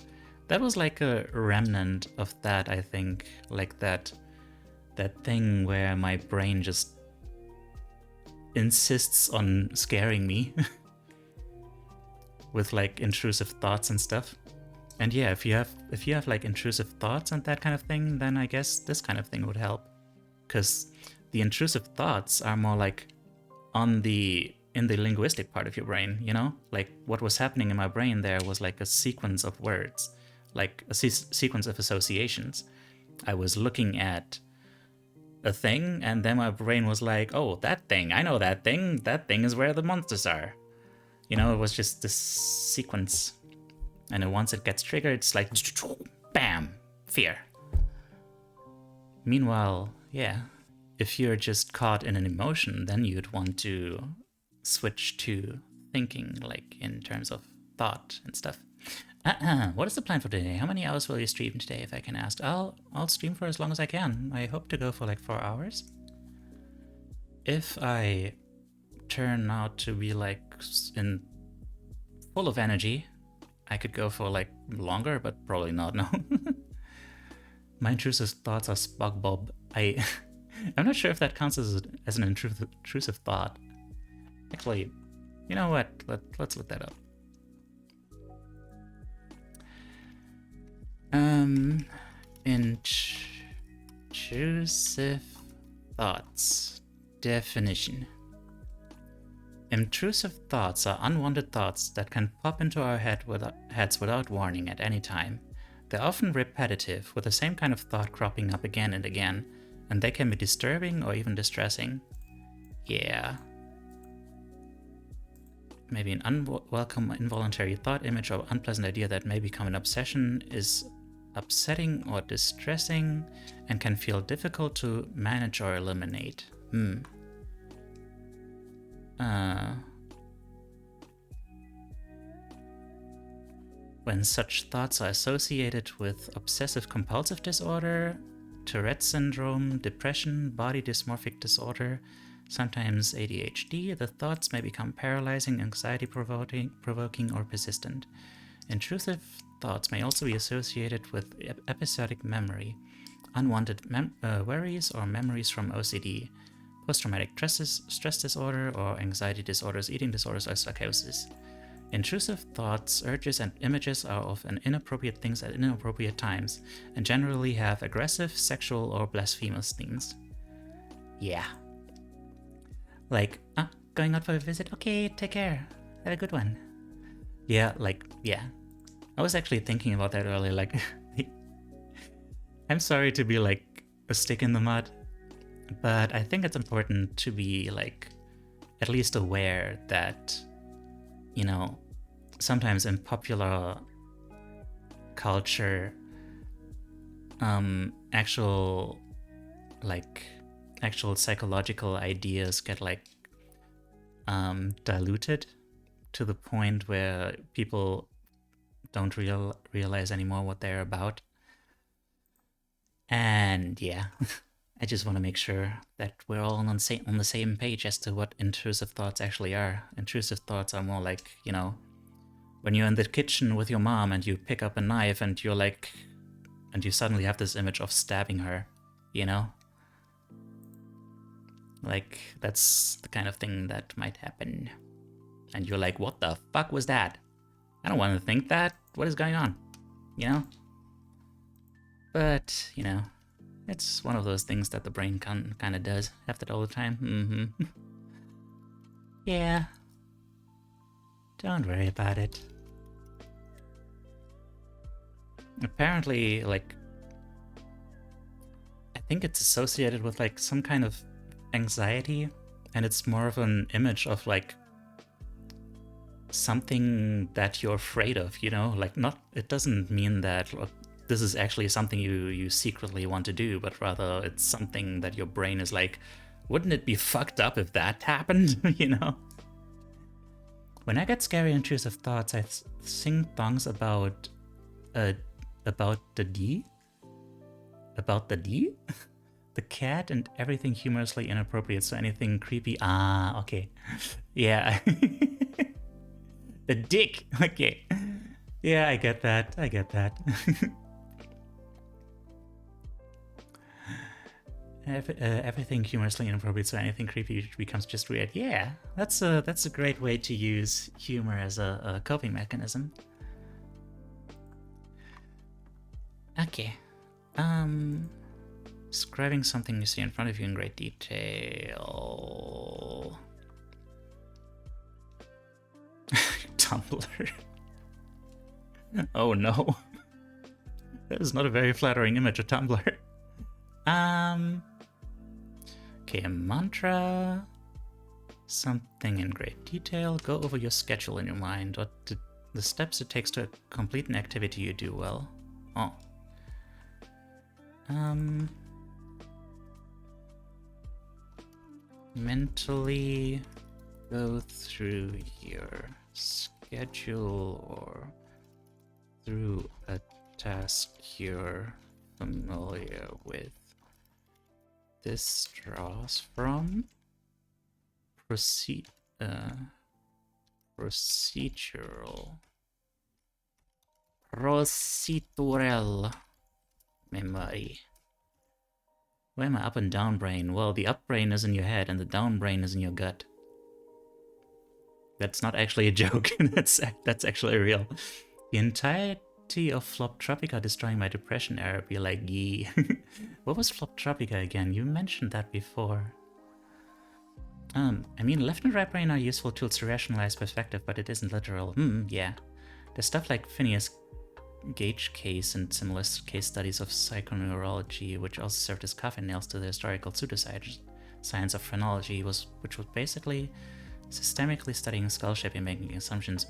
that was like a remnant of that, I think, like that thing where my brain just insists on scaring me with like intrusive thoughts and stuff. And yeah, if you have like intrusive thoughts and that kind of thing, then I guess this kind of thing would help, because the intrusive thoughts are more like in the linguistic part of your brain, you know? Like what was happening in my brain there was like a sequence of words, like a sequence of associations. I was looking at a thing, and then my brain was like, oh, that thing, I know that thing is where the monsters are. You know, it was just this sequence. And then once it gets triggered, it's like, bam, fear. Meanwhile, yeah, if you're just caught in an emotion, then you'd want to switch to thinking, like in terms of thought and stuff. What is the plan for today? How many hours will you stream today, if I can ask? I'll stream for as long as I can. I hope to go for like 4 hours. If I turn out to be like in full of energy. I could go for like longer, but probably not, no. My intrusive thoughts are SpongeBob. I'm not sure if that counts as an intrusive thought. Actually, you know what? Let's look that up. Intrusive thoughts. Definition. Intrusive thoughts are unwanted thoughts that can pop into our heads without warning at any time. They're often repetitive, with the same kind of thought cropping up again and again, and they can be disturbing or even distressing. Yeah. Maybe an unwelcome involuntary thought, image, or unpleasant idea that may become an obsession is upsetting or distressing and can feel difficult to manage or eliminate. When such thoughts are associated with obsessive-compulsive disorder, Tourette syndrome, depression, body dysmorphic disorder, sometimes ADHD, the thoughts may become paralyzing, anxiety-provoking, or persistent. Intrusive thoughts may also be associated with episodic memory, unwanted worries, or memories from OCD, post-traumatic stress disorder, or anxiety disorders, eating disorders, or psychosis. Intrusive thoughts, urges, and images are often inappropriate things at inappropriate times, and generally have aggressive, sexual, or blasphemous themes. Yeah. Like, going out for a visit? Okay, take care. Have a good one. Yeah, yeah. I was actually thinking about that earlier, like, I'm sorry to be like a stick in the mud, but I think it's important to be like, at least aware that, you know, sometimes in popular culture, actual psychological ideas get like diluted to the point where people don't realize anymore what they're about. And yeah, I just want to make sure that we're all on the same page as to what intrusive thoughts actually are. Intrusive thoughts are more like, you know, when you're in the kitchen with your mom and you pick up a knife and you're like, and you suddenly have this image of stabbing her, you know? Like, that's the kind of thing that might happen. And you're like, what the fuck was that? I don't want to think that. What is going on? You know? But, you know, it's one of those things that the brain kind of does. Have that all the time. Yeah. Don't worry about it. Apparently, like, I think it's associated with like some kind of anxiety, and it's more of an image of like something that you're afraid of, you know? Like, not, it doesn't mean that this is actually something you secretly want to do, but rather it's something that your brain is like, wouldn't it be fucked up if that happened, you know? When I get scary intrusive thoughts, I sing songs about the D? About the D? The cat and everything humorously inappropriate, so anything creepy. Ah, okay. Yeah. The dick. Okay. Yeah, I get that. I get that. Everything humorously inappropriate, so anything creepy becomes just weird. Yeah, that's a great way to use humor as a coping mechanism. Okay. Describing something you see in front of you in great detail. Tumblr. Oh no. That is not a very flattering image of Tumblr. Okay, a mantra. Something in great detail. Go over your schedule in your mind. What the steps it takes to complete an activity you do well. Oh. Mentally go through your schedule or through a task you're familiar with. This draws from Procedural. Procedural memory. Where am I? Up and down brain? Well, the up brain is in your head and the down brain is in your gut. That's not actually a joke. that's actually real. The entirety of Floptropica destroying my depression era. Be like, yee. What was Floptropica again? You mentioned that before. I mean, left and right brain are useful tools to rationalize perspective, but it isn't literal. Yeah. There's stuff like Phineas Gage case and similar case studies of psychoneurology, which also served as coffin nails to the historical pseudoscience of phrenology, which was basically systemically studying skull shape and making assumptions.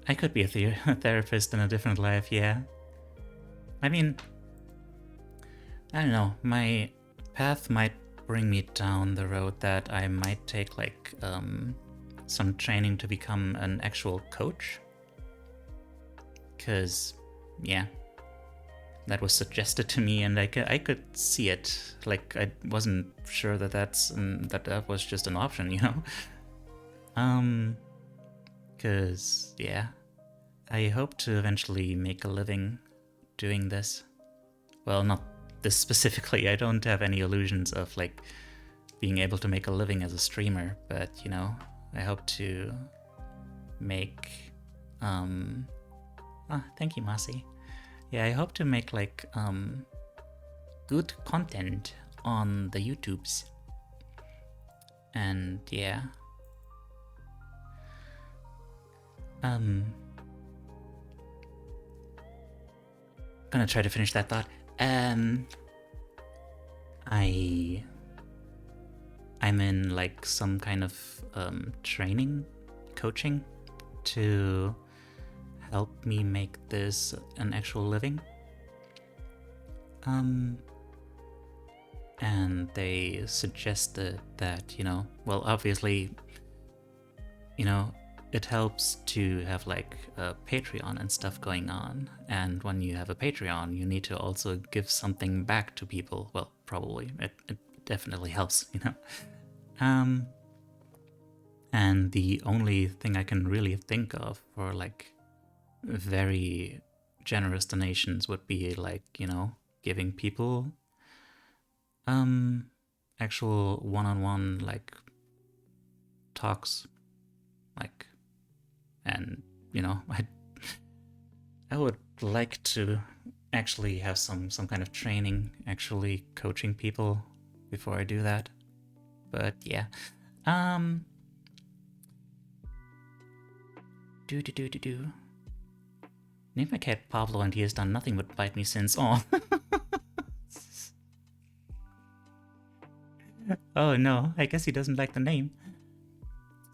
I could be a therapist in a different life, yeah. I mean, I don't know. My path might bring me down the road that I might take like some training to become an actual coach. Cause yeah, that was suggested to me and I could see it. Like I wasn't sure that that was just an option, you know? Cause yeah, I hope to eventually make a living doing this. Well, not this specifically. I don't have any illusions of like being able to make a living as a streamer, but you know, I hope to make thank you, Masi. Yeah, I hope to make like good content on the YouTubes. And yeah. Gonna try to finish that thought. I'm in like some kind of training, coaching to help me make this an actual living. And they suggested that, you know, well, obviously, you know, it helps to have like a Patreon and stuff going on. And when you have a Patreon, you need to also give something back to people. Well, probably. It definitely helps, you know. And the only thing I can really think of for like very generous donations would be like, you know, giving people actual one-on-one like talks, like, and you know, I would like to actually have some kind of training, actually coaching people before I do that. But yeah, Name my cat Pablo and he has done nothing but bite me since. Oh. Oh no, I guess he doesn't like the name.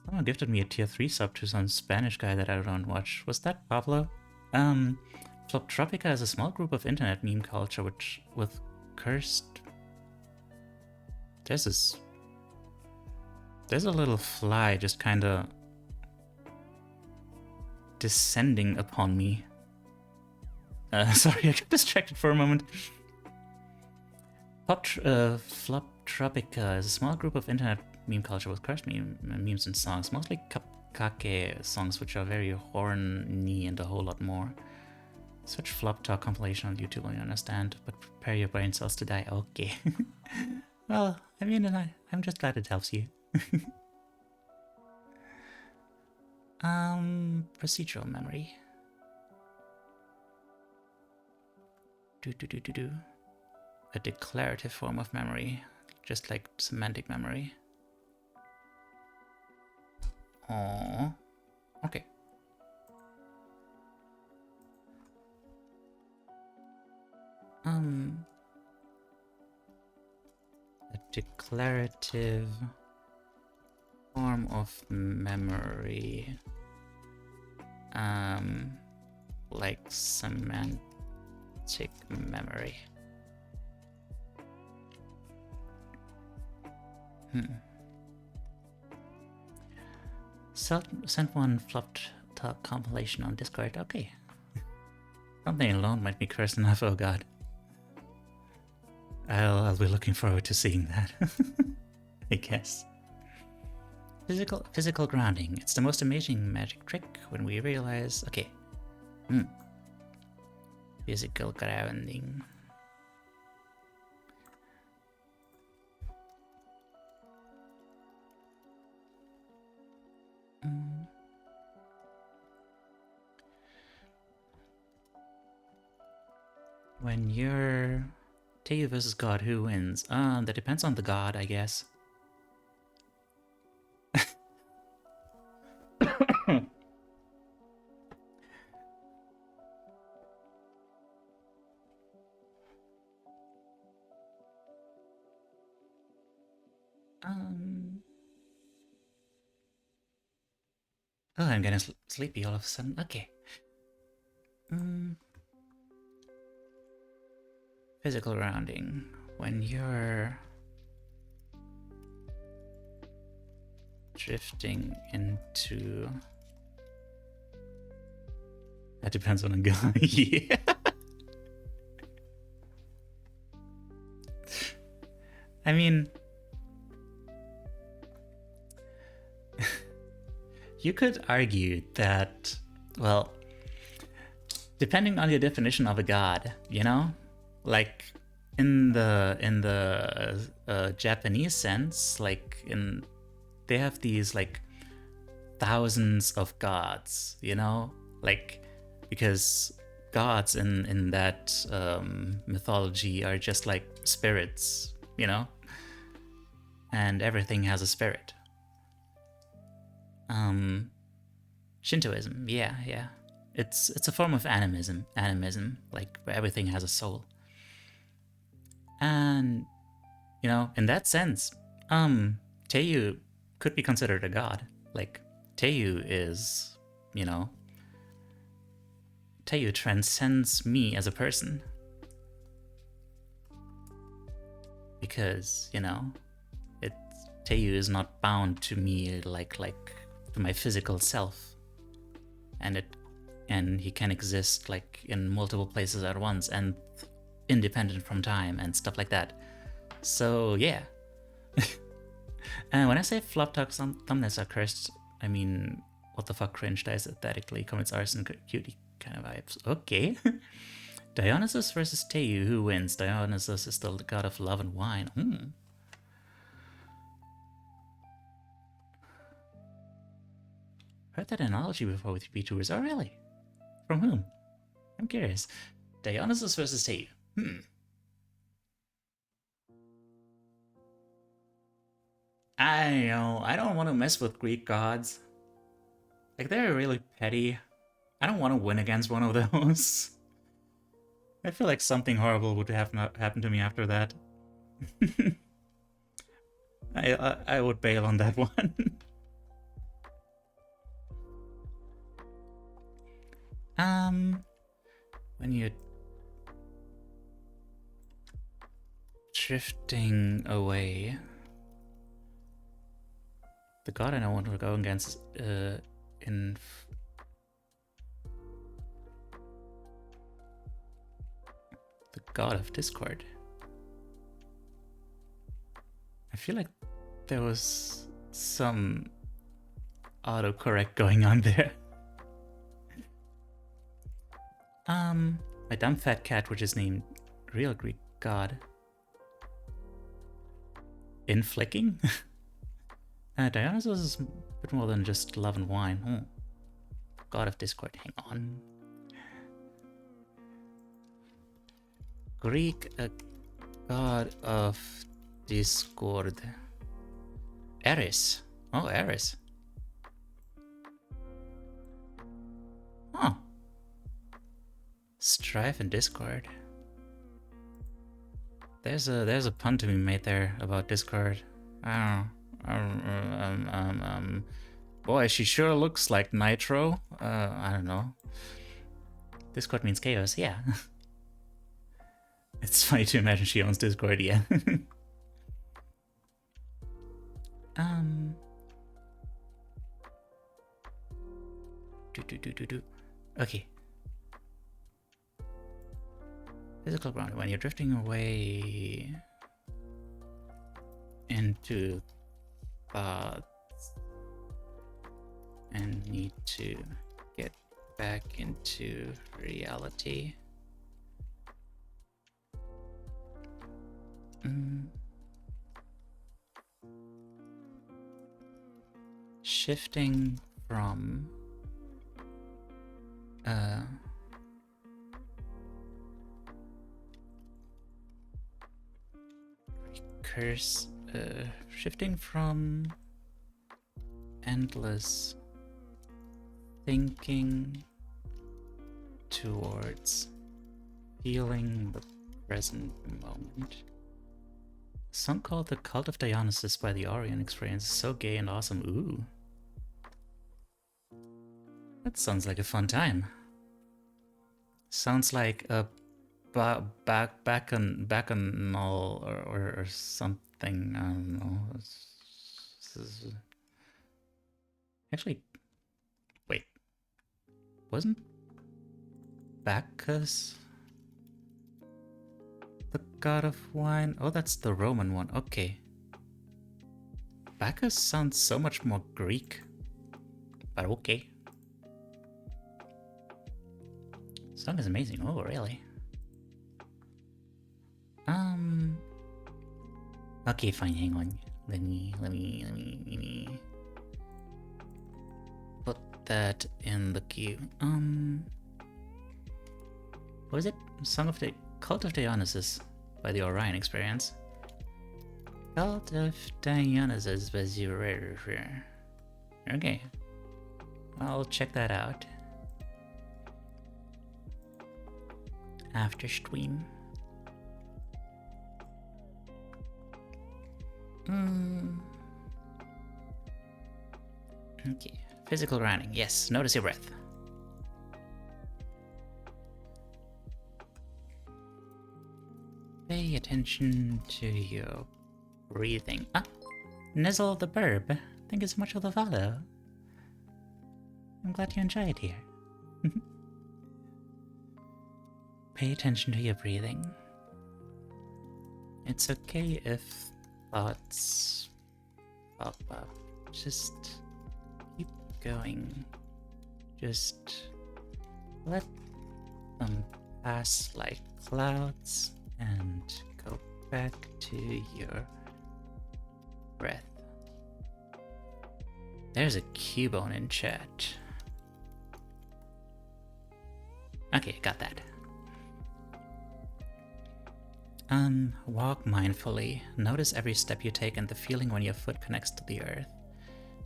Someone gifted me a tier 3 sub to some Spanish guy that I don't watch. Was that Pablo? Floptropica is a small group of internet meme culture with cursed... There's a little fly just kinda descending upon me. Sorry, I got distracted for a moment. Floptropica is a small group of internet meme culture with cursed memes and songs, mostly cupcake songs, which are very horny and a whole lot more. Search Flop Talk compilation on YouTube when you understand, but prepare your brain cells to die. Okay. Well, I mean, I'm just glad it helps you. Procedural memory. A declarative form of memory, just like semantic memory. Oh, okay. A declarative form of memory, like semantic memory. Sent one Flop Talk compilation on Discord. Okay. Something alone might be cursed enough. Oh god. I'll be looking forward to seeing that. I guess. Physical grounding. It's the most amazing magic trick when we realize. Okay. Physical grounding. When you're Teiyu versus God, who wins? That depends on the god, I guess. Oh, I'm getting sleepy all of a sudden. Okay. Physical grounding. When you're drifting into... That depends on a guy. Yeah. I mean... You could argue that, well, depending on your definition of a god, you know? Like, in the Japanese sense, like, they have these, like, thousands of gods, you know? Like, because gods in that mythology are just like spirits, you know? And everything has a spirit. Shintoism, yeah. It's a form of animism, like where everything has a soul. And, you know, in that sense, Teiyu could be considered a god. Like, Teiyu is, you know, Teiyu transcends me as a person. Because, you know, Teiyu is not bound to me like to my physical self, and he can exist like in multiple places at once and independent from time and stuff like that. So yeah. And when I say flop talk thumbnails are cursed, I mean what the fuck cringe aesthetically commits arson cutie kind of vibes. Okay. Dionysus versus Teiyu, who wins? Dionysus is the god of love and wine. Heard that analogy before with VTubers. Oh, really? From whom? I'm curious. Dionysus versus Teiyu. I know. I don't want to mess with Greek gods. Like, they're really petty. I don't want to win against one of those. I feel like something horrible would have happened to me after that. I would bail on that one. When you're drifting away, the god I don't want to go against in the god of Discord. I feel like there was some autocorrect going on there. My dumb fat cat, which is named Real Greek God. Inflicking? Dionysus is a bit more than just love and wine. God of Discord, hang on. Greek, god of Discord. Eris. Oh, Eris. Huh. Strife and Discord. There's a pun to be made there about Discord. I don't know. Boy, she sure looks like Nitro. I don't know. Discord means chaos, yeah. It's funny to imagine she owns Discord, yeah. Okay. Physical ground. When you're drifting away into thoughts, and need to get back into reality. Shifting from shifting from endless thinking towards feeling the present moment. A song called The Cult of Dionysus by the Orient Experience is so gay and awesome. Ooh. That sounds like a fun time. Sounds like a bacchanal or something. I don't know. Actually, wait. Wasn't Bacchus the god of wine? Oh, that's the Roman one. Okay. Bacchus sounds so much more Greek. But okay. Song is amazing. Oh, really? Okay, fine. Hang on. Let me put that in the queue. What was it? Song of the Cult of Dionysus by the Orion Experience. Cult of Dionysus by the Okay. I'll check that out after stream. Okay. Physical grounding. Yes. Notice your breath. Pay attention to your breathing. Ah! Nizzle the burb. Thank you so much for the follow. I'm glad you enjoyed here. Pay attention to your breathing. It's okay if thoughts pop up. Just keep going. Just let them pass like clouds and go back to your breath. There's a Cubone in chat. Okay, got that. Walk mindfully. Notice every step you take and the feeling when your foot connects to the earth.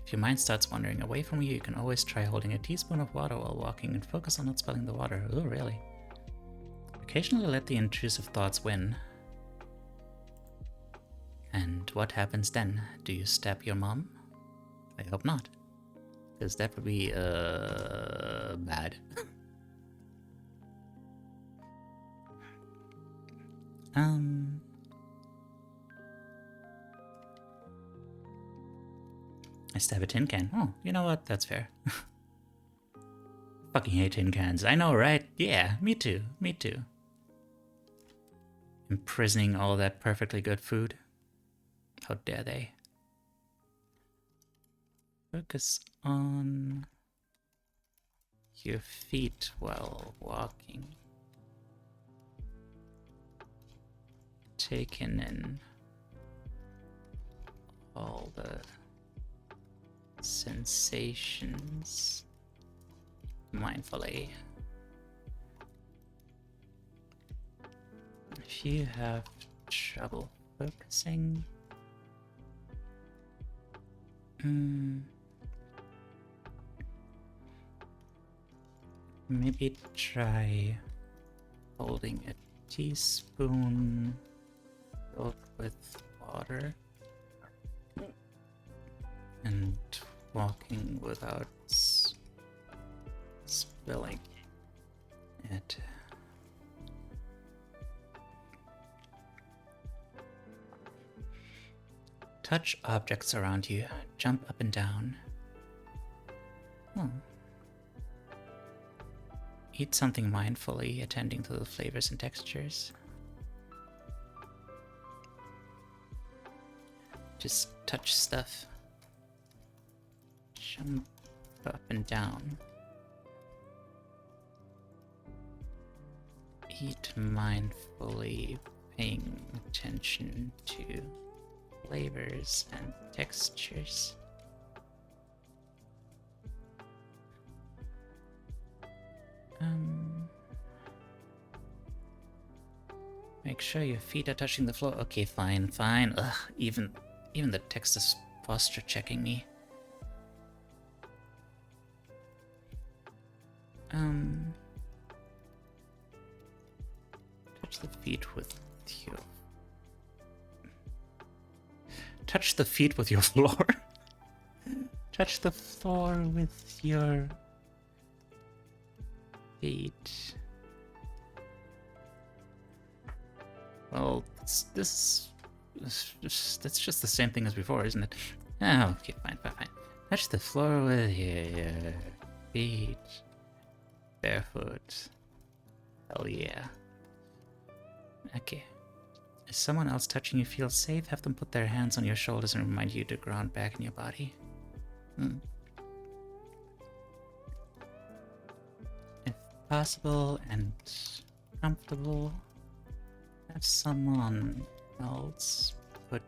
If your mind starts wandering away from you, you can always try holding a teaspoon of water while walking and focus on not spilling the water. Oh, really? Occasionally let the intrusive thoughts win. And what happens then? Do you stab your mom? I hope not. Because that would be, bad. I stab a tin can. Oh, you know what? That's fair. Fucking hate tin cans. I know, right? Yeah, me too. Me too. Imprisoning all that perfectly good food. How dare they? Focus on your feet while walking. Taking in all the sensations mindfully. If you have trouble focusing, maybe try holding a teaspoon filled with water and walking without spilling it. Touch objects around you, jump up and down. Eat something mindfully, attending to the flavors and textures. Just touch stuff. Jump up and down. Eat mindfully, paying attention to flavors and textures. Make sure your feet are touching the floor. Okay, fine, fine. Ugh, even the text is posture checking me. Touch the feet with your... Touch the feet with your floor. Touch the floor with your feet. Well, that's just the same thing as before, isn't it? Oh, okay, fine. Touch the floor with your feet. Barefoot. Hell yeah. Okay. If someone else touching you feels safe, have them put their hands on your shoulders and remind you to ground back in your body. If possible and comfortable, have someone else put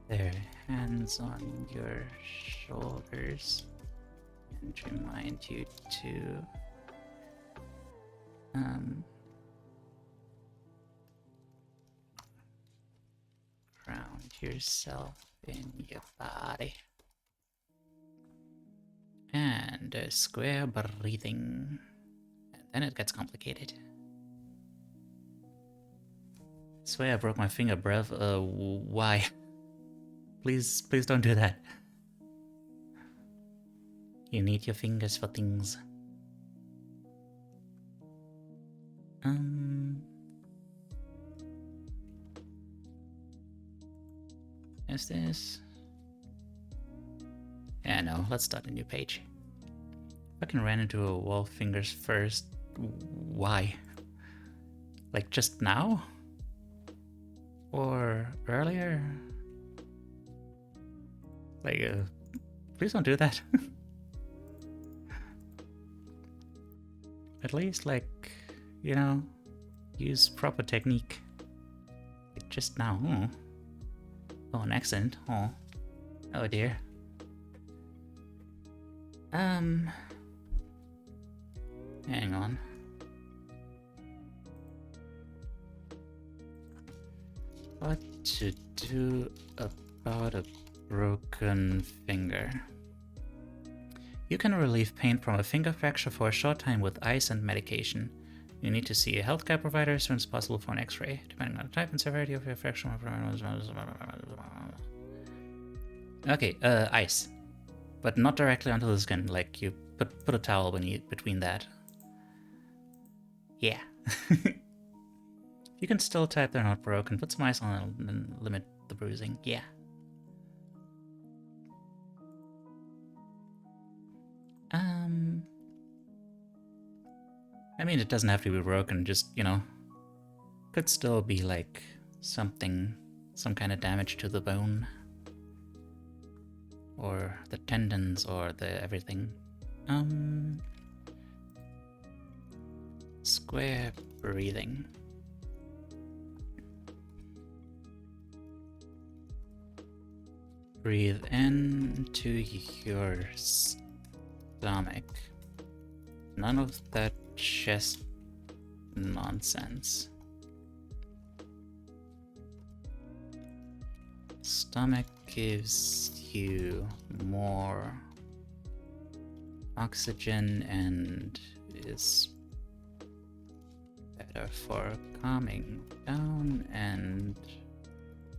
their hands on your shoulders and remind you to ground yourself in your body. And square breathing. And then it gets complicated. Swear I broke my finger, bruv. Why? Please don't do that. You need your fingers for things. Is this? Yeah, no, let's start a new page. Fucking ran into a wall fingers first. Why? Like just now? Or earlier? Like, please don't do that. At least, like, you know, use proper technique. Like just now. Oh, an accent. Oh dear. Hang on. What to do about a broken finger? You can relieve pain from a finger fracture for a short time with ice and medication. You need to see a healthcare provider as soon as possible for an x-ray, depending on the type and severity of your fracture. Okay, ice. But not directly onto the skin, like you put a towel between that. Yeah. You can still type they're not broken. Put some ice on it and limit the bruising. Yeah. I mean, it doesn't have to be broken, just, you know, could still be like some kind of damage to the bone. Or the tendons, or the everything. Square breathing. Breathe into your stomach. None of that chest nonsense. Stomach gives you more oxygen and is better for calming down and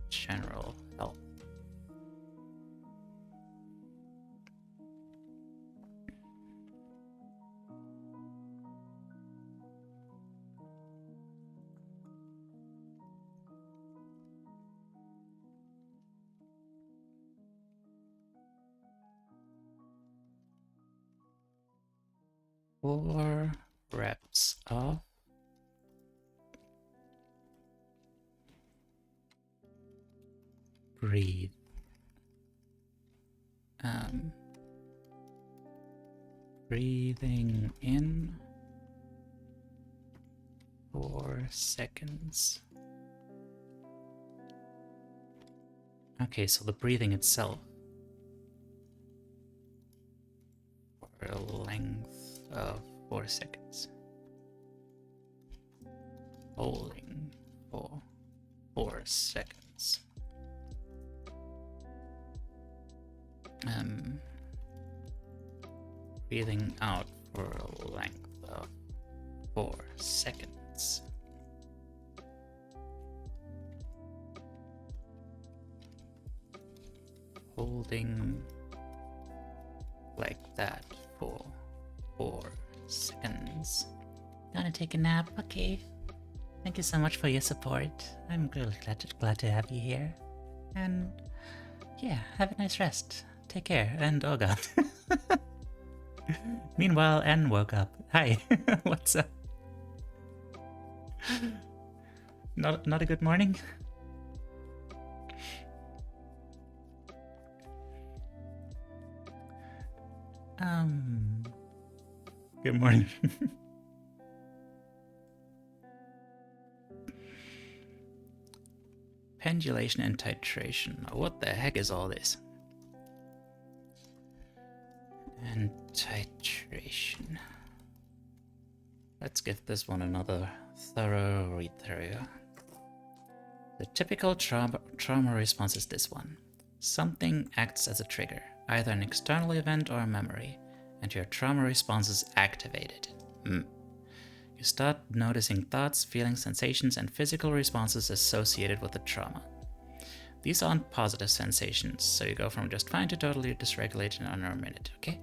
general health. Four reps of breathe. Breathing in 4 seconds. Okay, so the breathing itself for a length of 4 seconds. Holding for 4 seconds. Breathing out for a length of 4 seconds. Holding like that for 4 seconds. Gonna take a nap, okay. Thank you so much for your support. I'm really glad to have you here. And yeah, have a nice rest. Take care, and oh god. Meanwhile, Anne woke up. Hi, what's up? Not a good morning? Good morning. Pendulation and titration. What the heck is all this? And titration. Let's give this one another thorough read through. The typical trauma response is this one. Something acts as a trigger, either an external event or a memory, and your trauma response is activated. You start noticing thoughts, feelings, sensations, and physical responses associated with the trauma. These aren't positive sensations, so you go from just fine to totally dysregulated in under a minute, okay?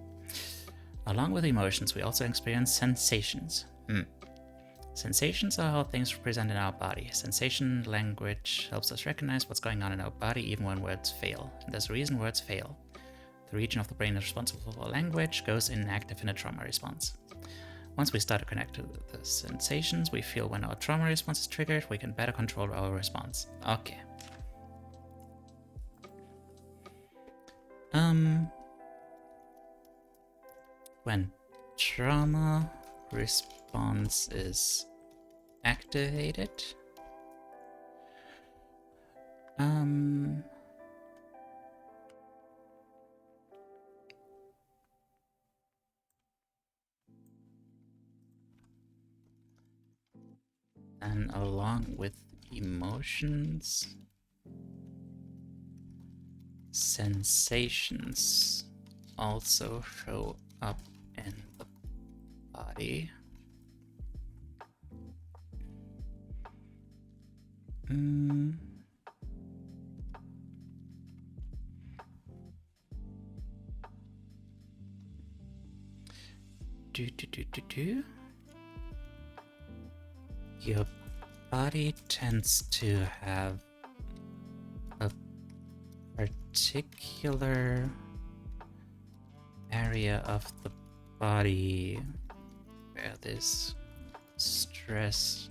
Along with emotions, we also experience sensations. Sensations are how things present in our body. Sensation language helps us recognize what's going on in our body even when words fail. And there's a reason words fail. The region of the brain responsible for language goes inactive in a trauma response. Once we start to connect to the sensations we feel when our trauma response is triggered, we can better control our response. Okay. When trauma response is activated, and along with emotions, sensations also show up in the body. Your body tends to have a particular area of the body where this stress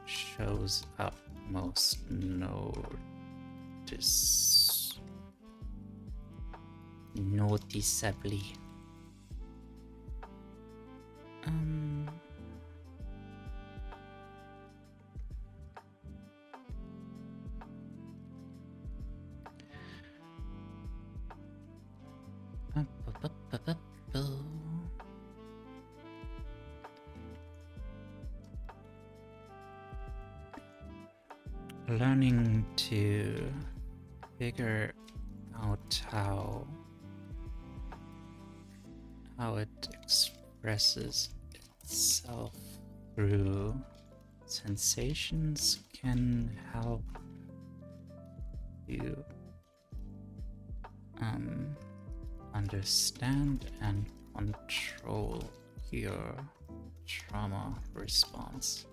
shows up most noticeably. Learning to figure out how it expresses itself through sensations can help you understand and control your trauma response.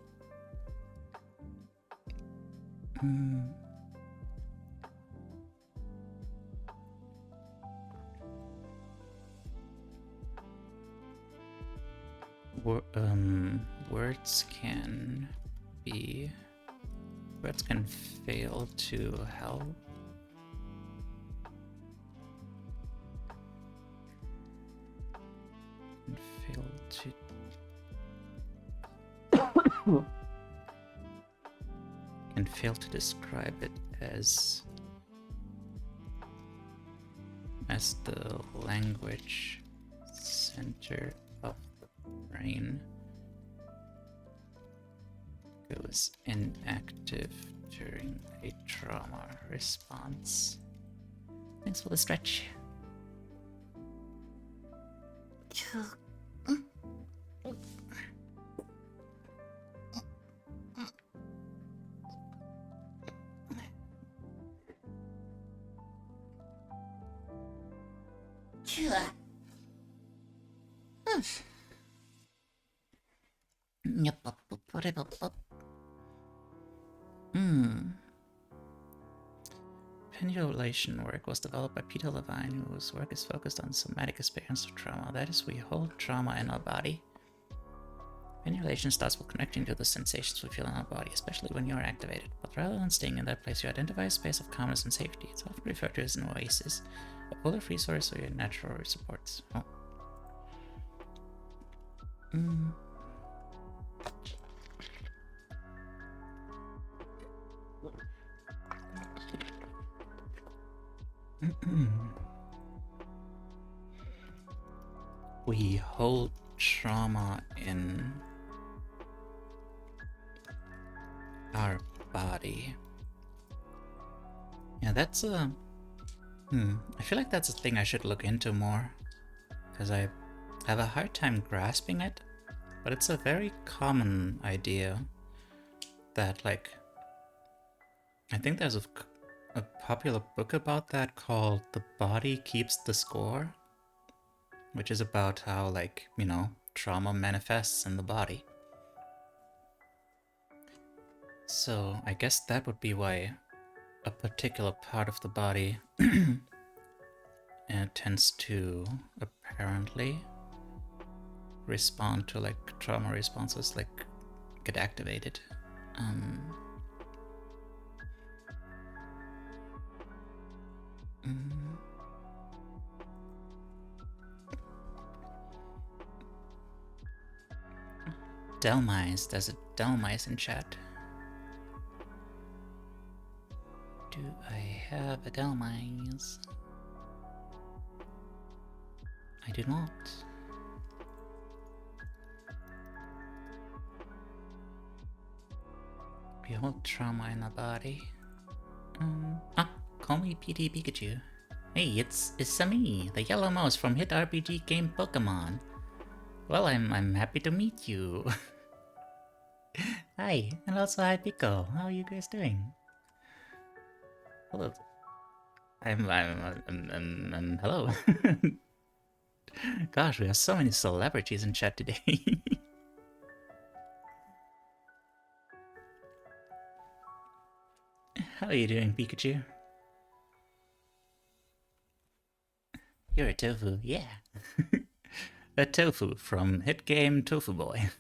Words can fail to help. and fail to describe it as the language center of the brain goes inactive during a trauma response. Thanks for the stretch. Pendulation work was developed by Peter Levine, whose work is focused on somatic experience of trauma. That is, we hold trauma in our body. Pendulation starts with connecting to the sensations we feel in our body, especially when you are activated. But rather than staying in that place, you identify a space of calmness and safety. It's often referred to as an oasis, a polar free source or your natural supports. Oh. We hold trauma in our body. Yeah, that's a... I feel like that's a thing I should look into more, because I have a hard time grasping it, but it's a very common idea that, like, I think there's a popular book about that called The Body Keeps the Score, which is about how, like, you know, trauma manifests in the body. So I guess that would be why a particular part of the body tends to apparently respond to, like, trauma responses, like, get activated. Delmise, there's a Delmise in chat. Do I have a Delmise? I do not. We hold trauma in the body. Call me PT Pikachu. Hey, it's me, the yellow mouse from hit RPG game Pokemon. Well, I'm happy to meet you. Hi, and also hi Pico. How are you guys doing? Hello. I'm hello. Gosh, we have so many celebrities in chat today. How are you doing, Pikachu? You're a tofu, yeah. A tofu from hit game Tofu Boy.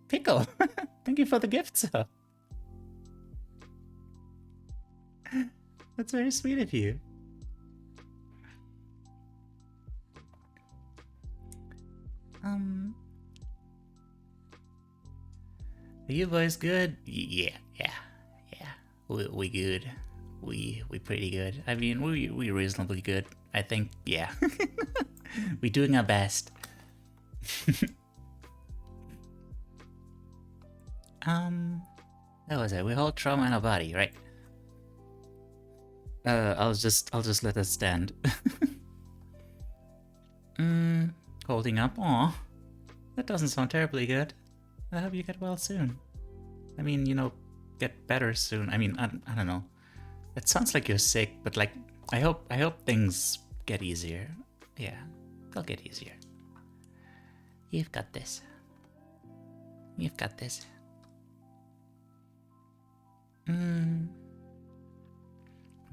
Pickle! Thank you for the gift, sir. That's very sweet of you. Are you boys good? Yeah. We good. We pretty good. I mean, we reasonably good. I think, yeah. We doing our best. That was it. We hold trauma in our body, right? I'll just let it stand. Holding up. Aw, that doesn't sound terribly good. I hope you get well soon. I mean, you know, get better soon. I mean, I don't know. It sounds like you're sick, but like, I hope things get easier. Yeah, they'll get easier. You've got this. You've got this.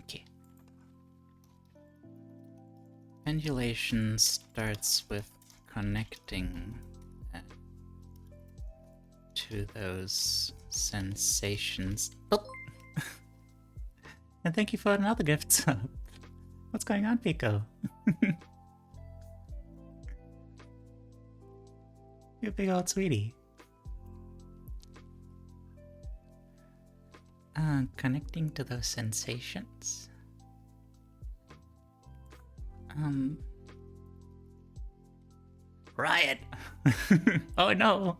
Okay. Pendulation starts with connecting to to those sensations. Oh! And thank you for another gift sub. What's going on, Pico? You big old sweetie. Connecting to those sensations. Riot! Oh no!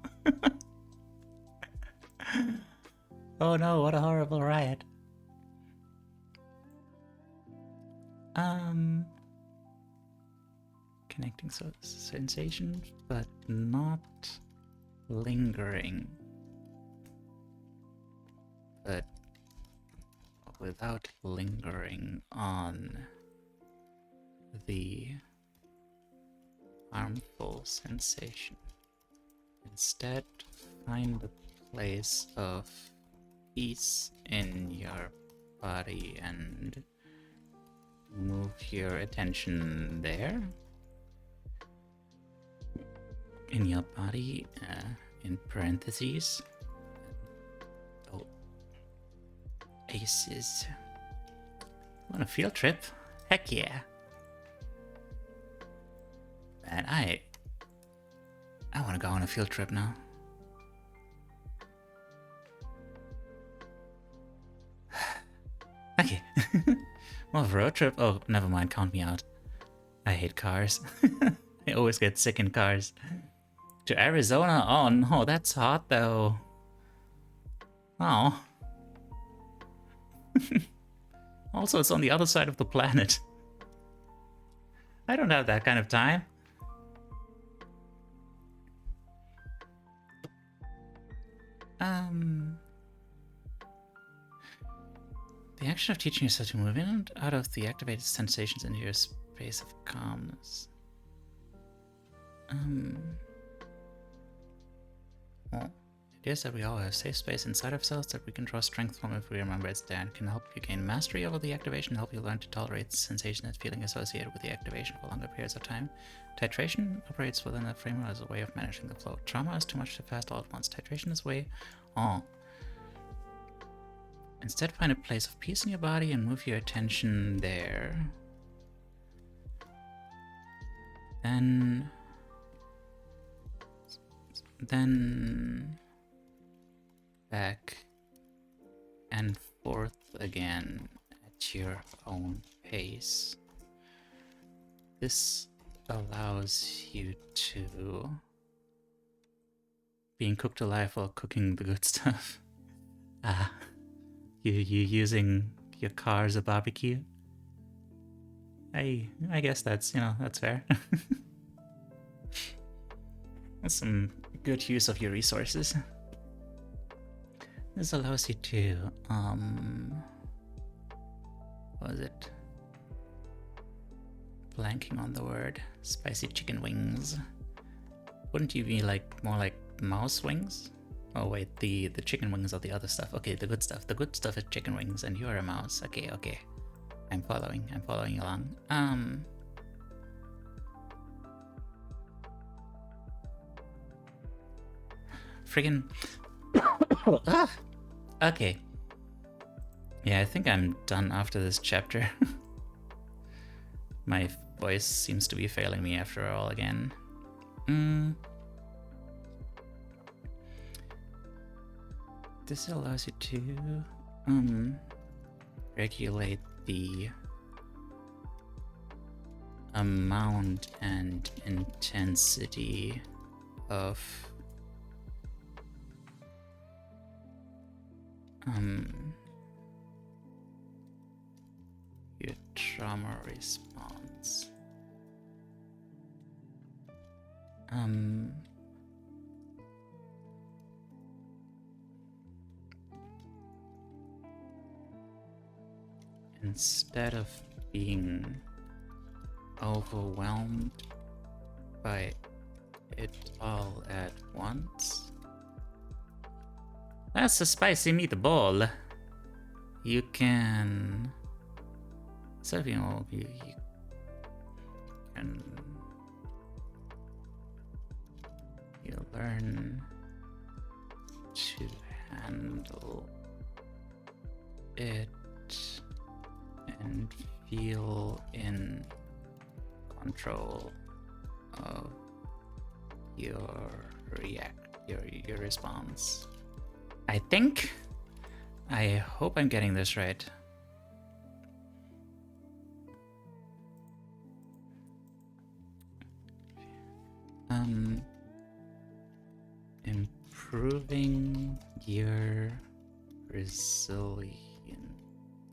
Oh no, what a horrible riot. Connecting sensations, but not lingering. But without lingering on the harmful sensation. Instead, find a place of peace in your body and move your attention there. In your body, in parentheses. Oh, aces. On a field trip? Heck yeah. Man, I want to go on a field trip now. Okay. More of a road trip? Oh, never mind, count me out. I hate cars. I always get sick in cars. To Arizona? Oh no, that's hot though. Oh. Also, it's on the other side of the planet. I don't have that kind of time. The action of teaching yourself to move in and out of the activated sensations into your space of calmness. Well, it is that we all have safe space inside ourselves that we can draw strength from if we remember it's there, and can help you gain mastery over the activation, help you learn to tolerate the sensation and feeling associated with the activation for longer periods of time. Titration operates within that framework as a way of managing the flow. Trauma is too much too fast all at once. Titration is way... Oh. Instead, find a place of peace in your body and move your attention there. Then back and forth again at your own pace. This allows you to being cooked alive while cooking the good stuff. You using your car as a barbecue? I guess that's, that's fair. That's some good use of your resources. This allows you to, what was it? Blanking on the word. Spicy chicken wings. Wouldn't you be more like mouse wings? Oh wait, the chicken wings are the other stuff. Okay, the good stuff. The good stuff is chicken wings and you're a mouse. Okay. I'm following along. Friggin' okay. Yeah, I think I'm done after this chapter. My voice seems to be failing me after all again. This allows you to regulate the amount and intensity of your trauma response. Instead of being overwhelmed by it all at once. That's a spicy meatball. You can... So, you can... You learn control of your your response. I think. I hope I'm getting this right. Improving your resilience,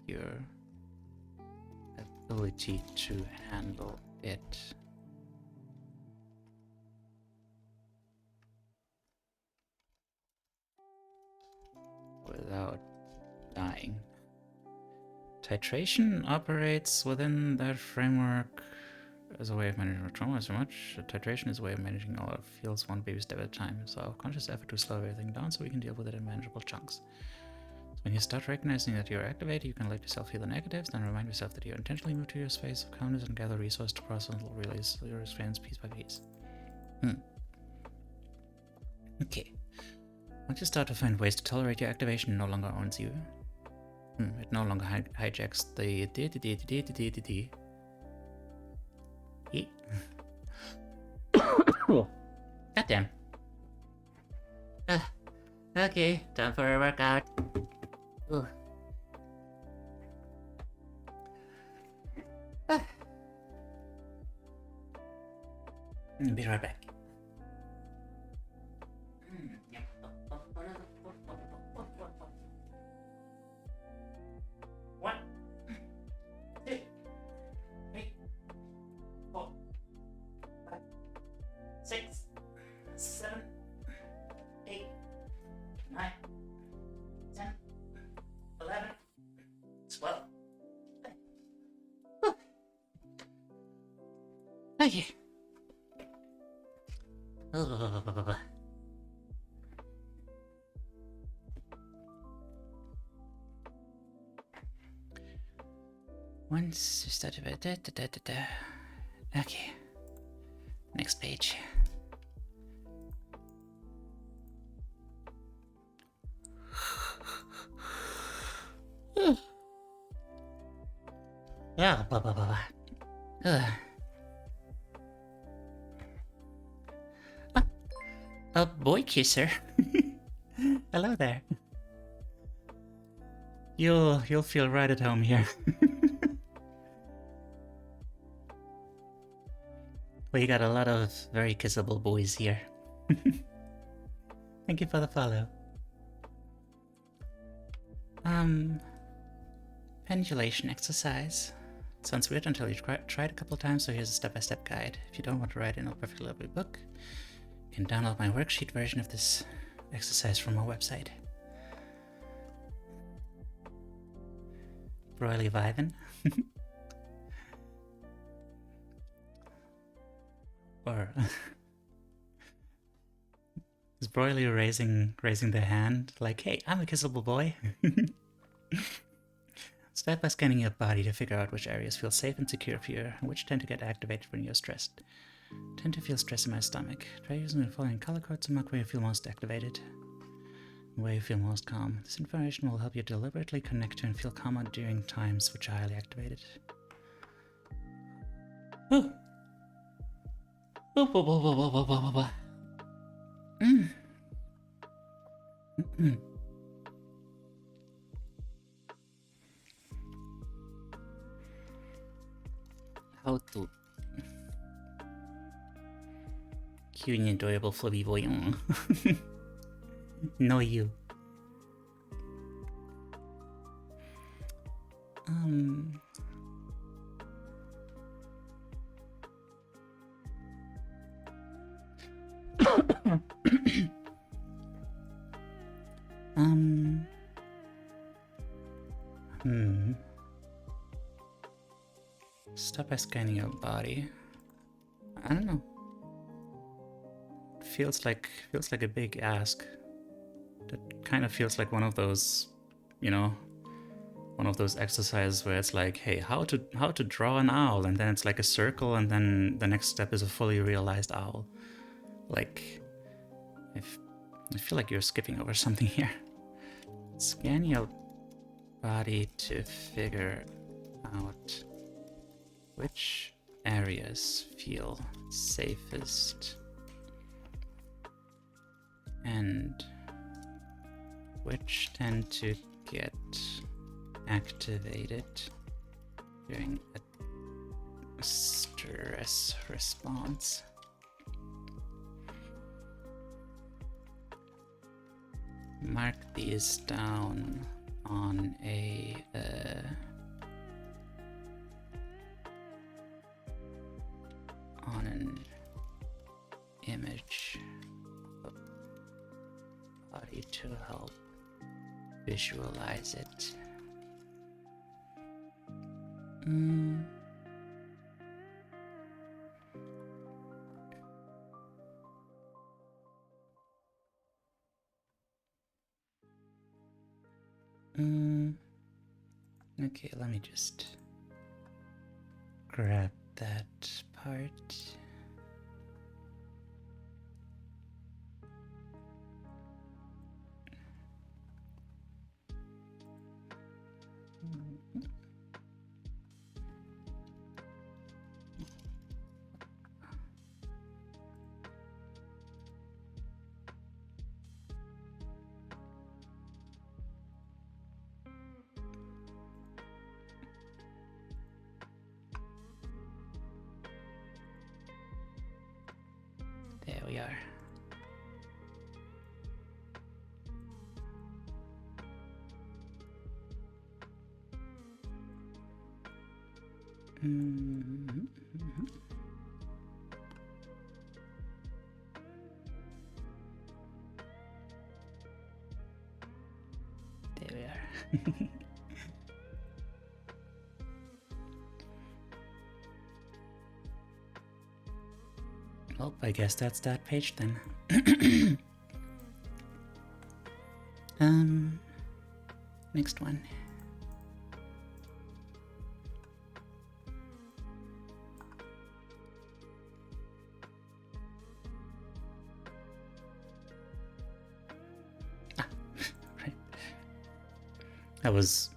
your ability to handle it. Without dying. Titration operates within that framework as a way of managing trauma so much. Titration is a way of managing all our feels one baby step at a time. So our conscious effort to slow everything down so we can deal with it in manageable chunks. So when you start recognizing that you're activated, you can let yourself feel the negatives, then remind yourself that you intentionally move to your space of calmness and gather resources to process and release your experience piece by piece. Okay. Once you start to find ways to tolerate your activation, it no longer owns you. It no longer hijacks the Goddamn. Okay, time for a workout. Be right back. Okay. Once you start to okay. Next page. Yeah, blah blah blah blah. A boy kisser. Hello there. You'll feel right at home here. We got a lot of very kissable boys here. Thank you for the follow. Pendulation exercise. Sounds weird until you tried a couple times, so here's a step-by-step guide. If you don't want to write in a perfectly lovely book, you can download my worksheet version of this exercise from our website. Broily vibin'. Or is Broily raising their hand like, hey, I'm a kissable boy? Start by scanning your body to figure out which areas feel safe and secure for you, and which tend to get activated when you're stressed. I tend to feel stress in my stomach. Try using the following color codes to mark where you feel most activated and where you feel most calm. This information will help you deliberately connect to and feel calmer during times which are highly activated. Ooh. How to cute and adorable flubby boy. No you. Start by scanning your body. I don't know. Feels like a big ask. That kind of feels like one of those, you know, one of those exercises where it's like, hey, how to draw an owl, and then it's like a circle, and then the next step is a fully realized owl. Like, I feel like you're skipping over something here. Scan your body to figure out which areas feel safest and which tend to get activated during a stress response. Mark these down on an image of a body to help visualize it. Okay, let me just grab that part. There we are. There we are. Well, I guess that's that page then. Next one. Right. I was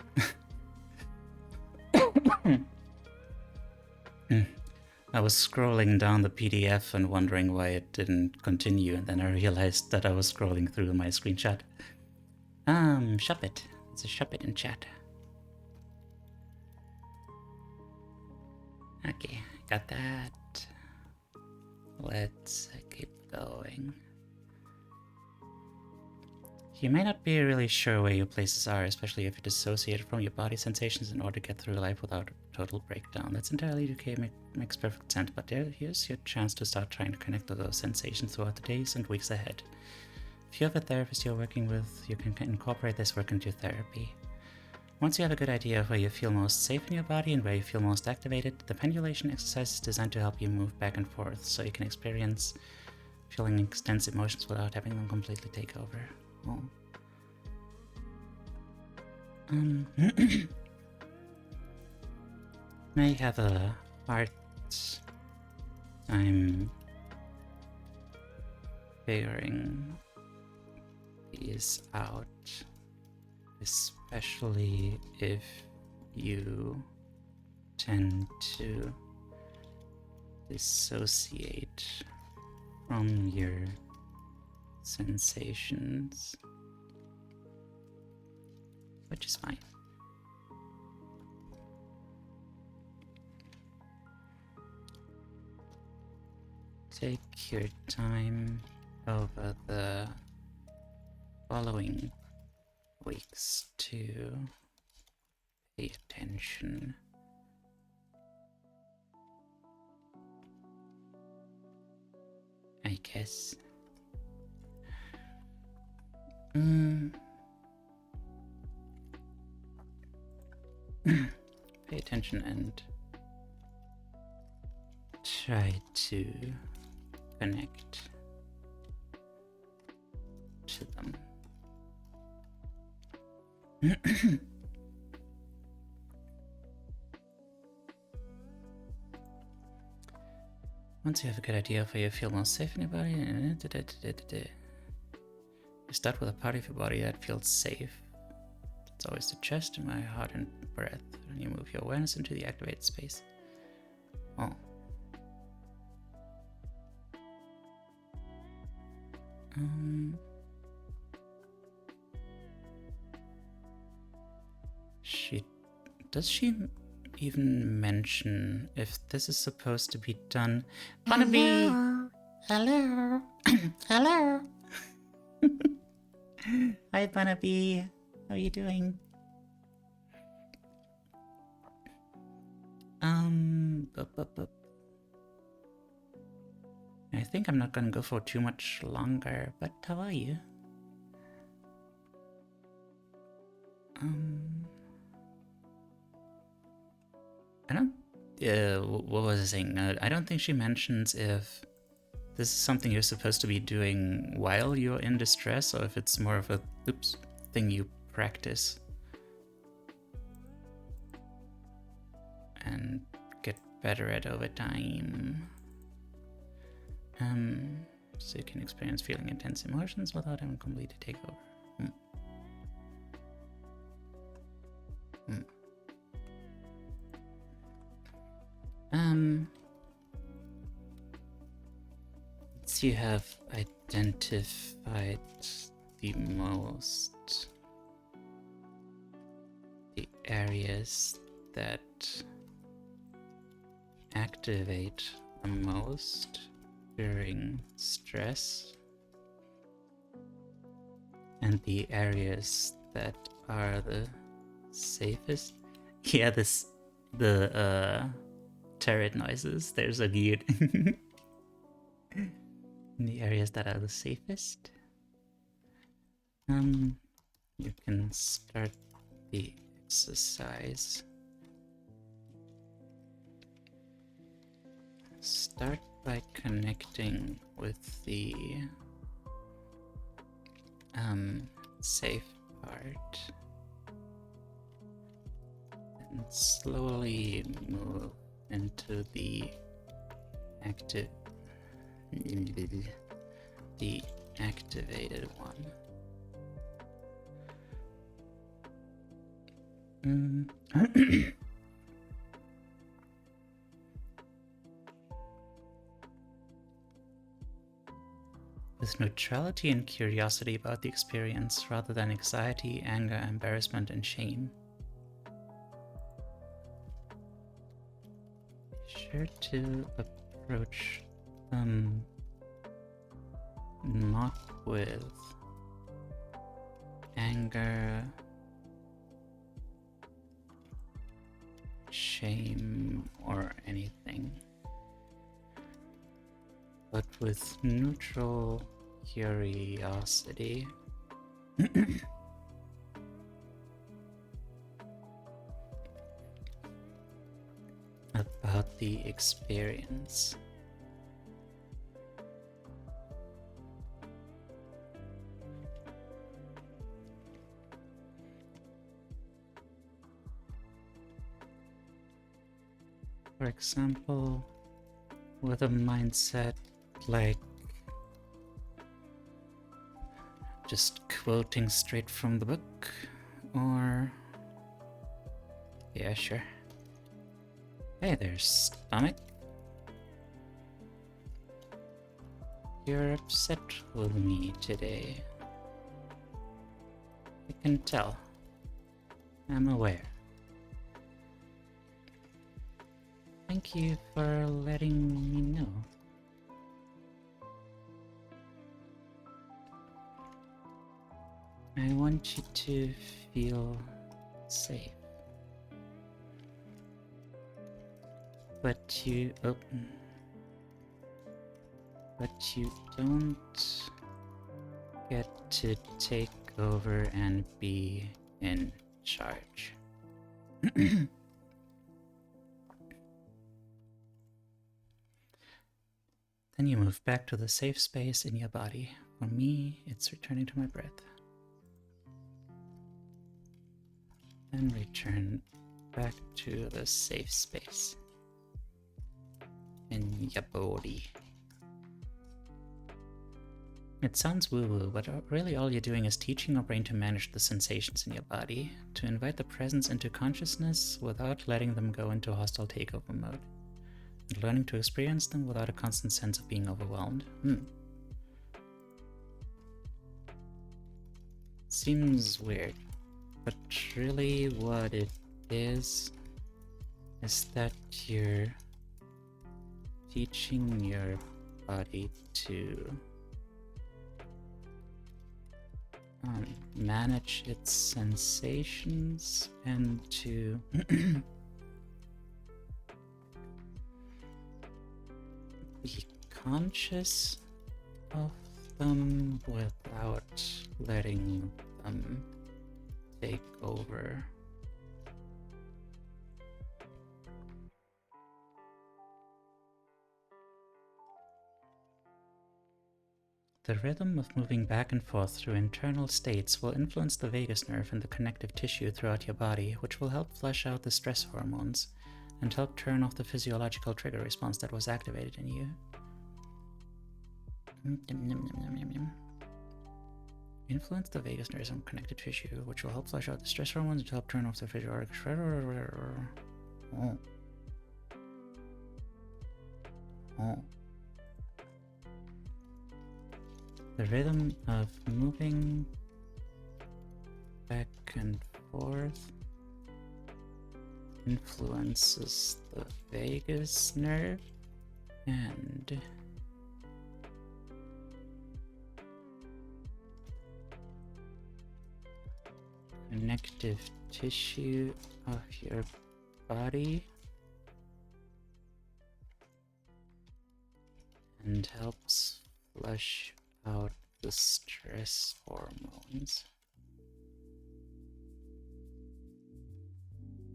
I was scrolling down the PDF and wondering why it didn't continue, and then I realized that I was scrolling through my screenshot. Shop it. It's a shop it in chat. Okay, got that. Let's keep going. You may not be really sure where your places are, especially if you're dissociated from your body sensations in order to get through life without a total breakdown. That's entirely okay, makes perfect sense, but here's your chance to start trying to connect to those sensations throughout the days and weeks ahead. If you have a therapist you're working with, you can incorporate this work into your therapy. Once you have a good idea of where you feel most safe in your body and where you feel most activated, the pendulation exercise is designed to help you move back and forth so you can experience feeling intense emotions without having them completely take over. Oh. I have a part I'm figuring these out, especially if you tend to dissociate from your sensations, which is fine. Take your time over the following weeks to pay attention. I guess. Pay attention and try to connect to them. Once you have a good idea of where you feel most safe in your body, you start with a part of your body that feels safe. It's always the chest, and my heart and breath. And you move your awareness into the activated space. Oh, Does she even mention if this is supposed to be done? Barnaby! Hello. Hello. Hi, Barnaby. How are you doing? I think I'm not gonna go for too much longer, but how are you? I don't. What was I saying? I don't think she mentions if this is something you're supposed to be doing while you're in distress, or if it's more of a thing you practice and get better at over time. So you can experience feeling intense emotions without having completely take over. You have identified the areas that activate the most during stress, and the areas that are the safest. Yeah, the turret noises, they're so cute. The areas that are the safest. You can start the exercise. Start by connecting with the safe part and slowly move into the activated one. With neutrality and curiosity about the experience rather than anxiety, anger, embarrassment, and shame. Be sure to approach them not with anger, shame, or anything, but with neutral curiosity. About the experience. For example, with a mindset like just quoting straight from the book, or yeah, sure. Hey there, stomach. You're upset with me today. I can tell. I'm aware. Thank you for letting me know. I want you to feel safe. But you don't get to take over and be in charge. Then you move back to the safe space in your body. For me, it's returning to my breath. Then return back to the safe space in your body. It sounds woo-woo, but really all you're doing is teaching your brain to manage the sensations in your body, to invite the presence into consciousness without letting them go into hostile takeover mode, and learning to experience them without a constant sense of being overwhelmed. Seems weird, but really what it is that you're teaching your body to manage its sensations and to be conscious of them without letting them take over. The rhythm of moving back and forth through internal states will influence the vagus nerve and the connective tissue throughout your body, which will help flush out the stress hormones and help turn off the physiological trigger response that was activated in you. Influence the vagus nerve and connective tissue, which will help flush out the stress hormones and help turn off the physiological. Oh. Oh. The rhythm of moving back and forth influences the vagus nerve and connective tissue of your body and helps flush out the stress hormones,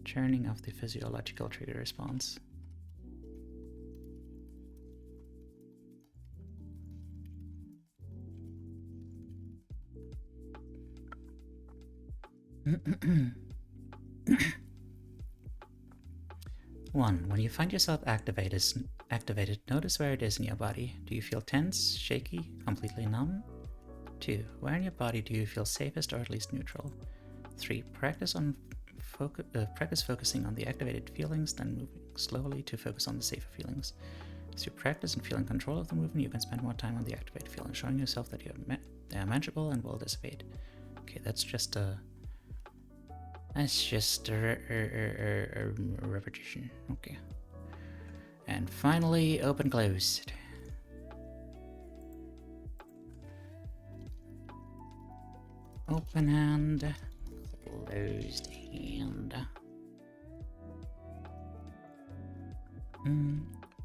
turning off the physiological trigger response. One, when you find yourself activated, notice where it is in your body. Do you feel tense, shaky, completely numb? 2, where in your body do you feel safest or at least neutral? 3, practice focusing on the activated feelings, then moving slowly to focus on the safer feelings. As you practice and feel in control of the movement, you can spend more time on the activated feelings, showing yourself that they are manageable and will dissipate. Okay, that's just a repetition. Okay. And finally, open closed. Open hand, closed hand.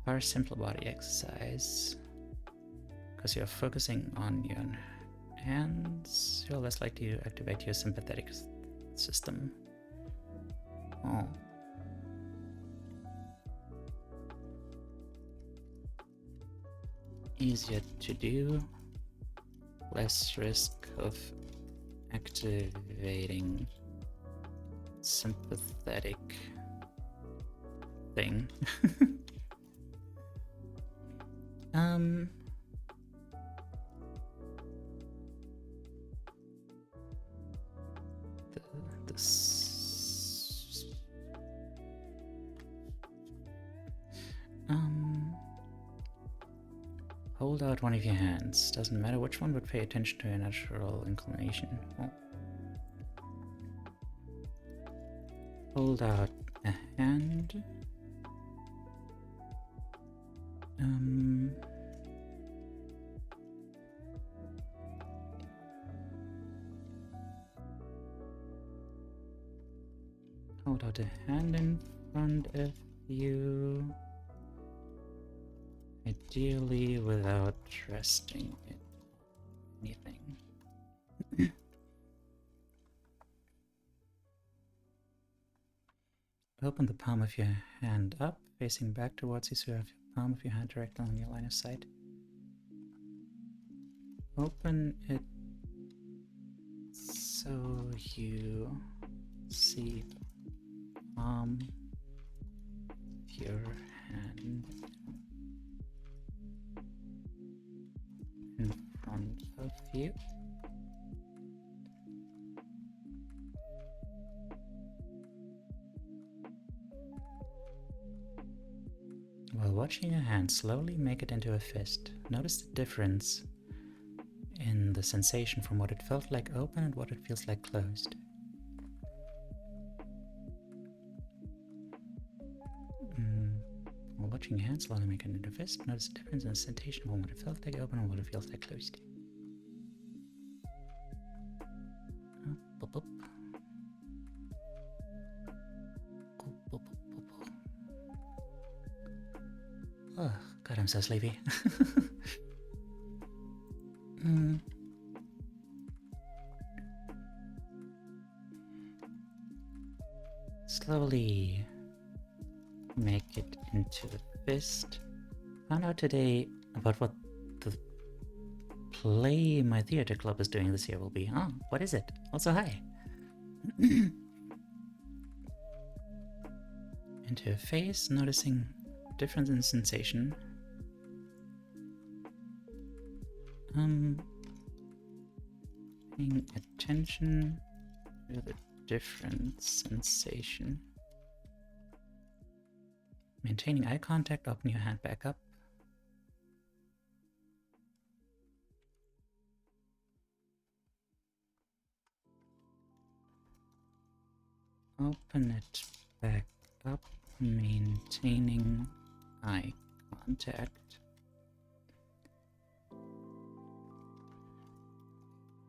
For a simple body exercise, because you're focusing on your hands, you're less likely to activate your sympathetic system. Oh. Easier to do, less risk of activating sympathetic thing. Hold out one of your hands. Doesn't matter which one, but pay attention to your natural inclination. Oh. Hold out a hand. Hold out a hand in front of you. Ideally without resting in anything. Open the palm of your hand up, facing back towards you, so you have your palm of your hand directly on your line of sight. Open it so you see the palm of your hand in front of you. While watching your hand slowly make it into a fist, notice the difference in the sensation from what it felt like open and what it feels like closed. While watching your hand slowly make it into a fist, notice the difference in the sensation from what it felt like open and what it feels like closed. Boop, boop. Boop, boop, boop, boop. Oh, God, I'm so sleepy. Slowly make it into the fist. Found out today about what the play my theater club is doing this year will be. Oh, what is it? Also, hi. Into a face, noticing difference in sensation. Paying attention to the different sensation. Maintaining eye contact, open your hand back up. Open it back up, maintaining eye contact.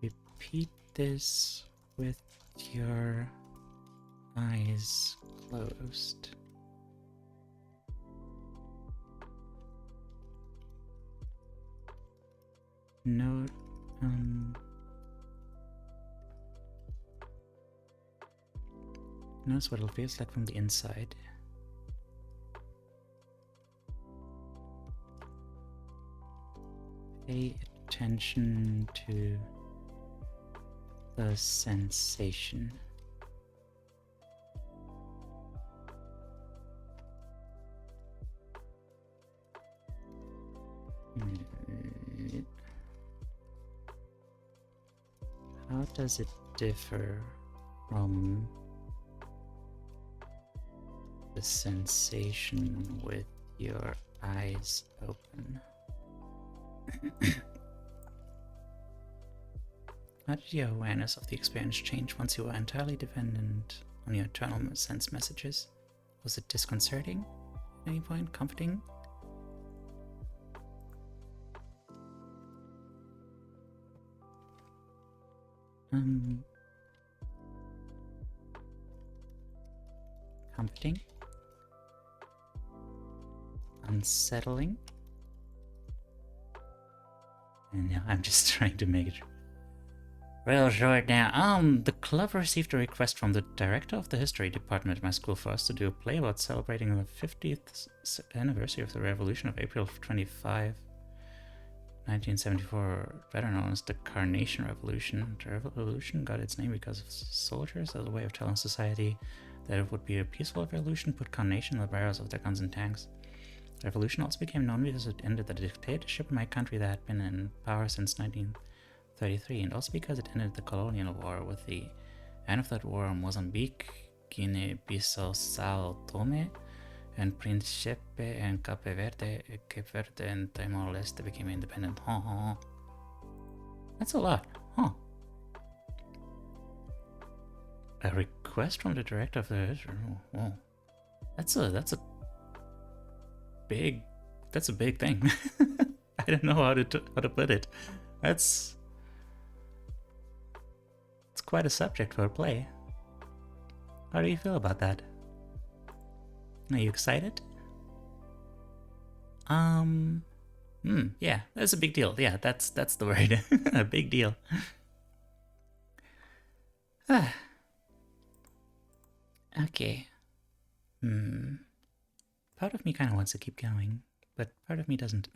Repeat this with your eyes closed. Note, notice what it feels like from the inside. Pay attention to the sensation. How does it differ from the sensation with your eyes open? How did your awareness of the experience change once you were entirely dependent on your internal sense messages? Was it disconcerting at any point? Comforting? Comforting? Unsettling? And now I'm just trying to make it real short now. The club received a request from the director of the history department at my school for us to do a play about celebrating the 50th anniversary of the revolution of April 25, 1974, better known as the Carnation Revolution. The revolution got its name because of soldiers as a way of telling society that it would be a peaceful revolution, put carnation in the barrels of their guns and tanks. The revolution also became known because it ended the dictatorship in my country that had been in power since 1933, and also because it ended the colonial war. With the end of that war, Mozambique, Guinea-Bissau, Sao Tome, and Principe and Cape Verde and Timor-Leste became independent. That's a lot, huh? A request from the director of the that's a big thing. I don't know how to put it. It's quite a subject for a play. How do you feel about that? Are you excited? Yeah, that's a big deal. Yeah, that's the word. A big deal. Okay. Part of me kind of wants to keep going, but part of me doesn't.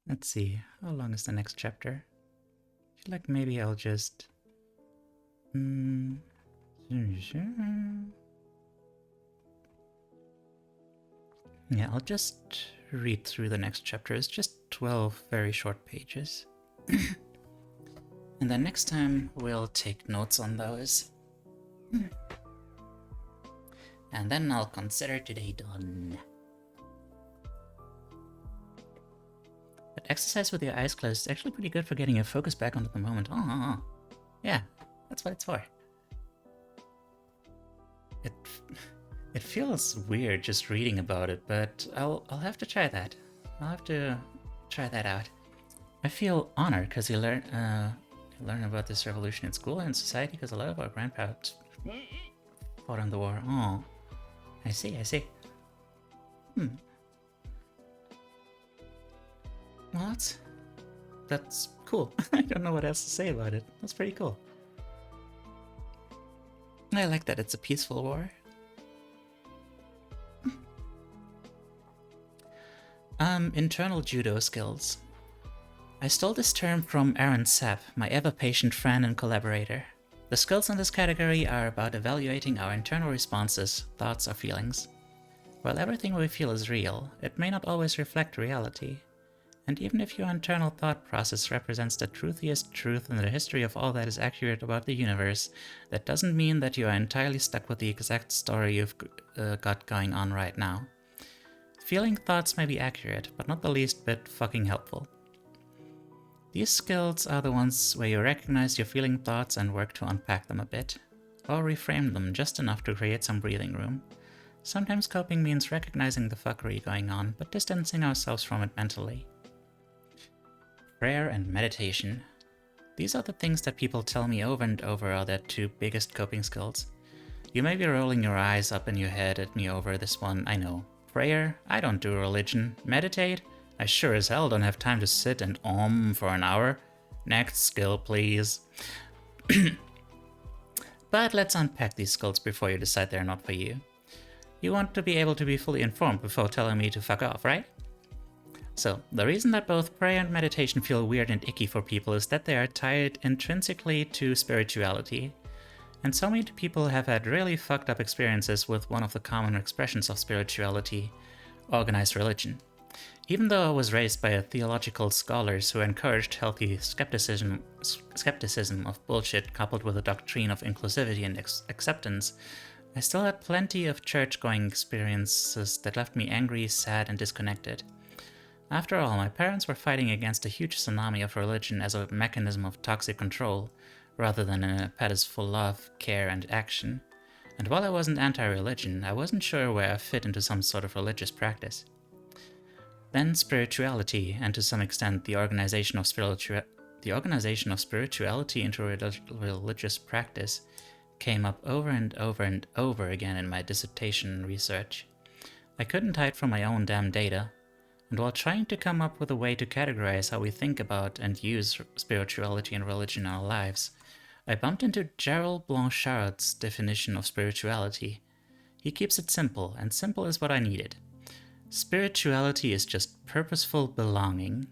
Let's see, how long is the next chapter? I feel like maybe I'll just... Yeah, I'll just read through the next chapter. It's just 12 very short pages. And then next time we'll take notes on those. And then I'll consider today done. But exercise with your eyes closed is actually pretty good for getting your focus back onto the moment. Yeah, that's what it's for. It feels weird just reading about it, but I'll have to try that. I'll have to try that out. I feel honored because you learn about this revolution in school and society because a lot of our grandparents fought in the war. Oh, I see. Well, that's cool. I don't know what else to say about it. That's pretty cool. I like that it's a peaceful war. Internal judo skills. I stole this term from Aaron Sapp, my ever-patient friend and collaborator. The skills in this category are about evaluating our internal responses, thoughts or feelings. While everything we feel is real, it may not always reflect reality. And even if your internal thought process represents the truthiest truth in the history of all that is accurate about the universe, that doesn't mean that you are entirely stuck with the exact story you've got going on right now. Feeling thoughts may be accurate, but not the least bit fucking helpful. These skills are the ones where you recognize your feeling thoughts and work to unpack them a bit, or reframe them just enough to create some breathing room. Sometimes coping means recognizing the fuckery going on, but distancing ourselves from it mentally. Prayer and meditation. These are the things that people tell me over and over are their two biggest coping skills. You may be rolling your eyes up in your head at me over this one, I know. Prayer? I don't do religion. Meditate? I sure as hell don't have time to sit and for an hour. Next skill, please. But let's unpack these skills before you decide they're not for you. You want to be able to be fully informed before telling me to fuck off, right? So, the reason that both prayer and meditation feel weird and icky for people is that they are tied intrinsically to spirituality. And so many people have had really fucked up experiences with one of the common expressions of spirituality, organized religion. Even though I was raised by theological scholars who encouraged healthy skepticism of bullshit coupled with a doctrine of inclusivity and acceptance, I still had plenty of church-going experiences that left me angry, sad, and disconnected. After all, my parents were fighting against a huge tsunami of religion as a mechanism of toxic control, rather than an impetus for love, care, and action. And while I wasn't anti-religion, I wasn't sure where I fit into some sort of religious practice. Then spirituality, and to some extent the organization of spirituality into religious practice, came up over and over and over again in my dissertation research. I couldn't hide from my own damn data, and while trying to come up with a way to categorize how we think about and use spirituality and religion in our lives, I bumped into Gerald Blanchard's definition of spirituality. He keeps it simple, and simple is what I needed. Spirituality is just purposeful belonging.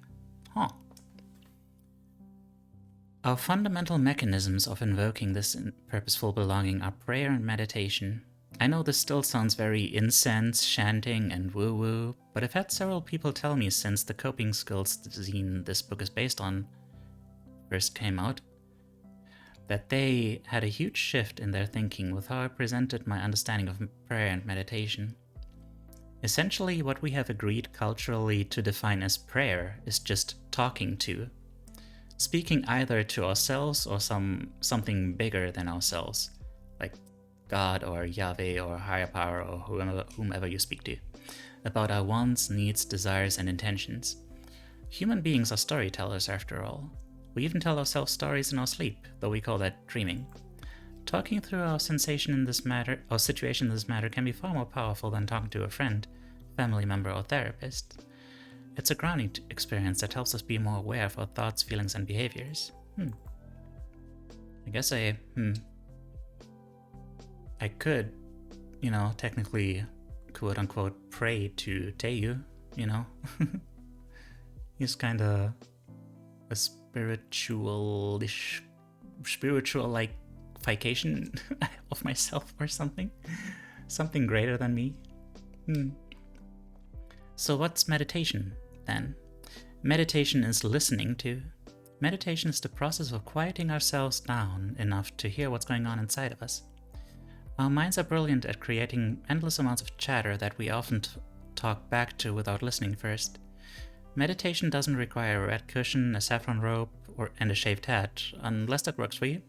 Our fundamental mechanisms of invoking this purposeful belonging are prayer and meditation. I know this still sounds very incense, chanting, and woo-woo, but I've had several people tell me since the coping skills zine this book is based on first came out, that they had a huge shift in their thinking with how I presented my understanding of prayer and meditation. Essentially, what we have agreed culturally to define as prayer is just talking to. Speaking either to ourselves or something bigger than ourselves, like God or Yahweh or higher power or whomever you speak to, about our wants, needs, desires, and intentions. Human beings are storytellers after all. We even tell ourselves stories in our sleep, though we call that dreaming. Talking through our situation in this matter, or situation in this matter, can be far more powerful than talking to a friend, family member, or therapist. It's a grounding experience that helps us be more aware of our thoughts, feelings, and behaviors. I guess I could, technically, quote-unquote, pray to Teiyu, He's kinda a spiritual-like fication of myself or something. Something greater than me. So what's meditation, then? Meditation is listening to. Meditation is the process of quieting ourselves down enough to hear what's going on inside of us. Our minds are brilliant at creating endless amounts of chatter that we often talk back to without listening first. Meditation doesn't require a red cushion, a saffron robe, and a shaved hat, unless that works for you.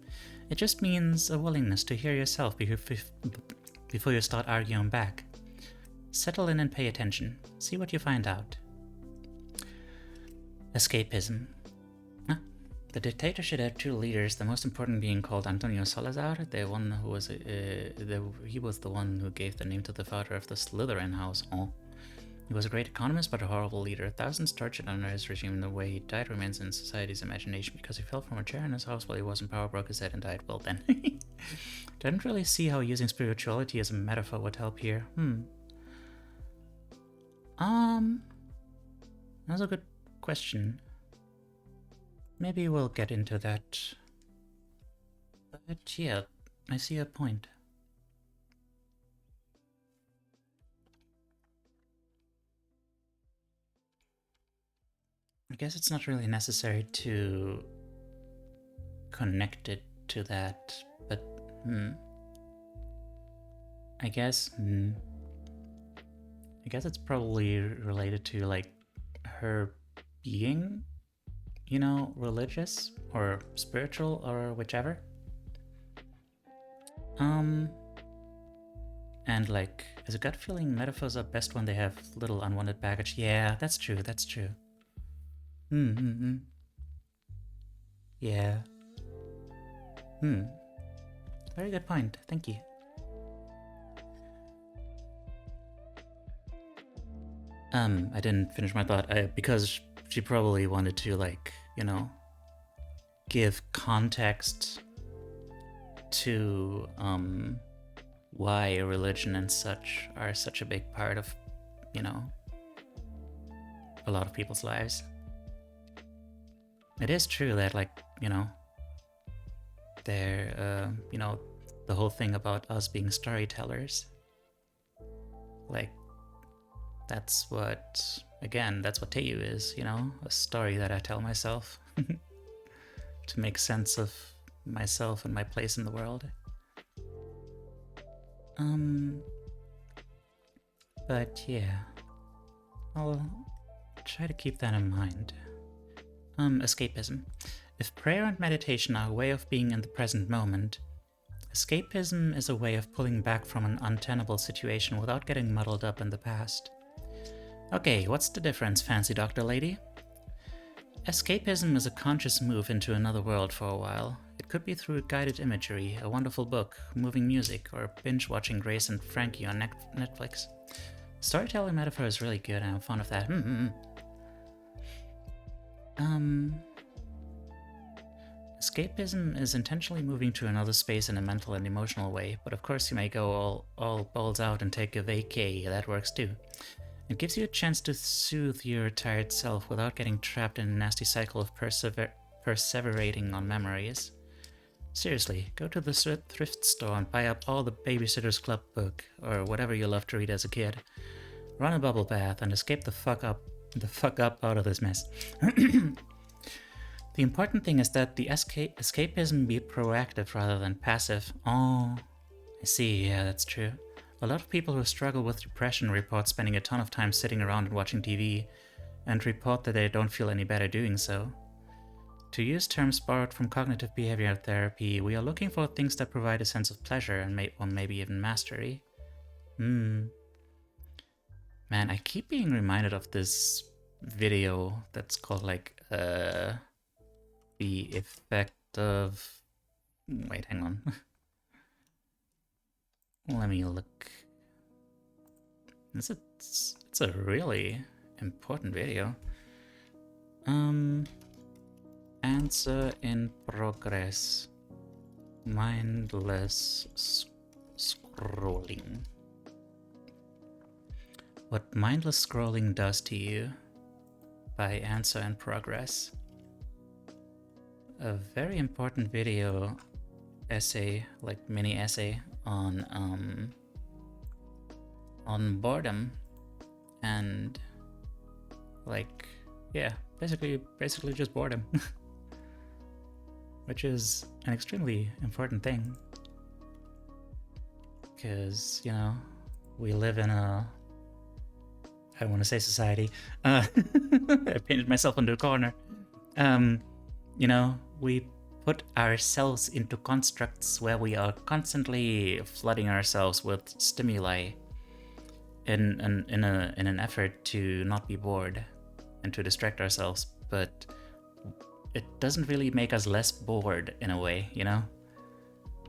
It just means a willingness to hear yourself before you start arguing back. Settle in and pay attention. See what you find out. Escapism. The dictator should have two leaders, the most important being called Antonio Salazar, the one who was he was the one who gave the name to the father of the Slytherin house. Oh. He was a great economist but a horrible leader. Thousands tortured under his regime. The way he died remains in society's imagination because he fell from a chair in his house while he was in power, broke his head and died. Well then. Didn't really see how using spirituality as a metaphor would help here. That's a good question. Maybe we'll get into that. But yeah, I see a point. I guess it's not really necessary to connect it to that, but I guess it's probably related to like her being, you know, religious or spiritual or whichever. And like, as a gut feeling, metaphors are best when they have little unwanted baggage. Yeah, that's true, that's true. Yeah. Very good point, thank you. I didn't finish my thought, because she probably wanted to, like, you know, give context to, why religion and such are such a big part of, you know, a lot of people's lives. It is true that, like, you know, they're, you know, the whole thing about us being storytellers. Like, that's what, again, that's what Teiyu is, you know? A story that I tell myself to make sense of myself and my place in the world. But yeah, I'll try to keep that in mind. Escapism. If prayer and meditation are a way of being in the present moment, escapism is a way of pulling back from an untenable situation without getting muddled up in the past. Okay, what's the difference, fancy doctor lady? Escapism is a conscious move into another world for a while. It could be through guided imagery, a wonderful book, moving music, or binge-watching Grace and Frankie on Netflix. Storytelling metaphor is really good and I'm fond of that. Escapism is intentionally moving to another space in a mental and emotional way, but of course you may go all balls out and take a vacay, that works too. It gives you a chance to soothe your tired self without getting trapped in a nasty cycle of perseverating on memories. Seriously, go to the thrift store and buy up all the Babysitter's Club book, or whatever you loved to read as a kid. Run a bubble bath and escape the fuck up out of this mess. The important thing is that the escapism be proactive rather than passive. Oh, I see, yeah, that's true. A lot of people who struggle with depression report spending a ton of time sitting around and watching TV, and report that they don't feel any better doing so. To use terms borrowed from cognitive behavioral therapy, we are looking for things that provide a sense of pleasure and maybe even mastery. Man, I keep being reminded of this video that's called like, the effect of... Wait, hang on. Let me look. It's a really important video. Answer in progress. Mindless scrolling. What mindless scrolling does to you, by Answer in Progress. A very important video essay, like mini essay on boredom and like, yeah, basically just boredom. Which is an extremely important thing. Because, you know, we live in a I want to say society. I painted myself into a corner. You know, we put ourselves into constructs where we are constantly flooding ourselves with stimuli in an effort to not be bored and to distract ourselves, but it doesn't really make us less bored in a way, you know?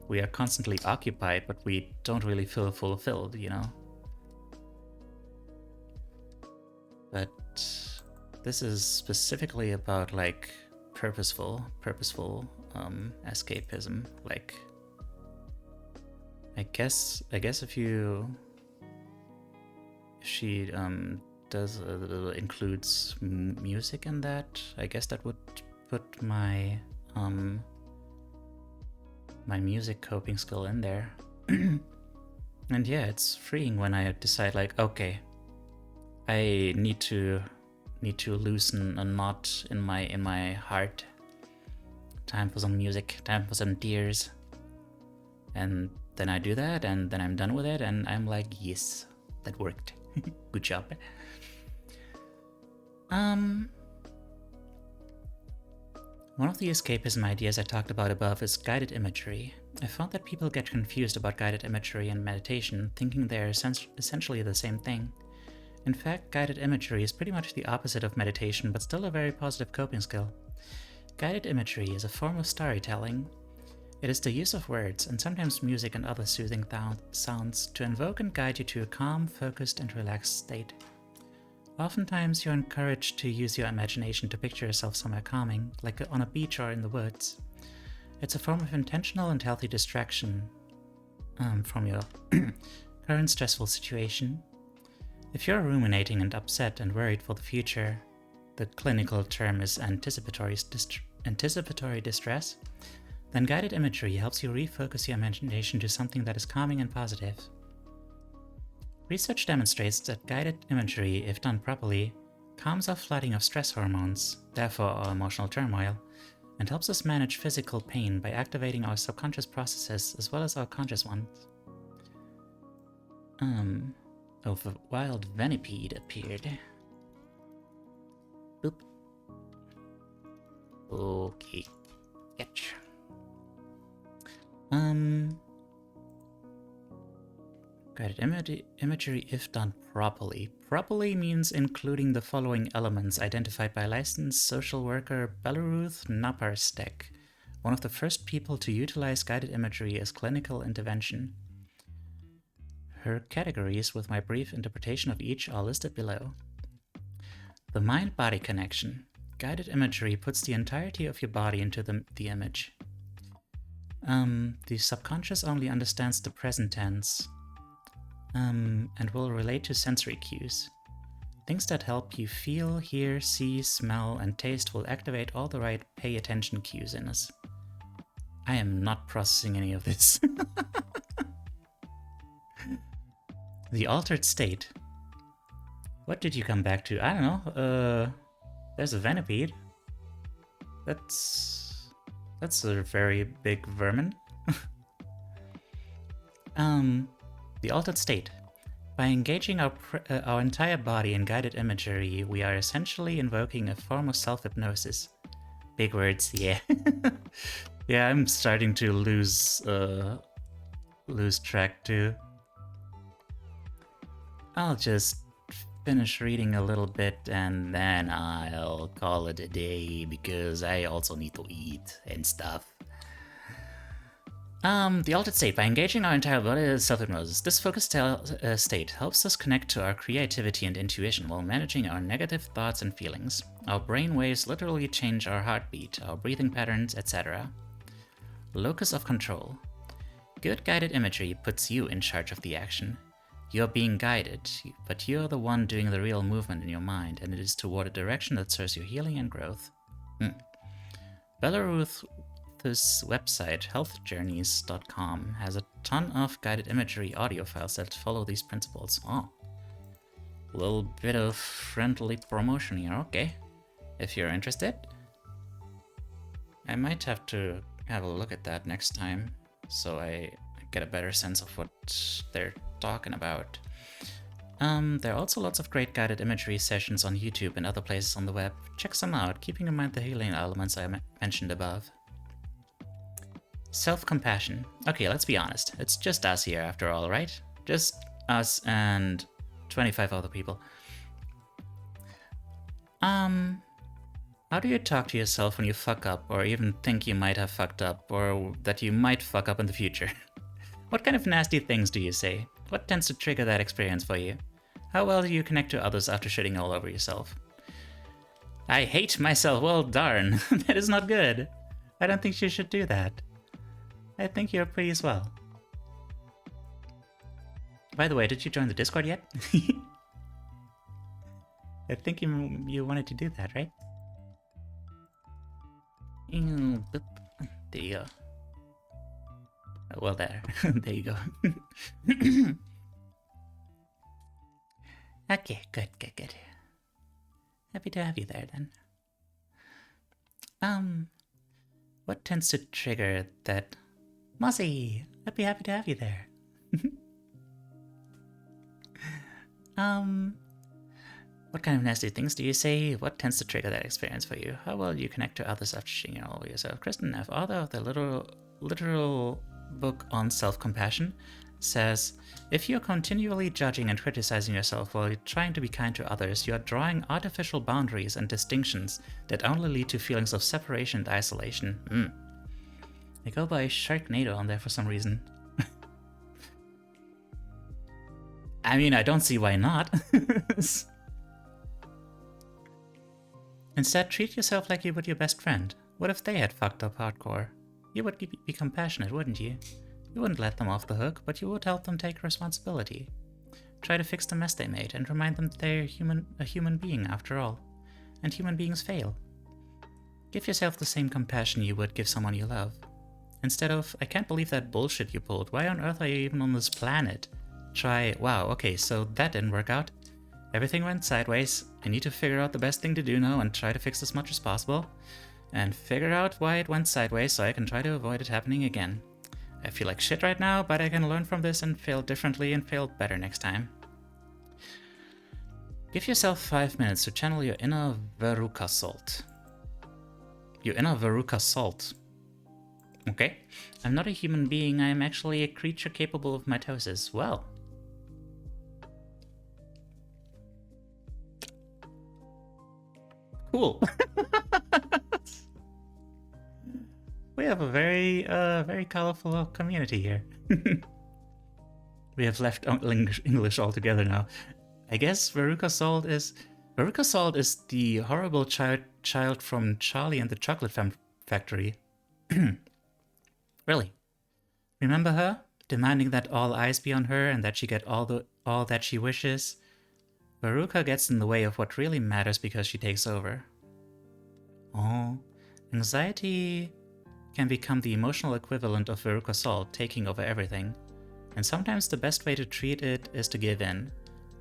We are constantly occupied, but we don't really feel fulfilled, you know? But this is specifically about like purposeful escapism. Like, I guess if she does includes music in that, I guess that would put my my music coping skill in there. And yeah, it's freeing when I decide like, okay, I need to loosen a knot in my heart. Time for some music, time for some tears. And then I do that, and then I'm done with it, and I'm like, yes, that worked. Good job. One of the escapism ideas I talked about above is guided imagery. I found that people get confused about guided imagery and meditation, thinking they're essentially the same thing. In fact, guided imagery is pretty much the opposite of meditation, but still a very positive coping skill. Guided imagery is a form of storytelling. It is the use of words, and sometimes music and other soothing sounds, to invoke and guide you to a calm, focused, and relaxed state. Oftentimes, you're encouraged to use your imagination to picture yourself somewhere calming, like on a beach or in the woods. It's a form of intentional and healthy distraction from your current stressful situation. If you're ruminating and upset and worried for the future, the clinical term is anticipatory distress, then guided imagery helps you refocus your imagination to something that is calming and positive. Research demonstrates that guided imagery, if done properly, calms our flooding of stress hormones, therefore our emotional turmoil, and helps us manage physical pain by activating our subconscious processes as well as our conscious ones. A wild venipede appeared. Boop. Okay. Catch. Guided imagery if done properly. Properly means including the following elements identified by licensed social worker Belaruth Naparstek, one of the first people to utilize guided imagery as clinical intervention. Her categories with my brief interpretation of each are listed below. The mind-body connection. Guided imagery puts the entirety of your body into the image. The subconscious only understands the present tense, and will relate to sensory cues. Things that help you feel, hear, see, smell, and taste will activate all the right pay attention cues in us. I am not processing any of this. The altered state. What did you come back to? I don't know. There's a venipede. That's a very big vermin. The altered state. By engaging our entire body in guided imagery, we are essentially invoking a form of self-hypnosis. Big words, yeah. Yeah, I'm starting to lose track too. I'll just finish reading a little bit and then I'll call it a day because I also need to eat and stuff. The altered state. By engaging our entire body is self-hypnosis. This focused state helps us connect to our creativity and intuition while managing our negative thoughts and feelings. Our brain waves literally change our heartbeat, our breathing patterns, etc. Locus of control. Good guided imagery puts you in charge of the action. You're being guided, but you're the one doing the real movement in your mind, and it is toward a direction that serves your healing and growth. Belaruth's website, healthjourneys.com, has a ton of guided imagery audio files that follow these principles. Oh, a little bit of friendly promotion here, okay. If you're interested, I might have to have a look at that next time, so I get a better sense of what they're talking about. There are also lots of great guided imagery sessions on YouTube and other places on the web. Check some out, keeping in mind the healing elements I mentioned above. Self-compassion. Okay, let's be honest. It's just us here after all, right? Just us and 25 other people. How do you talk to yourself when you fuck up, or even think you might have fucked up, or that you might fuck up in the future? What kind of nasty things do you say? What tends to trigger that experience for you? How well do you connect to others after shitting all over yourself? I hate myself, well darn, that is not good. I don't think you should do that. I think you're pretty swell. By the way, did you join the Discord yet? I think you wanted to do that, right? There you go. Well, there. There you go. Okay, good. Happy to have you there, then. What tends to trigger that... Mossy! Happy to have you there. What kind of nasty things do you say? What tends to trigger that experience for you? How well do you connect to others after shitting all over yourself? Kristen F., author of the literal book on self-compassion, says, if you're continually judging and criticizing yourself while you're trying to be kind to others, you are drawing artificial boundaries and distinctions that only lead to feelings of separation and isolation. I go by Sharknado on there for some reason. I mean, I don't see why not. Instead, treat yourself like you would your best friend. What if they had fucked up hardcore? You would be compassionate, wouldn't you? You wouldn't let them off the hook, but you would help them take responsibility. Try to fix the mess they made and remind them that they're a human being after all. And human beings fail. Give yourself the same compassion you would give someone you love. Instead of, I can't believe that bullshit you pulled, why on earth are you even on this planet? Try, wow, okay, so that didn't work out. Everything went sideways. I need to figure out the best thing to do now and try to fix as much as possible. And figure out why it went sideways so I can try to avoid it happening again. I feel like shit right now, but I can learn from this and fail differently and fail better next time. Give yourself 5 minutes to channel your inner Veruca salt. Your inner Veruca salt. Okay. I'm not a human being, I am actually a creature capable of mitosis. Well. Cool. We have a very colorful community here. We have left English altogether now. I guess Veruca Salt is the horrible child from Charlie and the Chocolate Factory. Really? Remember her? Demanding that all eyes be on her and that she get all that she wishes? Veruca gets in the way of what really matters because she takes over. Oh, anxiety can become the emotional equivalent of Veruca Salt, taking over everything. And sometimes the best way to treat it is to give in.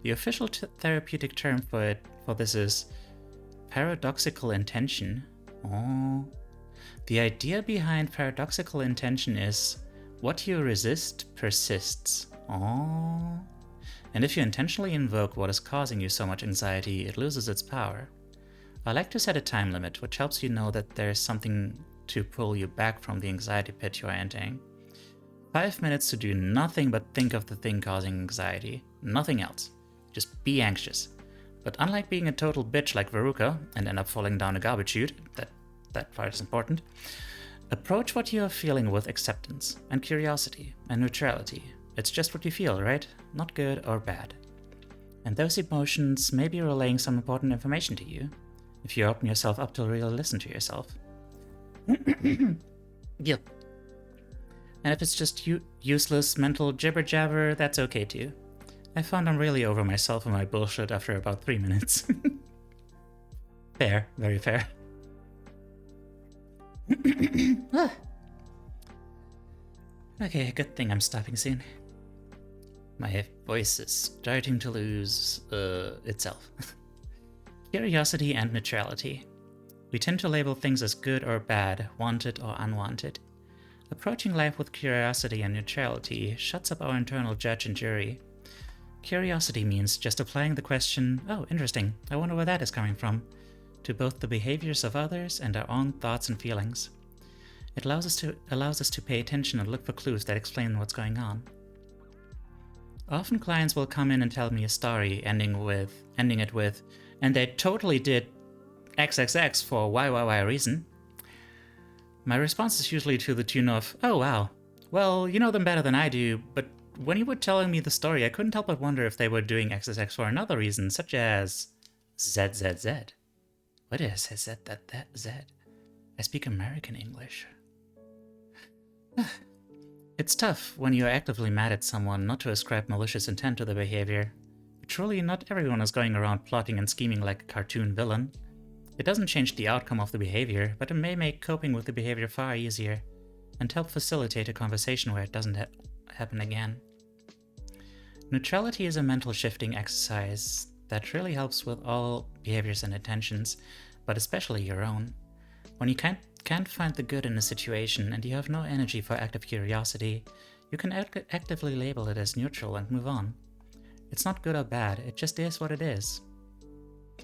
The official therapeutic term for this is paradoxical intention. Oh. The idea behind paradoxical intention is what you resist persists. Oh. And if you intentionally invoke what is causing you so much anxiety, it loses its power. I like to set a time limit, which helps you know that there's something to pull you back from the anxiety pit you are entering. 5 minutes to do nothing but think of the thing causing anxiety. Nothing else. Just be anxious. But unlike being a total bitch like Veruca and end up falling down a garbage chute, that part is important, approach what you are feeling with acceptance and curiosity and neutrality. It's just what you feel, right? Not good or bad. And those emotions may be relaying some important information to you, if you open yourself up to really listen to yourself. Yep. And if it's just useless mental jibber-jabber, that's okay too. I found I'm really over myself and my bullshit after about 3 minutes. Fair, very fair. Okay, good thing I'm stopping soon. My voice is starting to lose itself. Curiosity and neutrality. We tend to label things as good or bad, wanted or unwanted. Approaching life with curiosity and neutrality shuts up our internal judge and jury. Curiosity means just applying the question, oh, interesting, I wonder where that is coming from, to both the behaviors of others and our own thoughts and feelings. It allows us to pay attention and look for clues that explain what's going on. Often clients will come in and tell me a story ending it with, and they totally did XXX for Y reason. My response is usually to the tune of, oh wow, well, you know them better than I do, but when you were telling me the story, I couldn't help but wonder if they were doing XXX for another reason, such as ZZZ. What is Z? I speak American English. It's tough when you're actively mad at someone not to ascribe malicious intent to the behavior. Truly, not everyone is going around plotting and scheming like a cartoon villain. It doesn't change the outcome of the behavior, but it may make coping with the behavior far easier, and help facilitate a conversation where it doesn't happen again. Neutrality is a mental shifting exercise that really helps with all behaviors and intentions, but especially your own. When you can't find the good in a situation and you have no energy for active curiosity, you can actively label it as neutral and move on. It's not good or bad, it just is what it is.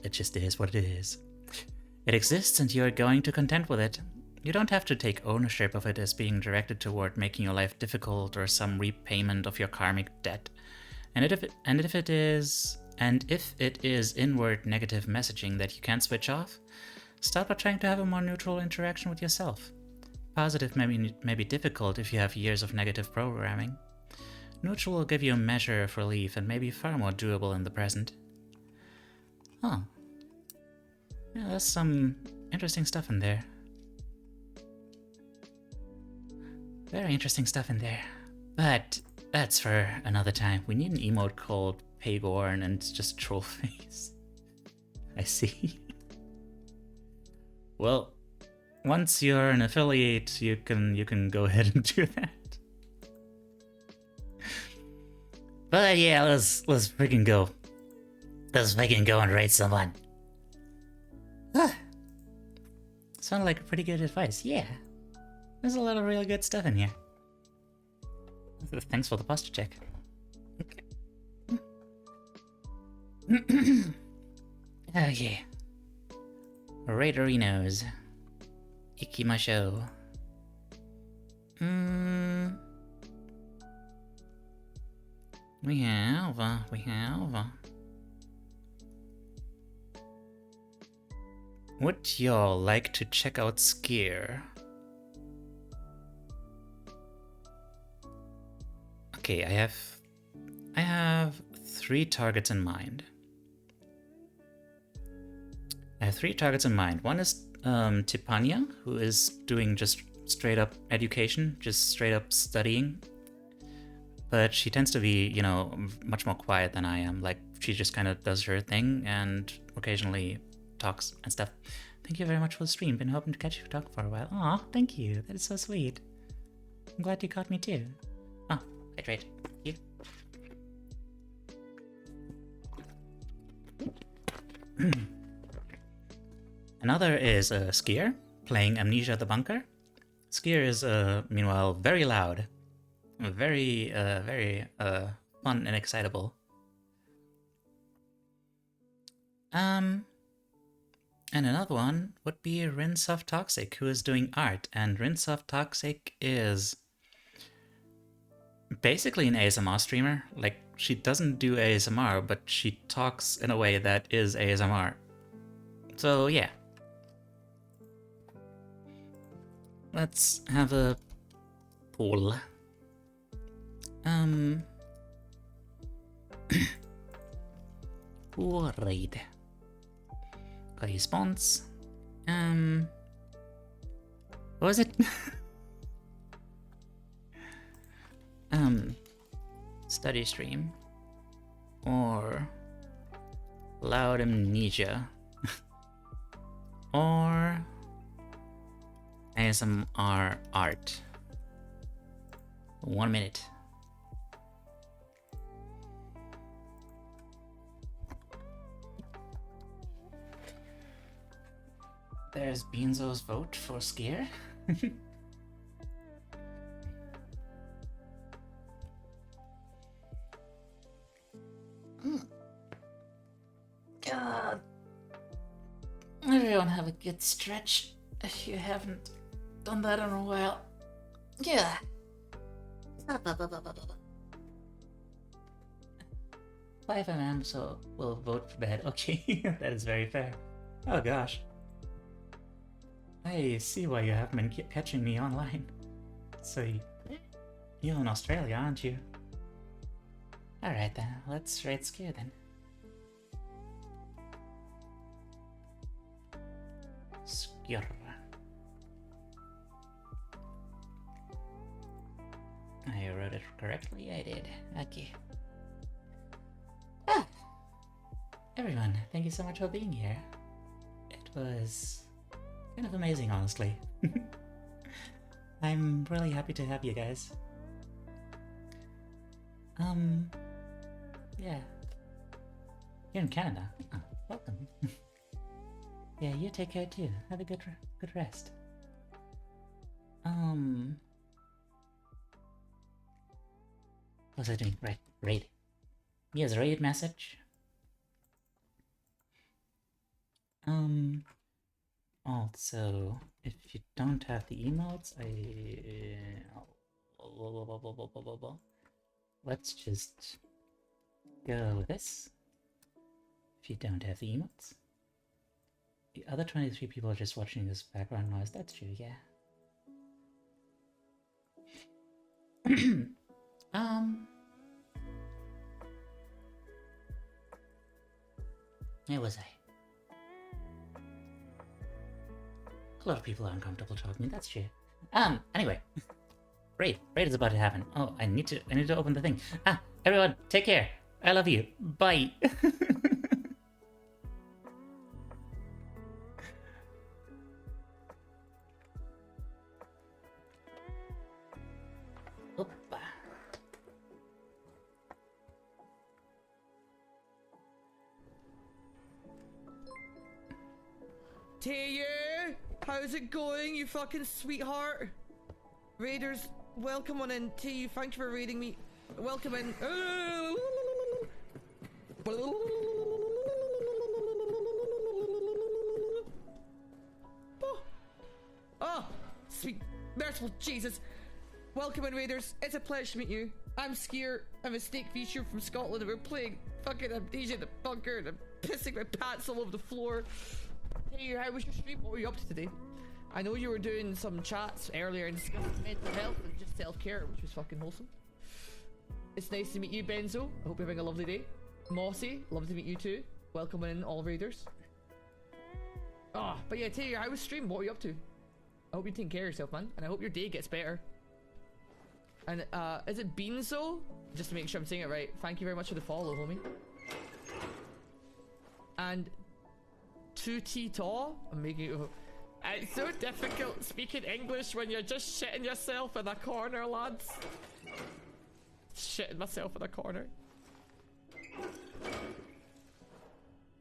It just is what it is. It exists and you are going to contend with it. You don't have to take ownership of it as being directed toward making your life difficult or some repayment of your karmic debt. And if it is inward negative messaging that you can't switch off, start by trying to have a more neutral interaction with yourself. Positive may be difficult if you have years of negative programming. Neutral will give you a measure of relief and may be far more doable in the present. Huh. Yeah, there's some interesting stuff in there. Very interesting stuff in there. But that's for another time. We need an emote called Paygorn and just troll face. I see. Well, once you're an affiliate, you can go ahead and do that. But yeah, let's freaking go. Let's freaking go and raid someone. Sounded like a pretty good advice. Yeah, there's a lot of really good stuff in here. Thanks for the posture check. Okay. Raiderinos. Ikimasho. We have. Would y'all like to check out Skier? Okay, I have 3 targets in mind. One is Tipania, who is doing just straight up education, just straight up studying. But she tends to be, you know, much more quiet than I am. Like, she just kind of does her thing and occasionally talks and stuff. Thank you very much for the stream. Been hoping to catch you talk for a while. Aw, thank you. That is so sweet. I'm glad you caught me too. Oh, right. You. Another is Skier, playing Amnesia the Bunker. Skier is, meanwhile, very loud. Very fun and excitable. And another one would be Rinsoft Toxic, who is doing art, and Rinsoft Toxic is basically an ASMR streamer. Like, she doesn't do ASMR, but she talks in a way that is ASMR. So yeah. Let's have a poll. Pool raid. Response. What was it? Study stream. Or loud amnesia. Or ASMR art. 1 minute. There's Beanzo's vote for Skier. good stretch if you haven't done that in a while. Yeah. 5 a.m. so we'll vote for bed. Okay, that is very fair. Oh gosh. I see why you haven't been catching me online. So you're in Australia, aren't you? Alright then, let's rate skill then. Skill. I wrote it correctly, I did. Okay. Ah! Everyone, thank you so much for being here. It was kind of amazing, honestly. I'm really happy to have you guys. Yeah. You're in Canada. Oh, welcome. Yeah, you take care too. Have a good rest. What was I doing? Right, raid. Yes, raid message. Also, if you don't have the emotes, let's just go with this. If you don't have the emotes. The other 23 people are just watching this background noise. That's true, yeah. Where was I? A lot of people are uncomfortable talking, that's true. Anyway. Raid is about to happen. Oh, I need to open the thing. Everyone, take care. I love you. Bye. Opa. Teiyu! How's it going, you fucking sweetheart? Raiders, welcome on in. Teiyu, thank you for raiding me. Welcome in. Oh, sweet merciful Jesus. Welcome in, Raiders. It's a pleasure to meet you. I'm Skier. I'm a snake feature from Scotland, and we're playing fucking Amnesia in the bunker, and I'm pissing my pants all over the floor. Hey, how was your stream? What were you up to today? I know you were doing some chats earlier and discussing mental health and just self-care, which was fucking wholesome. It's nice to meet you, Benzo. I hope you're having a lovely day. Mossy, love to meet you too. Welcome in, all Raiders. But yeah, Teiyu, how was stream? What were you up to? I hope you're taking care of yourself, man, and I hope your day gets better. And is it Beanzo? Just to make sure I'm saying it right. Thank you very much for the follow, homie. And 2T-Taw? I'm making it. It's so difficult speaking English when you're just shitting yourself in a corner, lads. Shitting myself in a corner.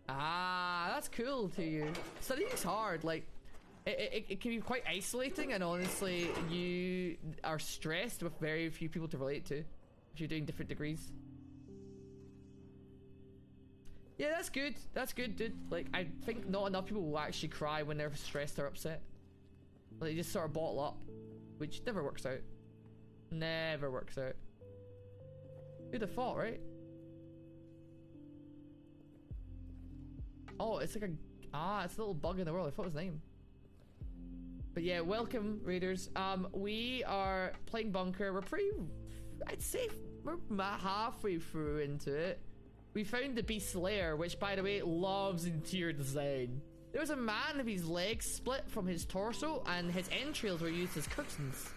That's cool to you. Studying's hard, like it can be quite isolating, and honestly you are stressed with very few people to relate to if you're doing different degrees. Yeah, that's good. That's good, dude. Like, I think not enough people will actually cry when they're stressed or upset. Like, they just sort of bottle up, which never works out. Never works out. Who'd have thought, right? Oh, it's like it's a little bug in the world. I thought it was name. But yeah, welcome, Raiders. We are playing Bunker. We're pretty... I'd say we're halfway through into it. We found the Beast Lair, which, by the way, loves interior design. There was a man with his legs split from his torso, and his entrails were used as curtains.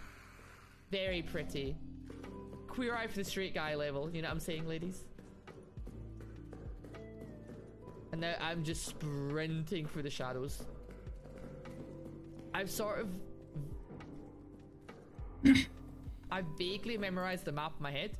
Very pretty. Queer eye for the straight guy level, you know what I'm saying, ladies? And now I'm just sprinting through the shadows. I've sort of... I've vaguely memorized the map in my head.